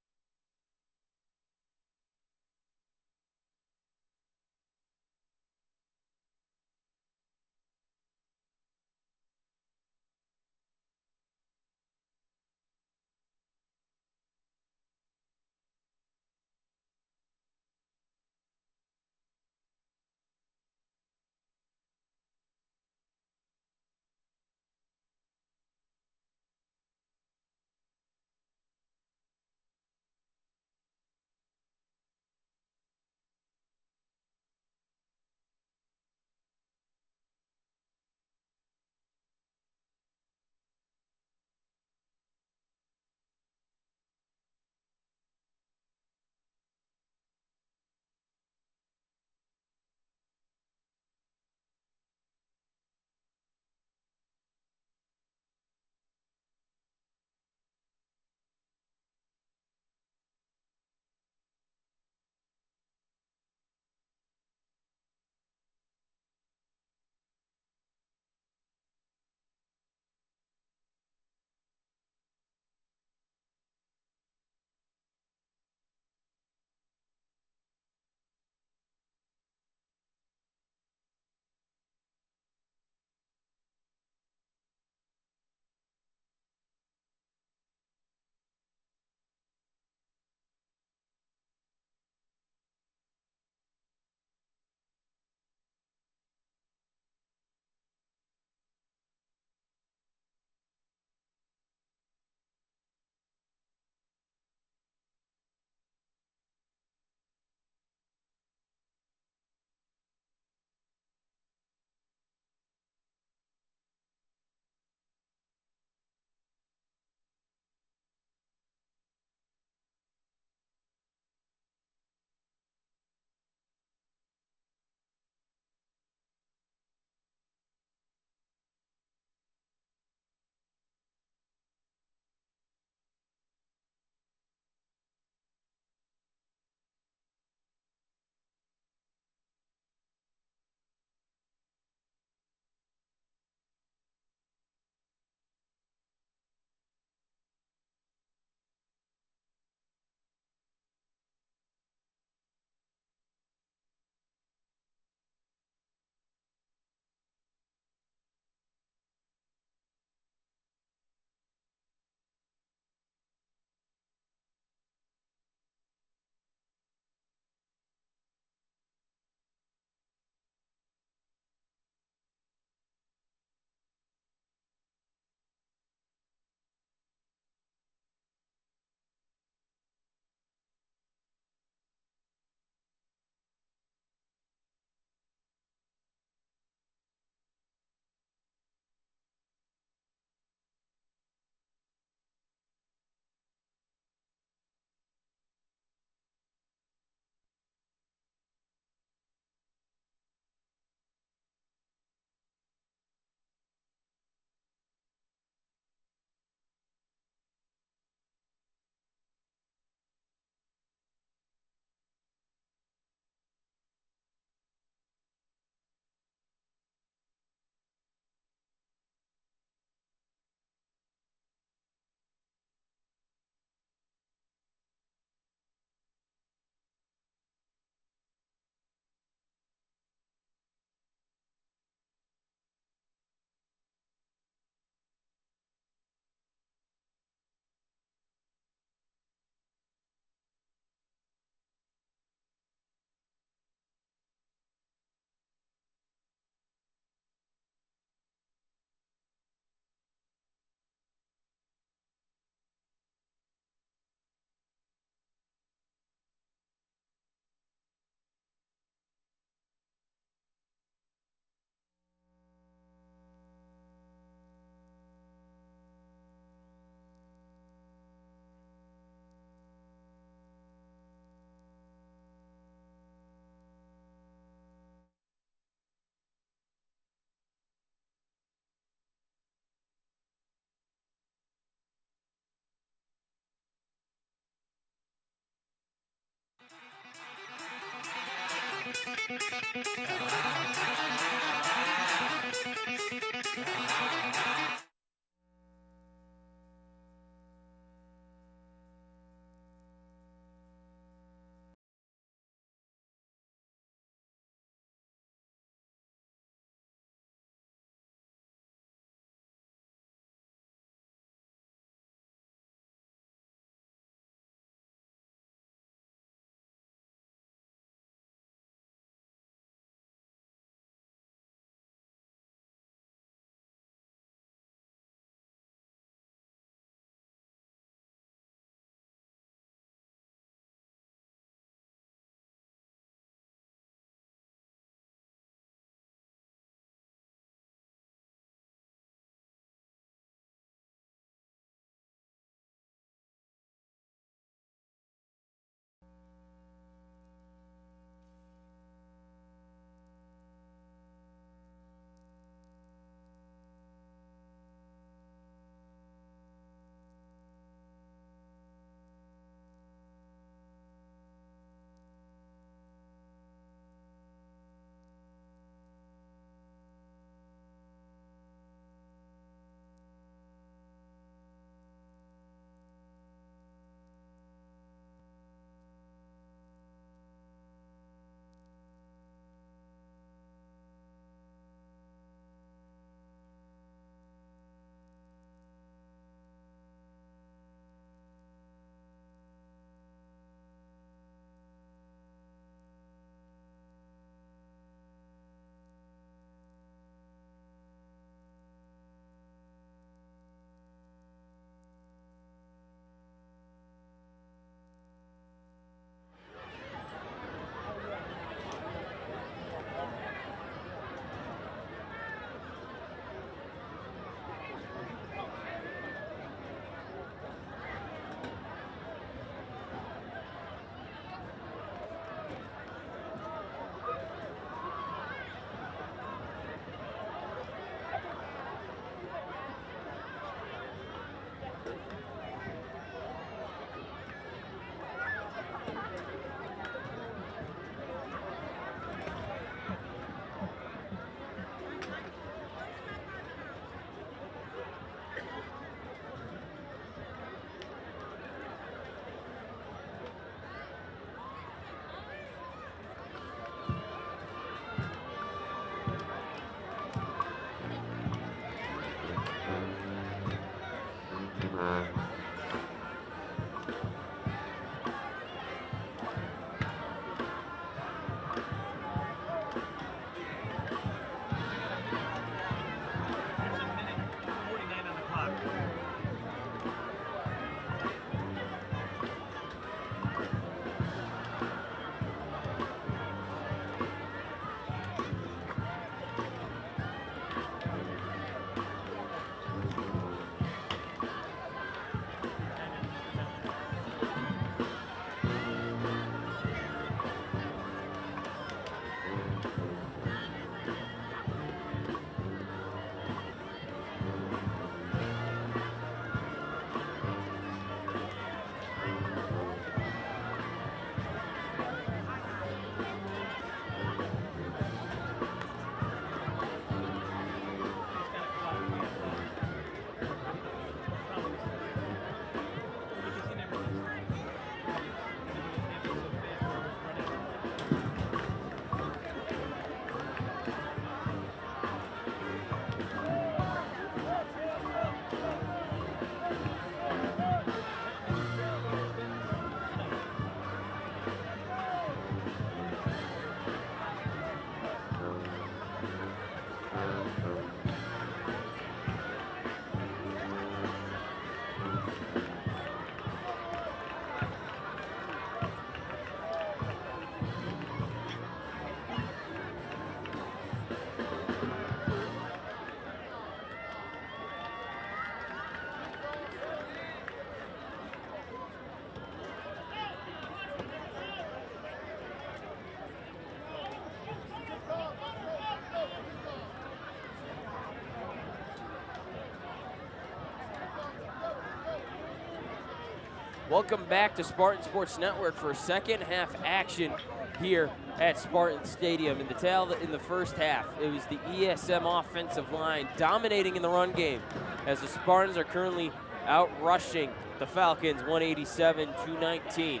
Welcome back to Spartan Sports Network for second half action here at Spartan Stadium. In the tail in the first half, it was the ESM offensive line dominating in the run game, as the Spartans are currently out rushing the Falcons 187-219.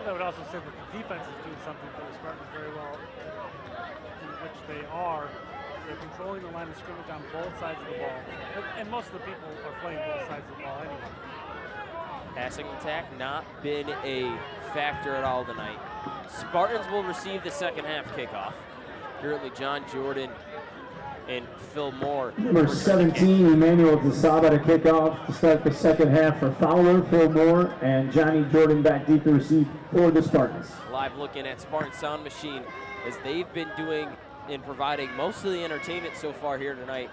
I would also say that the defense is doing something for the Spartans very well, in which they are. They're controlling the line of scrimmage on both sides of the ball. And most of the people are playing both sides of the ball anyway. Passing attack not been a factor at all tonight. Spartans will receive the second half kickoff. Currently John Jordan and Phil Moore. Number 17, Emmanuel DeSaba to kick off to start the second half for Fowler, Phil Moore, and Johnny Jordan back deep to receive for the Spartans. Live looking at Spartan Sound Machine, as they've been doing and providing most of the entertainment so far here tonight.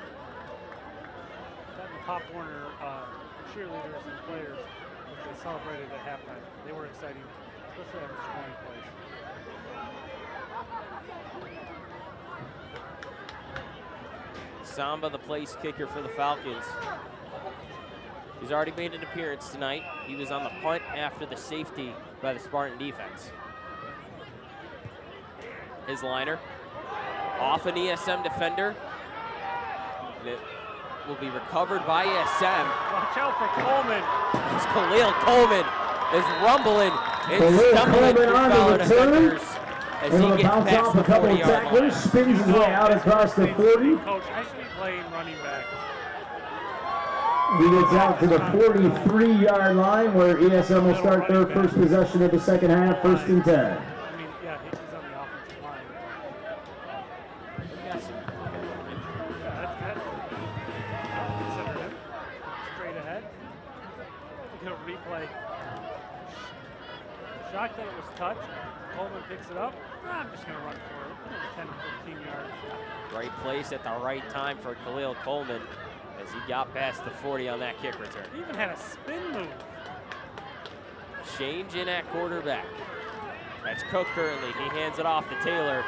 That and the Pop Warner cheerleaders and players, which they celebrated at halftime. They were exciting, especially having scoring plays. Samba, the place kicker for the Falcons. He's already made an appearance tonight. He was on the punt after the safety by the Spartan defense. His liner, off an ESM defender. And it will be recovered by ESM. Watch out for Coleman. As Khalil Coleman is rumbling and Khalil stumbling through Coleman on Fowler the return. defenders as he gets Bounce past off the a couple of 40-yard tacklers, line. spins his way out across the 40. Coach, I should be playing running back. He gets out to the 43-yard line where ESM will start their first possession of the second half, 1st and 10. I mean, yeah, he's on the offensive line. Yes. Yeah, that's I'll consider him. Straight ahead. Look at a replay. Shocked that it was touched. Coleman picks it up. I'm just going to run for it. 10 to 15 yards. Right place at the right time for Khalil Coleman as he got past the 40 on that kick return. He even had a spin move. Change in at quarterback. That's Cook currently. He hands it off to Taylor.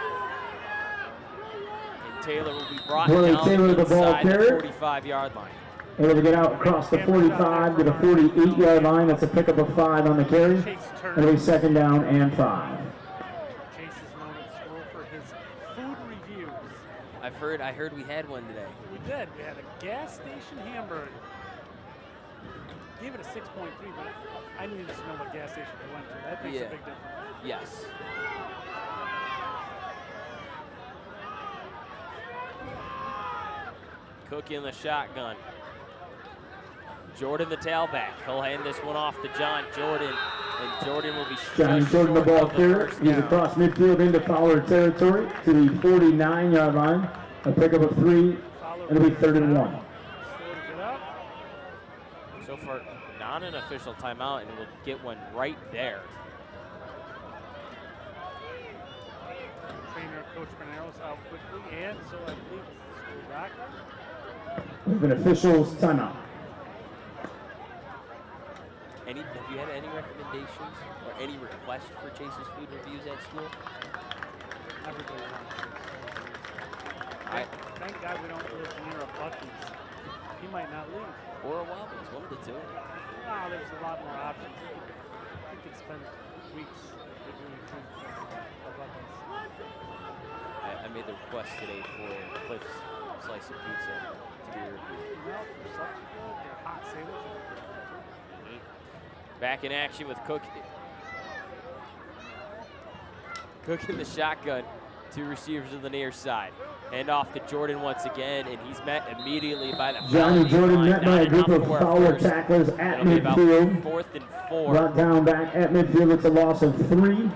And Taylor will be brought Willie down Taylor, the ball inside the carrier. 45-yard line. Able to get out across the 45 to the 48-yard line. That's a pickup of 5 on the carry. It'll be 2nd down and 5. Chase is known at school for his food reviews. I heard we had one today. We did. We had a gas station hamburger. Gave it a 6.3, but I needed to know what gas station we went to. That makes a big difference. Yes. Cook in the shotgun. Jordan the tailback. He'll hand this one off to John Jordan, and Jordan will be Johnny just Jordan, the short ball of the carrier. first He's down. across midfield into Fowler territory to the 49-yard line. A pickup of 3. It'll be 3rd and 1. Slow to get up. So far, not an official timeout, and we'll get one right there. Trainer Coach Bernero's out quickly, and so I believe it's the school doctor. We have an official's timeout. Have you had any recommendations or any requests for Chase's food reviews at school? Everybody wants it. Thank God we don't live near a Buc-ee's. He might not leave. Or a Wobbles, one of the two. Wow, there's a lot more options. You could spend weeks reviewing food from a Buc-ee's. I made the request today for Cliff's slice of pizza to be reviewed. Well, they're such good. They're hot sandwiches. Back in action with Cook. Cook in the shotgun. 2 receivers to the near side. Hand off to Jordan once again, and he's met immediately by the Johnny Jordan line. met by a group of Fowler tacklers at midfield. 4th and 4. Brought down back at midfield. It's a loss of 3.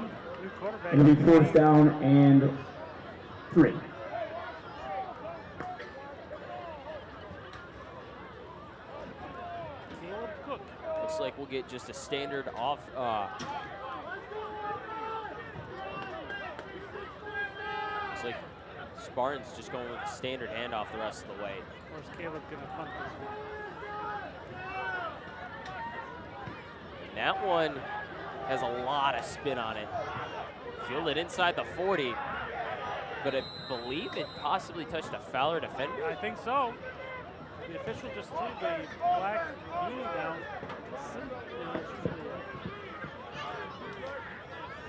It'll be 4th down and 3. Looks like we'll get just a standard off. Looks like Spartans just going with a standard handoff the rest of the way. Where's Caleb going to punt this one? And that one has a lot of spin on it. Fielded inside the 40, but I believe it possibly touched a Fowler defender. I think so. The official just threw the black beanie down.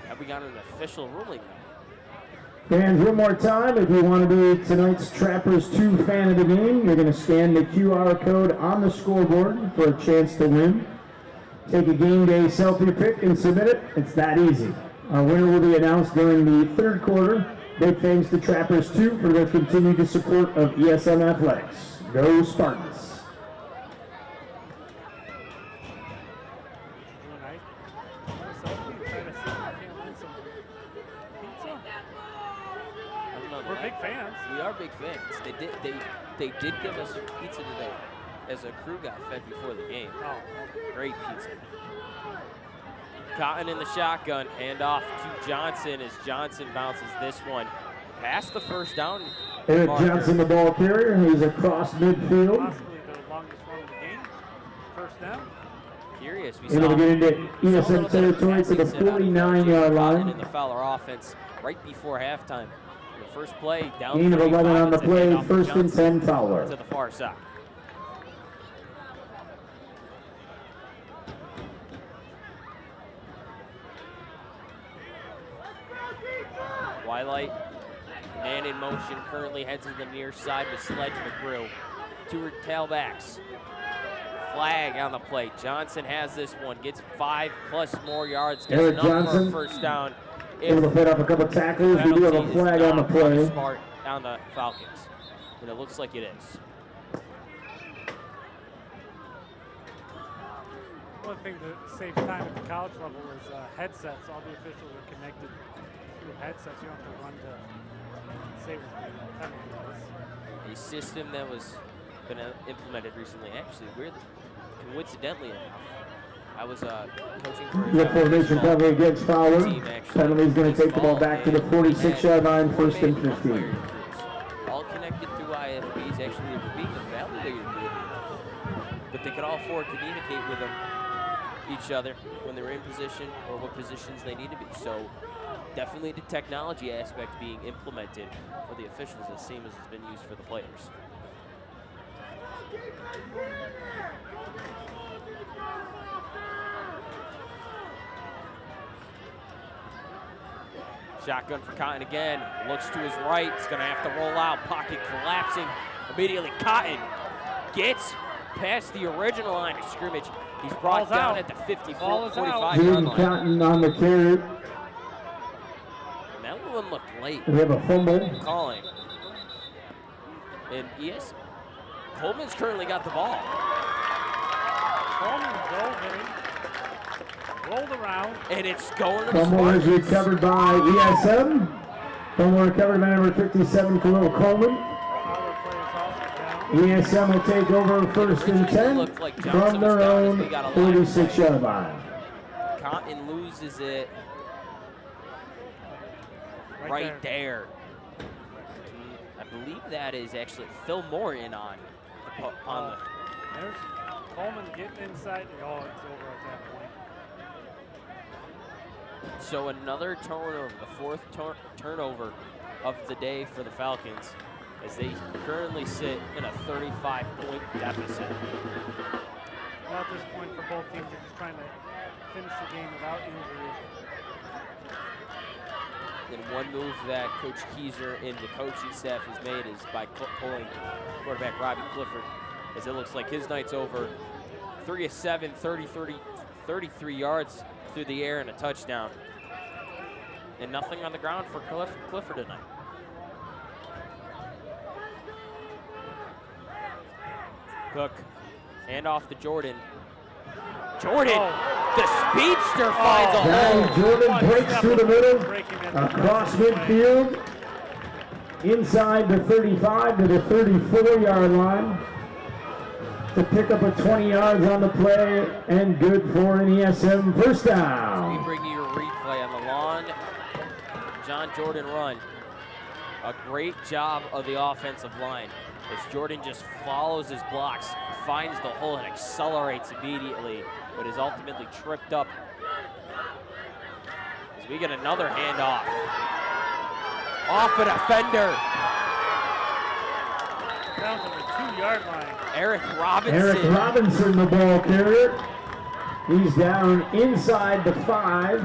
Have we got an official ruling though? Fans, one more time, if you want to be tonight's Trappers 2 fan of the game, you're going to scan the QR code on the scoreboard for a chance to win. Take a game day selfie pic and submit it. It's that easy. Our winner will be announced during the third quarter. Big thanks to Trappers 2 for their continued support of ESM Athletics. Go Spartans! We're big fans. We are big fans. They did give us pizza today as a crew got fed before the game. Oh, great pizza. Cotton in the shotgun, hand off to Johnson as Johnson bounces this one past the first down. Eric marker. Johnson, the ball carrier, he's across midfield. Possibly the longest run of the game. First down. Curious. We Able to get into ESM territory to the 49-yard line. In the Fowler offense right before halftime. The first play down. Gain of 11 on the play, handoff to first and Johnson 10 Fowler. to the far side. Twilight, man in motion, currently heads to the near side with Sledge McGrew. Two tailbacks. Flag on the play. Johnson has this one, gets 5+ more yards, gets Eric enough Johnson, for a first down. able to put up a couple tackles. We do have a flag on the play. Smart on the Falcons, and it looks like it is. One thing that saves time at the college level is headsets. All the officials are connected through headsets. You don't have to run to say what the penalty is. A system that was been implemented recently, actually, weirdly, coincidentally enough. I was coaching for Good formation penalty against Fowler. team, actually. Penalty's going to take the ball back to the 46-yard line, first and 15. Recruits, all connected through IFBs. Actually, they were being evaluated, but they could all four communicate with each other when they were in position or what positions they need to be. So definitely the technology aspect being implemented for the officials, the same as it's been used for the players. Shotgun for Cotton again. Looks to his right. He's going to have to roll out. Pocket collapsing. Immediately Cotton gets past the original line of scrimmage. He's brought down at the 54, 45-yard line. Cotton on the carry. And that one looked late. We have a fumble. Calling. And Coleman's currently got the ball. Coleman dove in. Rolled around. And it's going to the Fumble is Spartans. recovered by ESM. Fumble recovered by number 57, Khalil Coleman. ESM will take over first and 10 from their own 46-yard line. Cotton loses it right there. I believe that is actually Phil Moore in on the. There's Coleman getting inside. Oh, it's over at that point. So another turnover, the fourth turnover of the day for the Falcons, as they currently sit in a 35-point deficit. Well, at this point for both teams, they're just trying to finish the game without injury. And one move that Coach Keyser and the coaching staff has made is by pulling quarterback Robbie Clifford, as it looks like his night's over. 3 of 7, 33 yards through the air and a touchdown. And nothing on the ground for Clifford tonight. Cook, hand off to Jordan. Jordan, the speedster finds a hole. Jordan breaks through the middle, across midfield, inside the 35 to the 34-yard line to pick up a 20 yards on the play, and good for an ESM first down. We bring you your replay on the long John Jordan run. A great job of the offensive line as Jordan just follows his blocks, finds the hole and accelerates immediately, but is ultimately tripped up as we get another handoff. Off a defender. Down to the 2-yard line. Eric Robinson. Eric Robinson, the ball carrier. He's down inside the 5.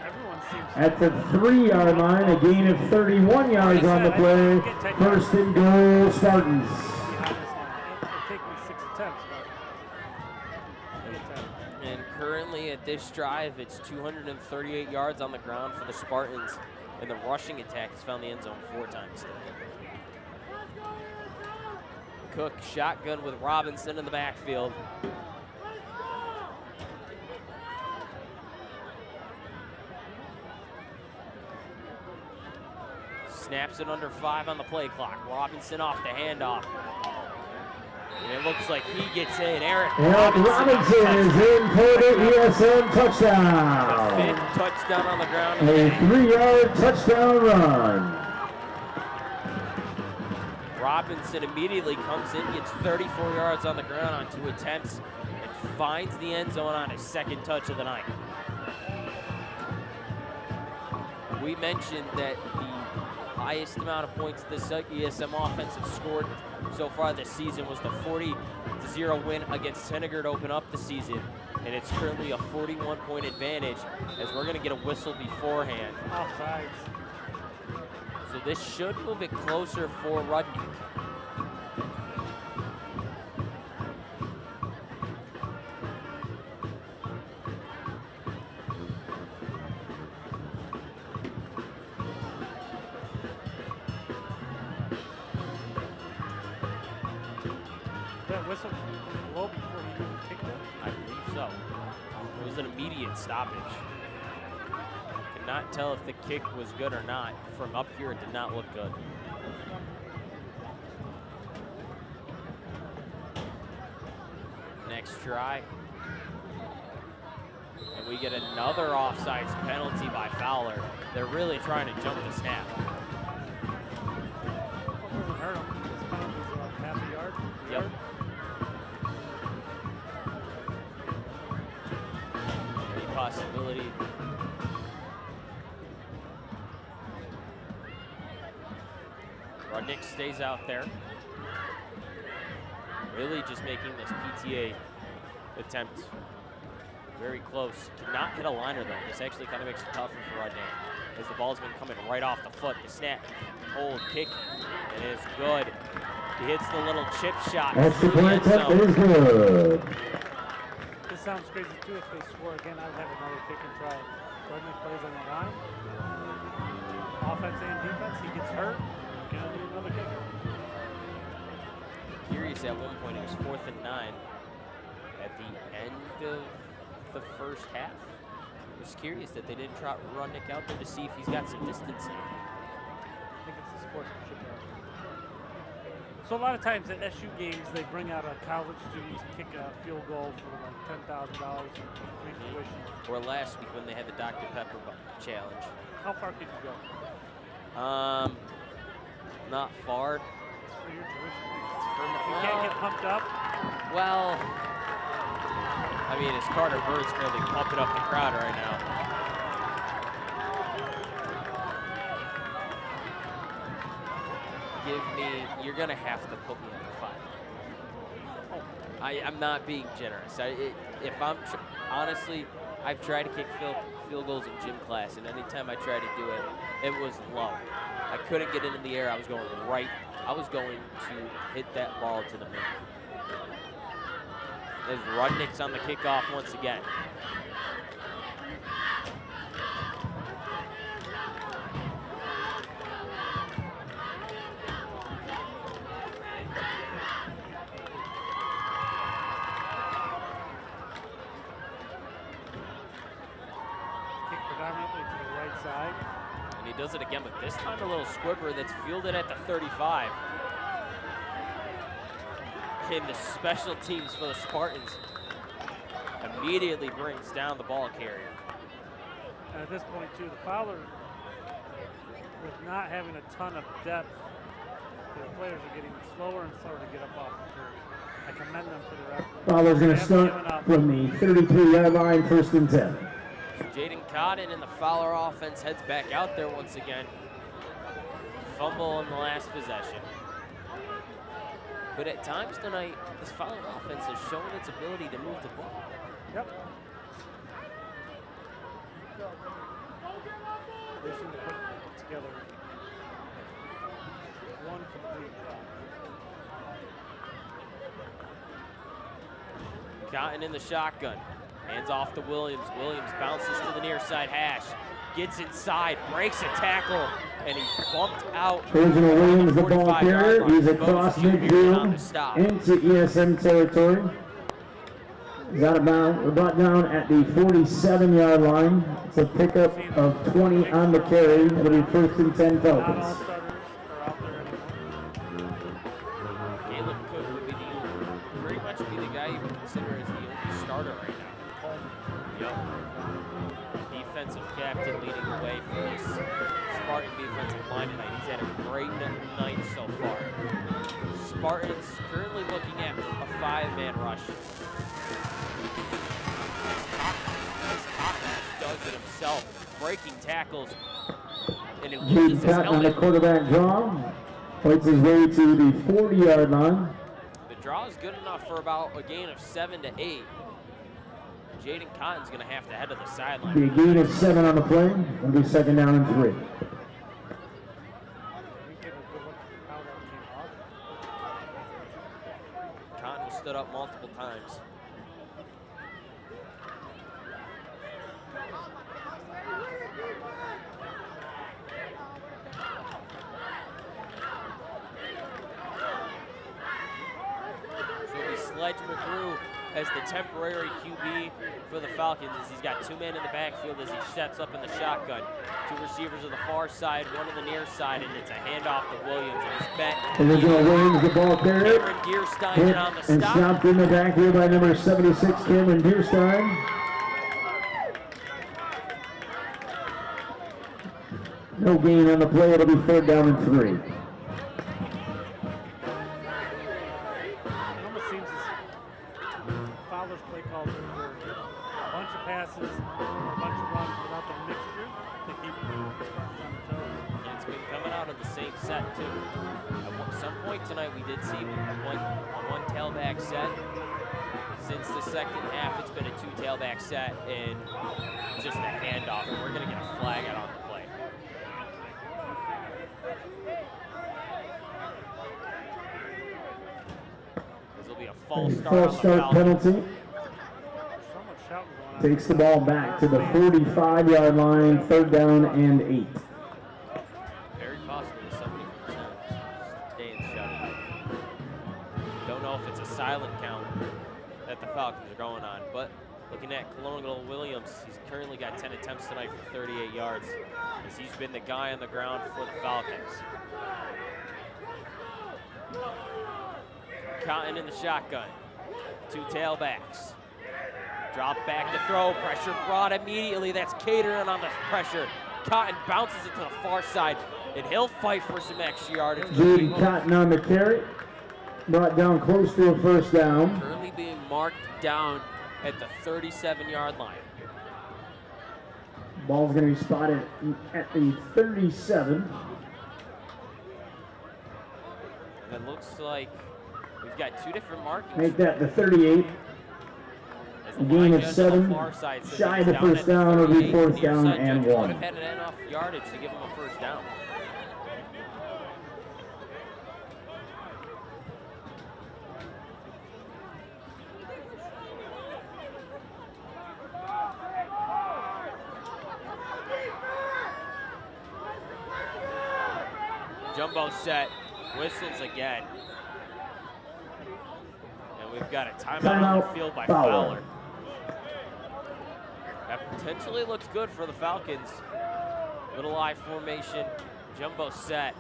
Everyone seems At the 3-yard line, a gain of 31 yards on the play. First and goal, Spartans. It'll take me 6 attempts, but And currently at this drive, it's 238 yards on the ground for the Spartans. And the rushing attack has found the end zone 4 times today. Cook shotgun with Robinson in the backfield. Snaps it under 5 on the play clock. Robinson off the handoff. And it looks like he gets in. Eric Robinson is in for the ESM touchdown. The 5th touchdown on the ground. A 3-yard touchdown run. Robinson immediately comes in, gets 34 yards on the ground on 2 attempts, and finds the end zone on his 2nd touch of the night. We mentioned that the highest amount of points this ESM offense has scored so far this season was the 40-0 win against Senegard to open up the season, and it's currently a 41-point advantage as we're going to get a whistle beforehand. offsides. So this should move it closer for Rudnick. That whistle blow before he even kicked it? I believe so. It was an immediate stoppage. Cannot tell if the kick was good or not. From up here, it did not look good. Next try. And we get another offsides penalty by Fowler. They're really trying to jump the snap. Doesn't hurt him. This penalty's about half a yard. Yep. Any possibility. Rudnick stays out there. Really just making this PTA attempt very close. Cannot hit a liner though. This actually kind of makes it tougher for Rudnick as the ball's been coming right off the foot. The snap, hold, kick, and it is good. He hits the little chip shot. Extra point attempt is good. This sounds crazy too. If they score again, I would have another kick and try. Rudnick plays on the line. Offense and defense, he gets hurt. Gonna do another kick. Curious at one point, it was 4th and 9 at the end of the first half. I was curious that they didn't trot Rudnick out there to see if he's got some distance in him. I think it's the sportsmanship there. So a lot of times at SU games, they bring out a college student to kick a field goal for like $10,000 free tuition. Or last week when they had the Dr. Pepper challenge. How far could you go? Not far. It's for your tuition. You can't get pumped up? Well, I mean, it's Carter Bird's currently pumping up the crowd right now. You're gonna have to put me at the 5. I'm not being generous. Honestly, I've tried to kick field goals in gym class, and anytime I tried to do it, it was low. I couldn't get it in the air. I was going to hit that ball to the middle. As Rudnick's on the kickoff once again. Kick predominantly to the right side. And he does it again, but this time a little squibber that's fielded at the 35. And the special teams for the Spartans immediately brings down the ball carrier. And at this point, too, the Fowler, with not having a ton of depth, the players are getting slower and slower to get up off the turf. I commend them for their effort. Fowler's going to start from the 32-yard line, 1st and 10. Jaden Cotton in the Fowler offense heads back out there once again. Fumble in the last possession. But at times tonight, this Fowler offense has shown its ability to move the ball. Yep. They seem to put it together one complete job. Cotton in the shotgun. Hands off to Williams. Williams bounces to the near side hash. Gets inside, breaks a tackle, and he's bumped out. Original Williams, the ball carrier. He's across on the midfield stop. into ESM territory. He's brought down at the 47-yard line. It's a pickup of 20 on the carry. It'll be 1st and 10 Not all Falcons. starters are out there anymore. Caleb Cook would pretty much be the guy you would consider as the only starter right now. Yep. Defensive captain leading the way for this Spartan defensive line tonight. He's had a great night so far. Spartans currently looking at a 5-man rush. Does it himself, breaking tackles, and it loses his Cotton on the helmet. quarterback draw. Fights his way to the 40-yard line. The draw is good enough for about a gain of 7 to 8. Jaden Cotton's going to have to head to the sideline. Be a gain of 7 on the play. It'll be 2nd down and 3. We give a good look at how that came off. Cotton stood up multiple times. So it'll be Sledge McGrew as the temporary QB for the Falcons, as he's got 2 men in the backfield as he sets up in the shotgun. 2 receivers on the far side, 1 on the near side, and it's a handoff to Williams, and he's met. Original Williams, the ball carrier. Cameron Gearstein Hit in on the and stop. stopped in the backfield by number 76, Cameron Deerstein. No gain on the play. It'll be 3rd down and 3. It almost seems as Fowler's play calls are a bunch of passes, a bunch of runs without the mixture to keep the Spartans on their toes. And it's been coming out of the same set, too. At some point tonight, we did see a one tailback set. Since the second half, it's been a 2 tailback set and just a handoff, and we're going to get a flag out on the play. This will be a false start on False the start Falcons. penalty. So much shouting going on. Takes the ball back to the 45-yard line, 3rd down and 8. Very possibly somebody from the staying shut. Don't know if it's a silent count that the Falcons are going on, but looking at Colonial Williams, he's currently got 10 attempts tonight for 38 yards, as he's been the guy on the ground for the Falcons. Cotton in the shotgun. 2 tailbacks. Drop back to throw. Pressure brought immediately. That's catering on the pressure. Cotton bounces it to the far side, and he'll fight for some extra yardage. Jaden Cotton on the carry. Brought down close to a 1st down. Currently being marked down at the 37-yard line. Ball's going to be spotted at the 37. And it looks like we've got 2 different markings. Make that the 38. As A the gain line of judge on 7. the far side says Shy he's of the down 1st at down. It'll be 38. 4th The down near side and judge 1. would have had enough yardage to give him a 1st down. Jumbo set, whistles again. And we've got a timeout on the field by Fowler. That potentially looks good for the Falcons. Little I formation, jumbo set.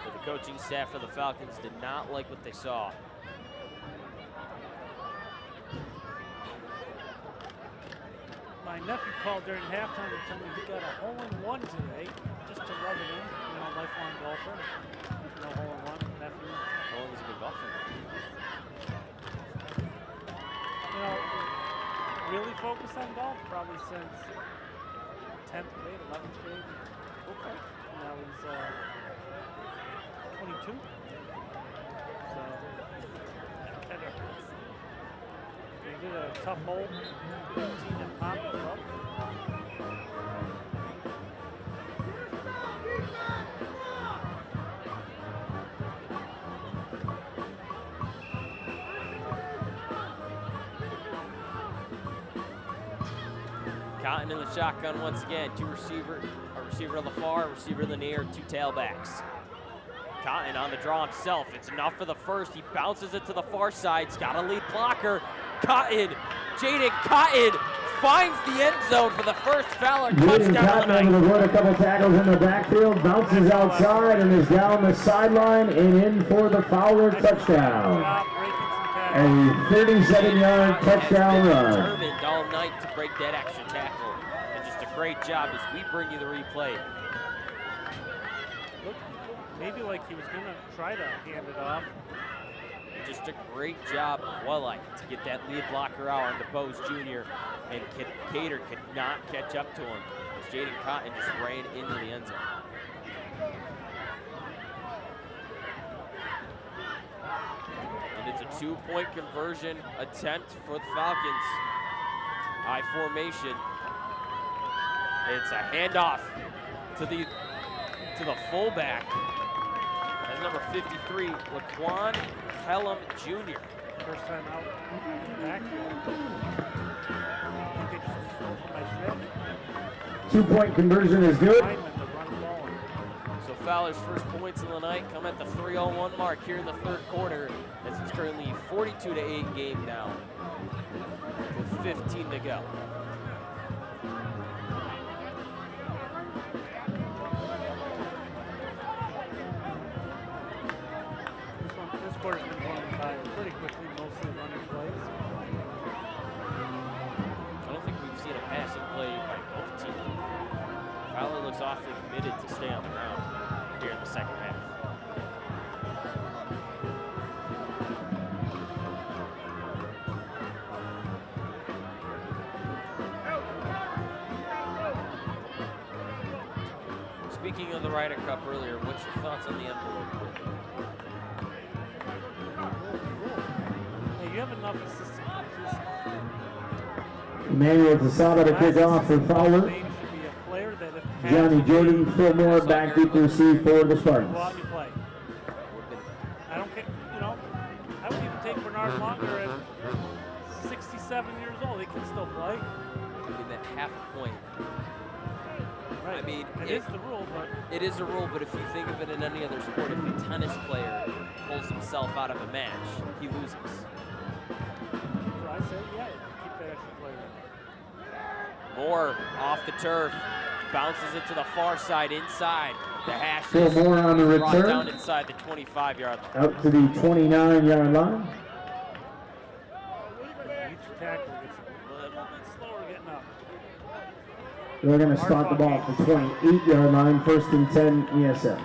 But the coaching staff for the Falcons did not like what they saw. My nephew called during halftime and told me he got a hole-in-one today, just to rub it in. You know, lifelong golfer. No hole-in-one, nephew. How long has he been golfing? You know, really focus on golf probably since 10th grade, 11th grade. Okay. Now he's 22. So, that kind of hurts. Being did a tough hole. 15 and popped it up. Cotton in the shotgun once again. A receiver on the far, a receiver in the near, 2 tailbacks. Cotton on the draw himself. It's enough for the first. He bounces it to the far side. He's got a lead blocker. Cotton, Jaden Cotton finds the end zone for the first Fowler touchdown of the night. Avoid a couple tackles in the backfield, bounces outside and is down the sideline and in for the Fowler touchdown. A 37-yard touchdown run. Determined all night to break that extra tackle. And just a great job as we bring you the replay. Looked maybe like he was going to try to hand it off. Just a great job of Wellite to get that lead blocker out on the Bose Jr. And Cater could not catch up to him as Jaden Cotton just ran into the end zone. And it's a 2-point conversion attempt for the Falcons. I formation. It's a handoff to the fullback. That's number 53, Laquan Kellum Jr. First time out in the backfield. I think they just stole from my ship. 2-point conversion is good. So Fowler's first points of the night come at the 3:01 mark here in the third quarter, as it's currently 42-8 game now with 15 to go. This quarter's been going by pretty quickly, mostly running plays. I don't think we've seen a passing play by both teams. Fowler looks awfully committed to stay on the ground here in the second half. Speaking of the Ryder Cup earlier, what's your thoughts on the envelope? Hey, you have enough assistant coaches. Emmanuel Tasada to kick off for Fowler. Johnny Jordan, Fillmore back deep to receive for the Spartans. Go out and play. I don't care, you know, I would even take Bernard Longer at 67 years old. He can still play. I mean, that half a point. Right. I mean, it is the rule, but it is a rule, but if you think of it in any other sport, if a tennis player pulls himself out of a match, he loses. so I say, yeah, keep that extra player. Moore off the turf, bounces it to the far side inside. The hash Still Moore on the brought return. down inside the 25-yard line. Out to the 29-yard line. Each tackle gets a little bit slower getting up. They're going to start the ball at the 28-yard line, 1st and 10 ESM.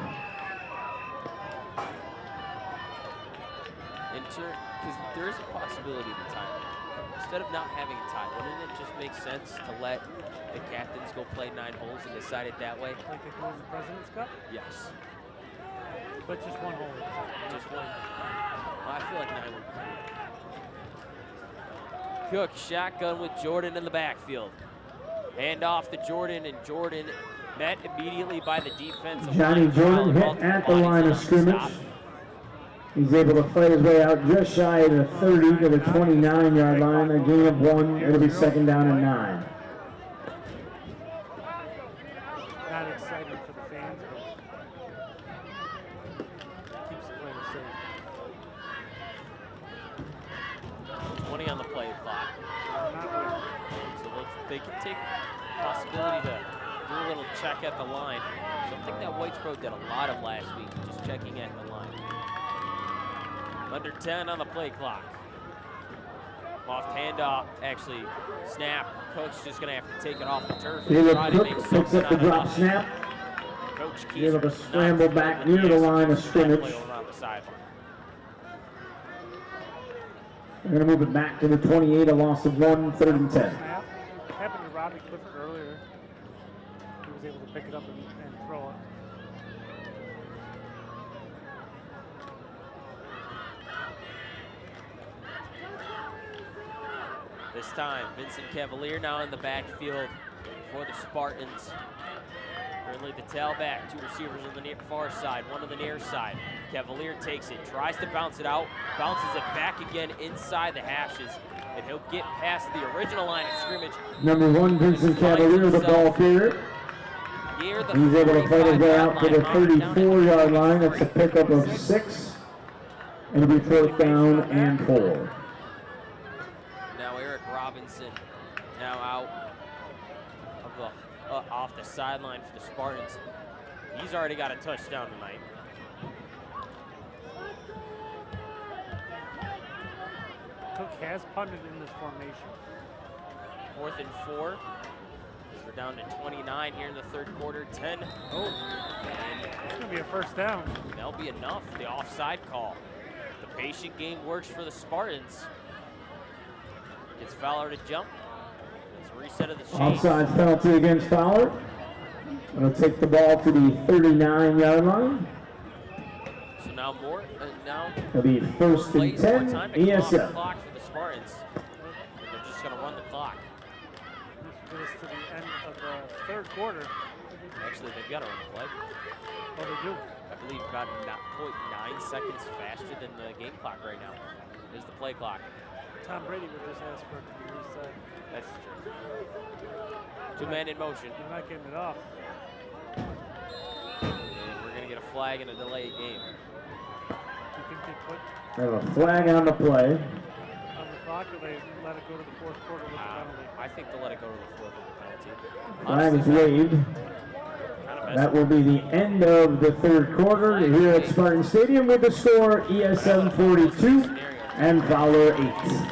Because there is a possibility of a tie. Instead of not having a tie, wouldn't it just make sense to let the captains go play 9 holes and decide it that way? Like they do in the President's Cup? Yes. But just one hole. Just one. Well, I feel like 9 would be. Cook shotgun with Jordan in the backfield. Hand off to Jordan, and Jordan met immediately by the defensive Johnny line. Jordan hit at the line of scrimmage. He's able to play his way out just shy of the 30 to the 29-yard line. A gain of 1. It'll be 2nd down and 9. Not excited for the fans, but keeps the players safe. 20 on the play clock. So they can take the possibility to do a little check at the line. Something that Whitesboro did a lot of last week, just checking at the line. Under 10 on the play clock. Off handoff, actually snap. Coach just gonna have to take it off the turf. Caleb Try to Cook make picks something up the out of drop nothing. snap. Coach He's able to Keyser scramble not back further near the line of play scrimmage. over on the sideline. They're going to move it back to the 28, a loss of 1, 3rd and 10. Snap. Happened to Robbie Clifford earlier. He was able to pick it up and throw it. This time, Vincent Cavalier now in the backfield for the Spartans. Currently the tailback, 2 receivers on the near far side, 1 on the near side. Cavalier takes it, tries to bounce it out, bounces it back again inside the hashes, and he'll get past the original line of scrimmage. Number 1, Vincent Cavalier, the ball carrier. Near the He's able to fight his way out to the 34-yard line. That's a pickup of 6. It'll be 4th down and 4. Now Eric Robinson now out of the off the sideline for the Spartans. He's already got a touchdown tonight. Cook has punted in this formation. 4th and 4. We're down to 29 here in the 3rd quarter. 10. Oh, and it's gonna be a 1st down. That'll be enough. The offside call. The patient game works for the Spartans. Gets Fowler to jump. It's a reset of the chain. Offside penalty against Fowler. It'll take the ball to the 39-yard line. So now now it'll be 1st and 10. Time to come off the clock for the Spartans. And they're just going to run the clock. This will get us to the end of the 3rd quarter. Actually, they've got to run the play. Oh, they do. I believe about 0.9 seconds faster than the game clock right now. There's the play clock. Tom Brady would just ask for it to be reset. That's true. 2 men in motion. You're not getting it off. And we're going to get a flag and a delayed game. You think they put They have a flag on the play. on the clock, or they let it go to the 4th quarter with the penalty? I think they let it go to the 4th with the penalty. Flag is waved. That will be the end of the 3rd quarter here at Spartan Stadium with the score ESM 42 and Fowler 8.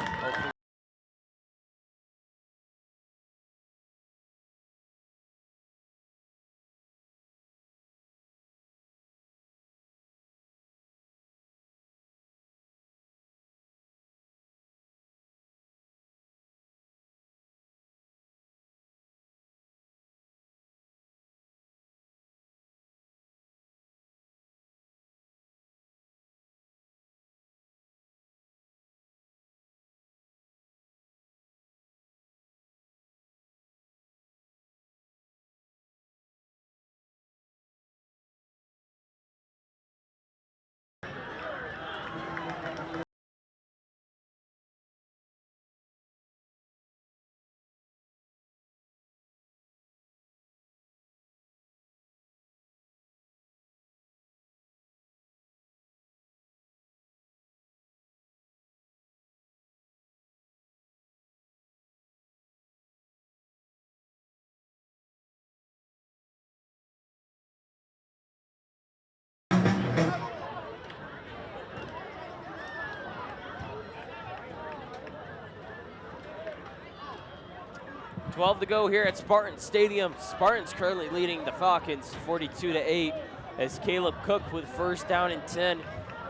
.12 to go here at Spartan Stadium. Spartans currently leading the Falcons 42-8 as Caleb Cook with 1st down and 10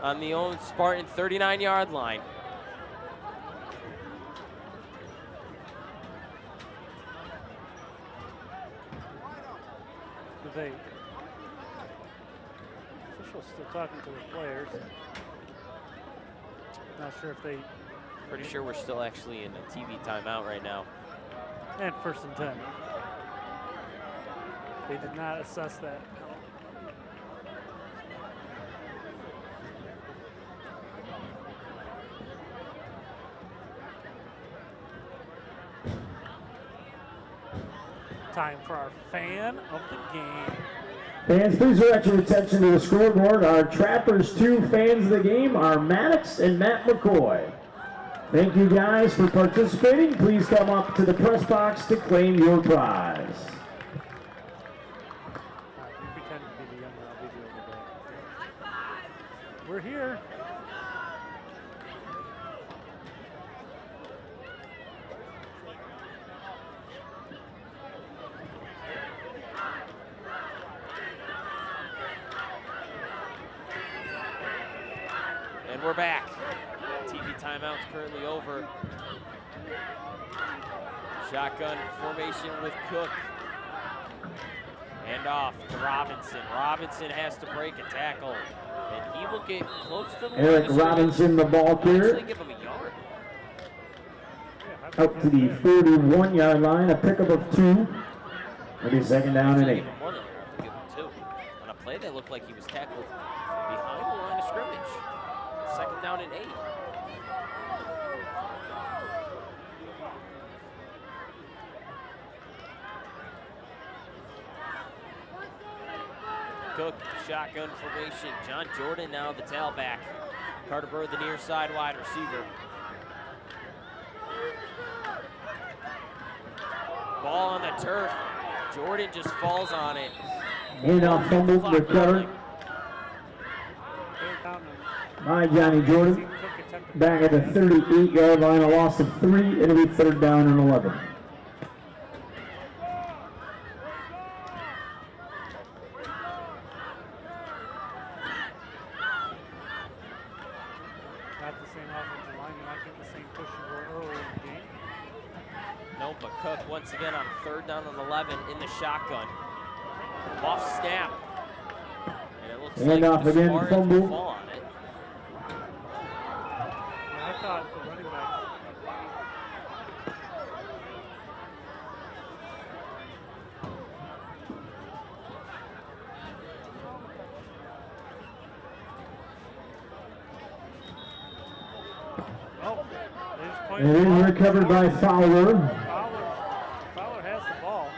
on the own Spartan 39-yard line. Officials still talking to the players. Not sure if they... Pretty sure we're still actually in a TV timeout right now. And 1st and 10. They did not assess that. Time for our fan of the game. Fans, please direct your attention to the scoreboard. Our Trappers 2 fans of the game are Maddox and Matt McCoy. Thank you guys for participating. Please come up to the press box to claim your prize. You pretend to be the younger, I'll be the older guy. We're here. And we're back. TV timeout's currently over. Shotgun formation with Cook. Hand off to Robinson. Robinson has to break a tackle, and he will get close to the Eric Robinson, the ball carrier. Actually give him a yard. Yeah, out to the 41-yard line, a pickup of 2. It'll be second down and 8. Even more than that, I have to give him 2. On a play that looked like he was tackled behind the line of scrimmage. Second down and 8. Cook, shotgun formation. John Jordan now the tailback. Carter Bird, the near side wide receiver. Ball on the turf. Jordan just falls on it. Handoff fumbled, recovered by Johnny Jordan. Back at the 38-yard line, a loss of 3. It'll be third down and 11. Not the same offensive line, you're not getting the same push you were earlier in the game. No, but Cook once again on third down and 11 in the shotgun. Off snap. And it looks like Handoff the again, Spartans fumble. will fall on it. Yeah, I thought the running back. Oh, they just pointed It the ball. is recovered by Fowler. Fowler has the ball.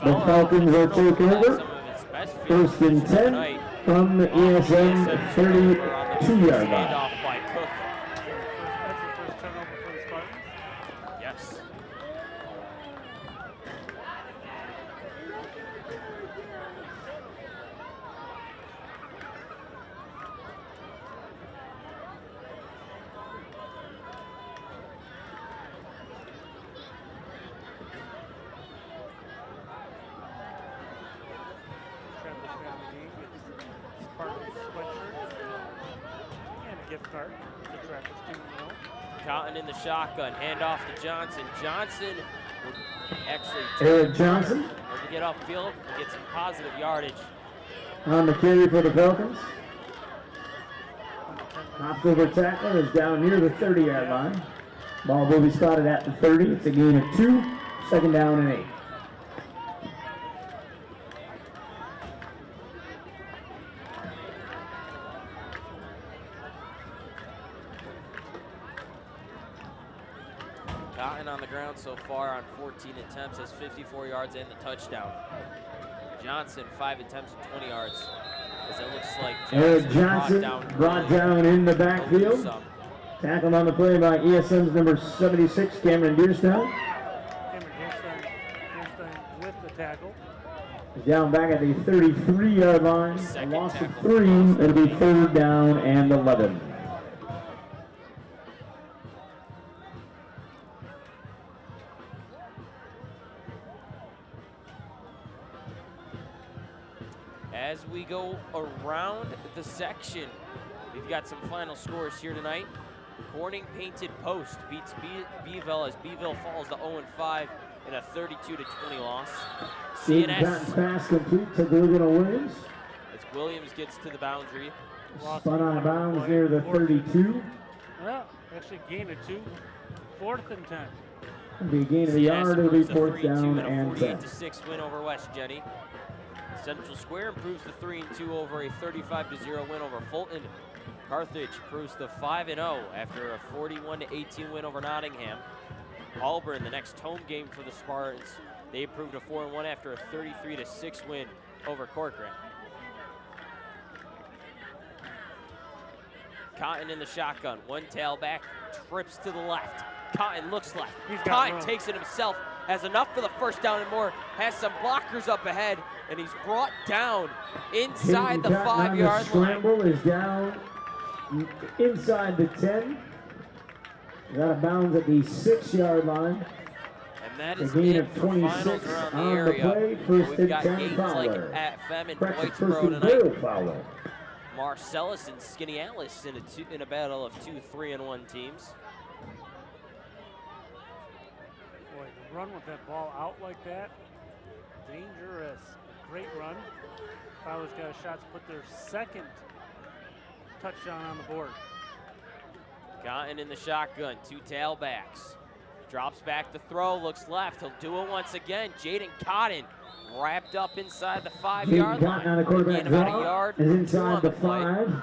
The Falcons will take over. Some of his best First field and position 10 tonight. from the ESM 32-yard line. Handoff by Cook. That's the first turnover for the Spartans. Yes. Travis Family Game gets Spartans sweatshirts and a gift card to Trappers 2-0. Cotton in the shotgun. Handoff to Johnson. Johnson will actually Eric Johnson to get upfield and get some positive yardage. on the carry for the Falcons. Hops over tackle is down near the 30-yard line. Ball will be spotted at the 30. It's a gain of 2. Second down and 8. Cotton on the ground so far on 14 attempts, has 54 yards and the touchdown. Johnson, 5 attempts and 20 yards. As it looks like Eric Johnson brought down in the backfield. Tackled on the play by ESM's number 76, Cameron Deerstown. Cameron Deerstein with the tackle. He's down back at the 33-yard line. A loss of 3. It'll be third down and 11. As we go around the section, we've got some final scores here tonight. Corning Painted Post beats Beeville as Beeville falls to 0-5 in a 32-20 loss. CNS Pass complete to Gilligan Williams. as Williams gets to the boundary. Spun on bounds near the 32. Well, actually gain of 2. 4th and 10. It'll be a gain of a CNS yard. It'll be improves to fourth 3-2 down and and a 10. 48-6 win over West Jenny. Central Square improves to 3-2 over a 35-0 win over Fulton. Carthage improves to 5-0 after a 41-18 win over Nottingham. Auburn, the next home game for the Spartans, they improved to 4-1 after a 33-6 win over Corcoran. Cotton in the shotgun, one tailback, trips to the left. Cotton looks left. Cotton takes it himself, has enough for the first down and more, has some blockers up ahead, and he's brought down inside the 5-yard line. Scramble is down inside the 10. He's out of bounds at the 6-yard line. And that is a gain it of for 26 finals around the on the area. play. First We've and got 10 games like Fowler. at Fem and Correction, first Whitesboro and tonight. 0 Fowler. Marcellus and Skinny Alice in a battle of 2 3-1 teams. Boy, to run with that ball out like that, dangerous. Great run. Fowler's got a shot to put their second touchdown on the board. Cotton in the shotgun, 2 tailbacks. Drops back to throw, looks left. He'll do it once again. Jaden Cotton wrapped up inside the 5-yard line. On the quarterback Gain about draw a yard. is 2 inside on the play. 5.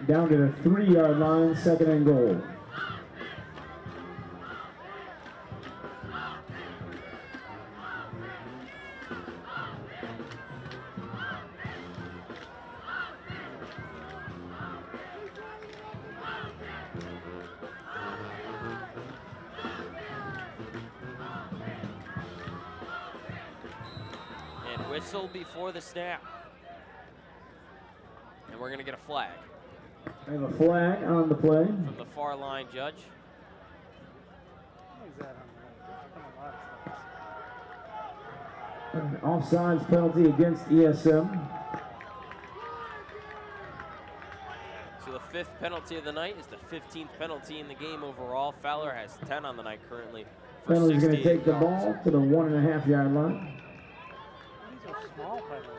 Down to the 3-yard line, 2nd and goal. And whistle before the snap. And we're going to get a flag. We have a flag on the play. From the far line judge. Who's that on the right? There's been a lot of flags. An offsides penalty against ESM. So the 5th penalty of the night is the 15th penalty in the game overall. Fowler has 10 on the night currently. Penalty's going to take the ball to the 1.5-yard line. These are small penalties.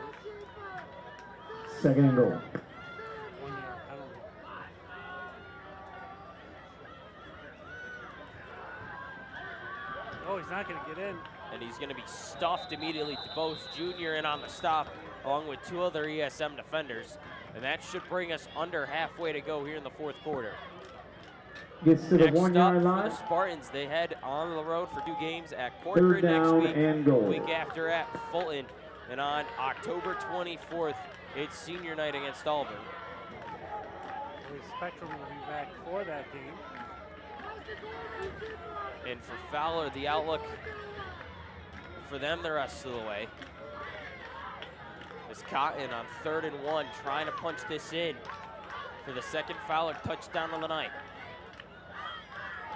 2nd and goal. 1 yard penalty. Oh, he's not going to get in. And he's going to be stuffed immediately to Bose Jr. in on the stop, along with 2 other ESM defenders. And that should bring us under halfway to go here in the 4th quarter. Gets to the Next 1-yard up line. for the Spartans, they head on the road for 2 games at Corcoran next down week, and goal. week after at Fulton, and on October 24th, it's senior night against Auburn. The Spectrum will be back for that game. And for Fowler, the outlook for them the rest of the way is Cotton on 3rd and 1, trying to punch this in for the 2nd Fowler touchdown of the night.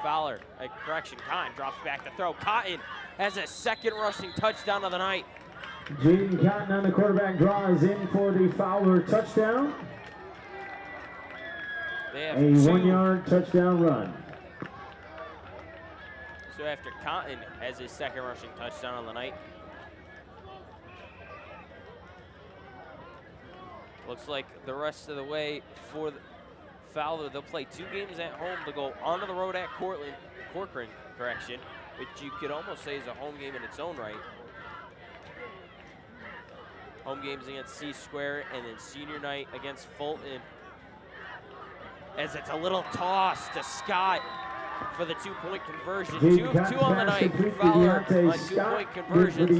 Fowler, Cotton drops back to throw. Cotton has a 2nd rushing touchdown of the night. Jaden Cotton on the quarterback draw is in for the Fowler touchdown. They have A 2. 1-yard touchdown run. So after Cotton has his 2nd rushing touchdown on the night, looks like the rest of the way for Fowler, they'll play 2 games at home to go onto the road at Corcoran, which you could almost say is a home game in its own right. Home games against C Square and then senior night against Fulton. As it's a little toss to Scott for the 2-point conversion. 2 of 2 on the night for Fowler on 2-point conversions. As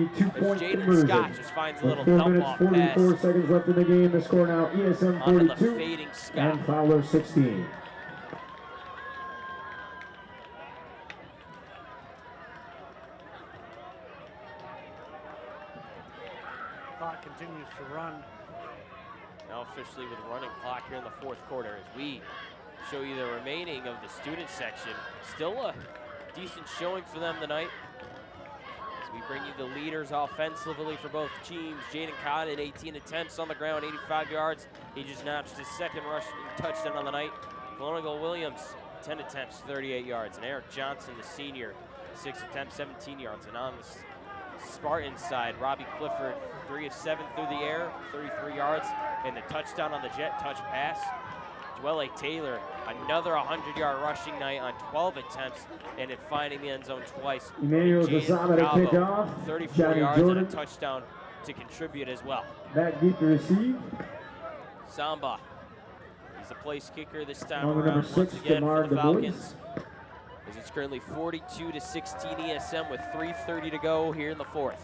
Jaden Scott just finds a little 4 dump minutes, off 44 pass seconds left in the game. The score now ESM onto the 42 fading Scott. and Fowler 16. Clock continues to run. Now officially with a running clock here in the 4th quarter as we show you the remaining of the student section. Still a decent showing for them tonight. As we bring you the leaders offensively for both teams. Jaden Cotton, 18 attempts on the ground, 85 yards. He just notched his 2nd rushing touchdown on the night. Colonial Williams, 10 attempts, 38 yards. And Eric Johnson, the senior, 6 attempts, 17 yards. And on the Spartan side, Robbie Clifford, 3 of 7 through the air, 33 yards. And the touchdown on the jet touch pass. Dwelle Taylor, another 100-yard rushing night on 12 attempts, and then finding the end zone twice. Emmanuel Jaden Zasama to kick Cabo, off. 34 Johnny yards Jordan. and a touchdown to contribute as well. Back deep to receive. Samba, he's a place kicker this time Number around 6, once again Demar for the Du Falcons. As it's currently 42-16 ESM with 3:30 to go here in the 4th.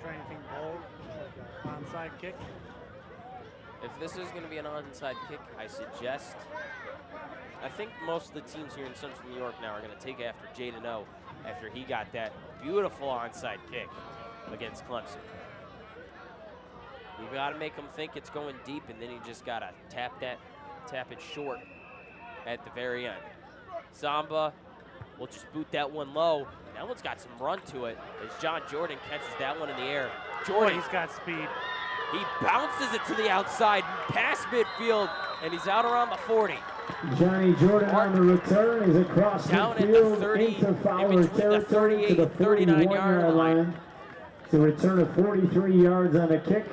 Try anything bold, like an onside kick. If this is going to be an onside kick, I think most of the teams here in Central New York now are going to take after Jaden O after he got that beautiful onside kick against Clemson. You've got to make them think it's going deep, and then you just got to tap it short at the very end. Samba will just boot that one low. That one's got some run to it as John Jordan catches that one in the air. Jordan, he's got speed. He bounces it to the outside, past midfield, and he's out around the 40. Johnny Jordan on the return is across Down at the midfield 30, into in Fowler between the territory to the 38 and 39 yard 41-yard line. So return of 43 yards on the kick.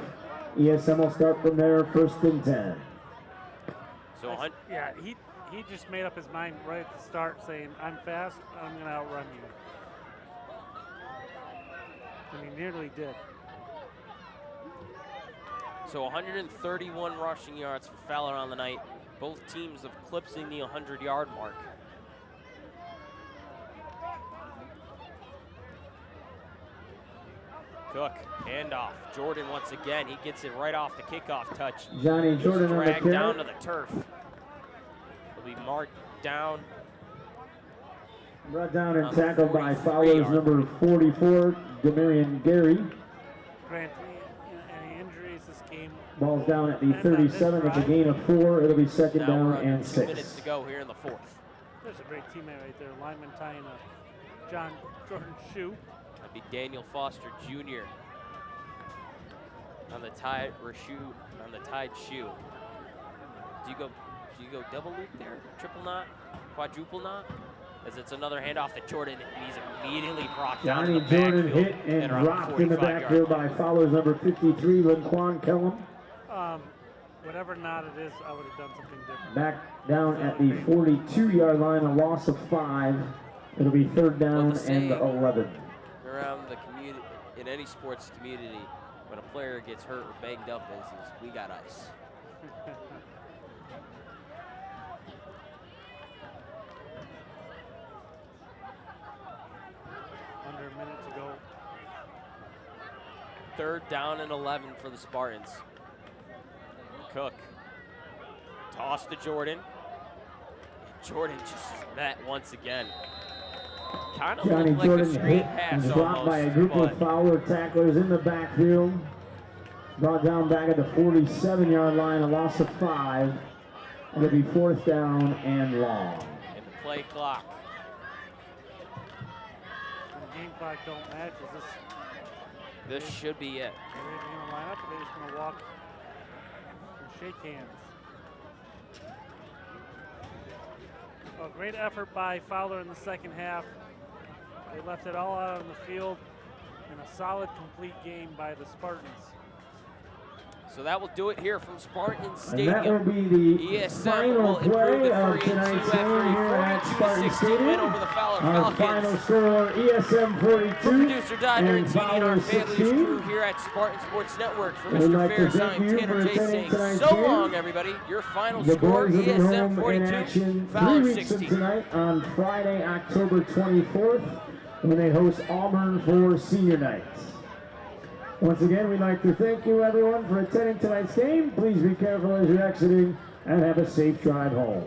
ESM will start from there, 1st and 10. So yeah, he just made up his mind right at the start, saying, "I'm fast. I'm going to outrun you," and he nearly did. So 131 rushing yards for Fowler on the night. Both teams eclipsing the 100-yard mark. Cook, handoff. Jordan once again. He gets it right off the kickoff touch. Johnny Jordan on the dragged carry. down to the turf. He'll be marked down. Brought down and tackled by Fowler's number 44, Demarion Gary. Grant, any injuries this game? Ball's down at the 37 with a gain of 4. It'll be second Now down we're under and 2 6. minutes to go here in the 4th. There's a great teammate right there. Lineman tying a Jordan shoe. That'd be Daniel Foster Jr. on the tied shoe. Do you go double loop there? Triple knot? Quadruple knot? As it's another handoff to Jordan, and he's immediately brought down to Johnny the Jordan backfield hit and at around dropped in the 45-yard backfield by line. Fowler's number 53, Laquan Kellum. Whatever knot it is, I would have done something different. Back down at the 42-yard line, a loss of 5. It'll be 3rd down and 11. Around the community, in any sports community, when a player gets hurt or banged up, is we got ice. Under a minute to go. 3rd down and 11 for the Spartans. Cook. Toss to Jordan. Jordan just met once again. Kind of Johnny looked like Jordan a screen hit pass and dropped by a group almost, of Fowler tacklers in the backfield. Brought down back at the 47-yard line, a loss of 5. It'll be 4th down and long. And the play clock. When the game clock don't match, is This should be it. are they going to line up or are they just going to walk and shake hands? Well, great effort by Fowler in the second half. They left it all out on the field in a solid, complete game by the Spartans. So that will do it here from Spartan And Stadium. that will be the ESM final will improve play to of 3-2 tonight's game here at after Spartan a 42-16 Stadium. win over the Fowler Our Falcons. final score, ESM 42 For producer Dodger and and TD and our Fowler family's 16. crew here at Spartan Sports Network. For We'd Mr. like to Ferris, thank I'm you Tanner for J. attending saying tonight's so game. long, everybody. Your final The score, boys will be ESM home in 42, action 3 Fowler weeks from 16. tonight on Friday, October 24th, when they host Auburn for senior night. Once again, we'd like to thank you, everyone, for attending tonight's game. Please be careful as you're exiting and have a safe drive home.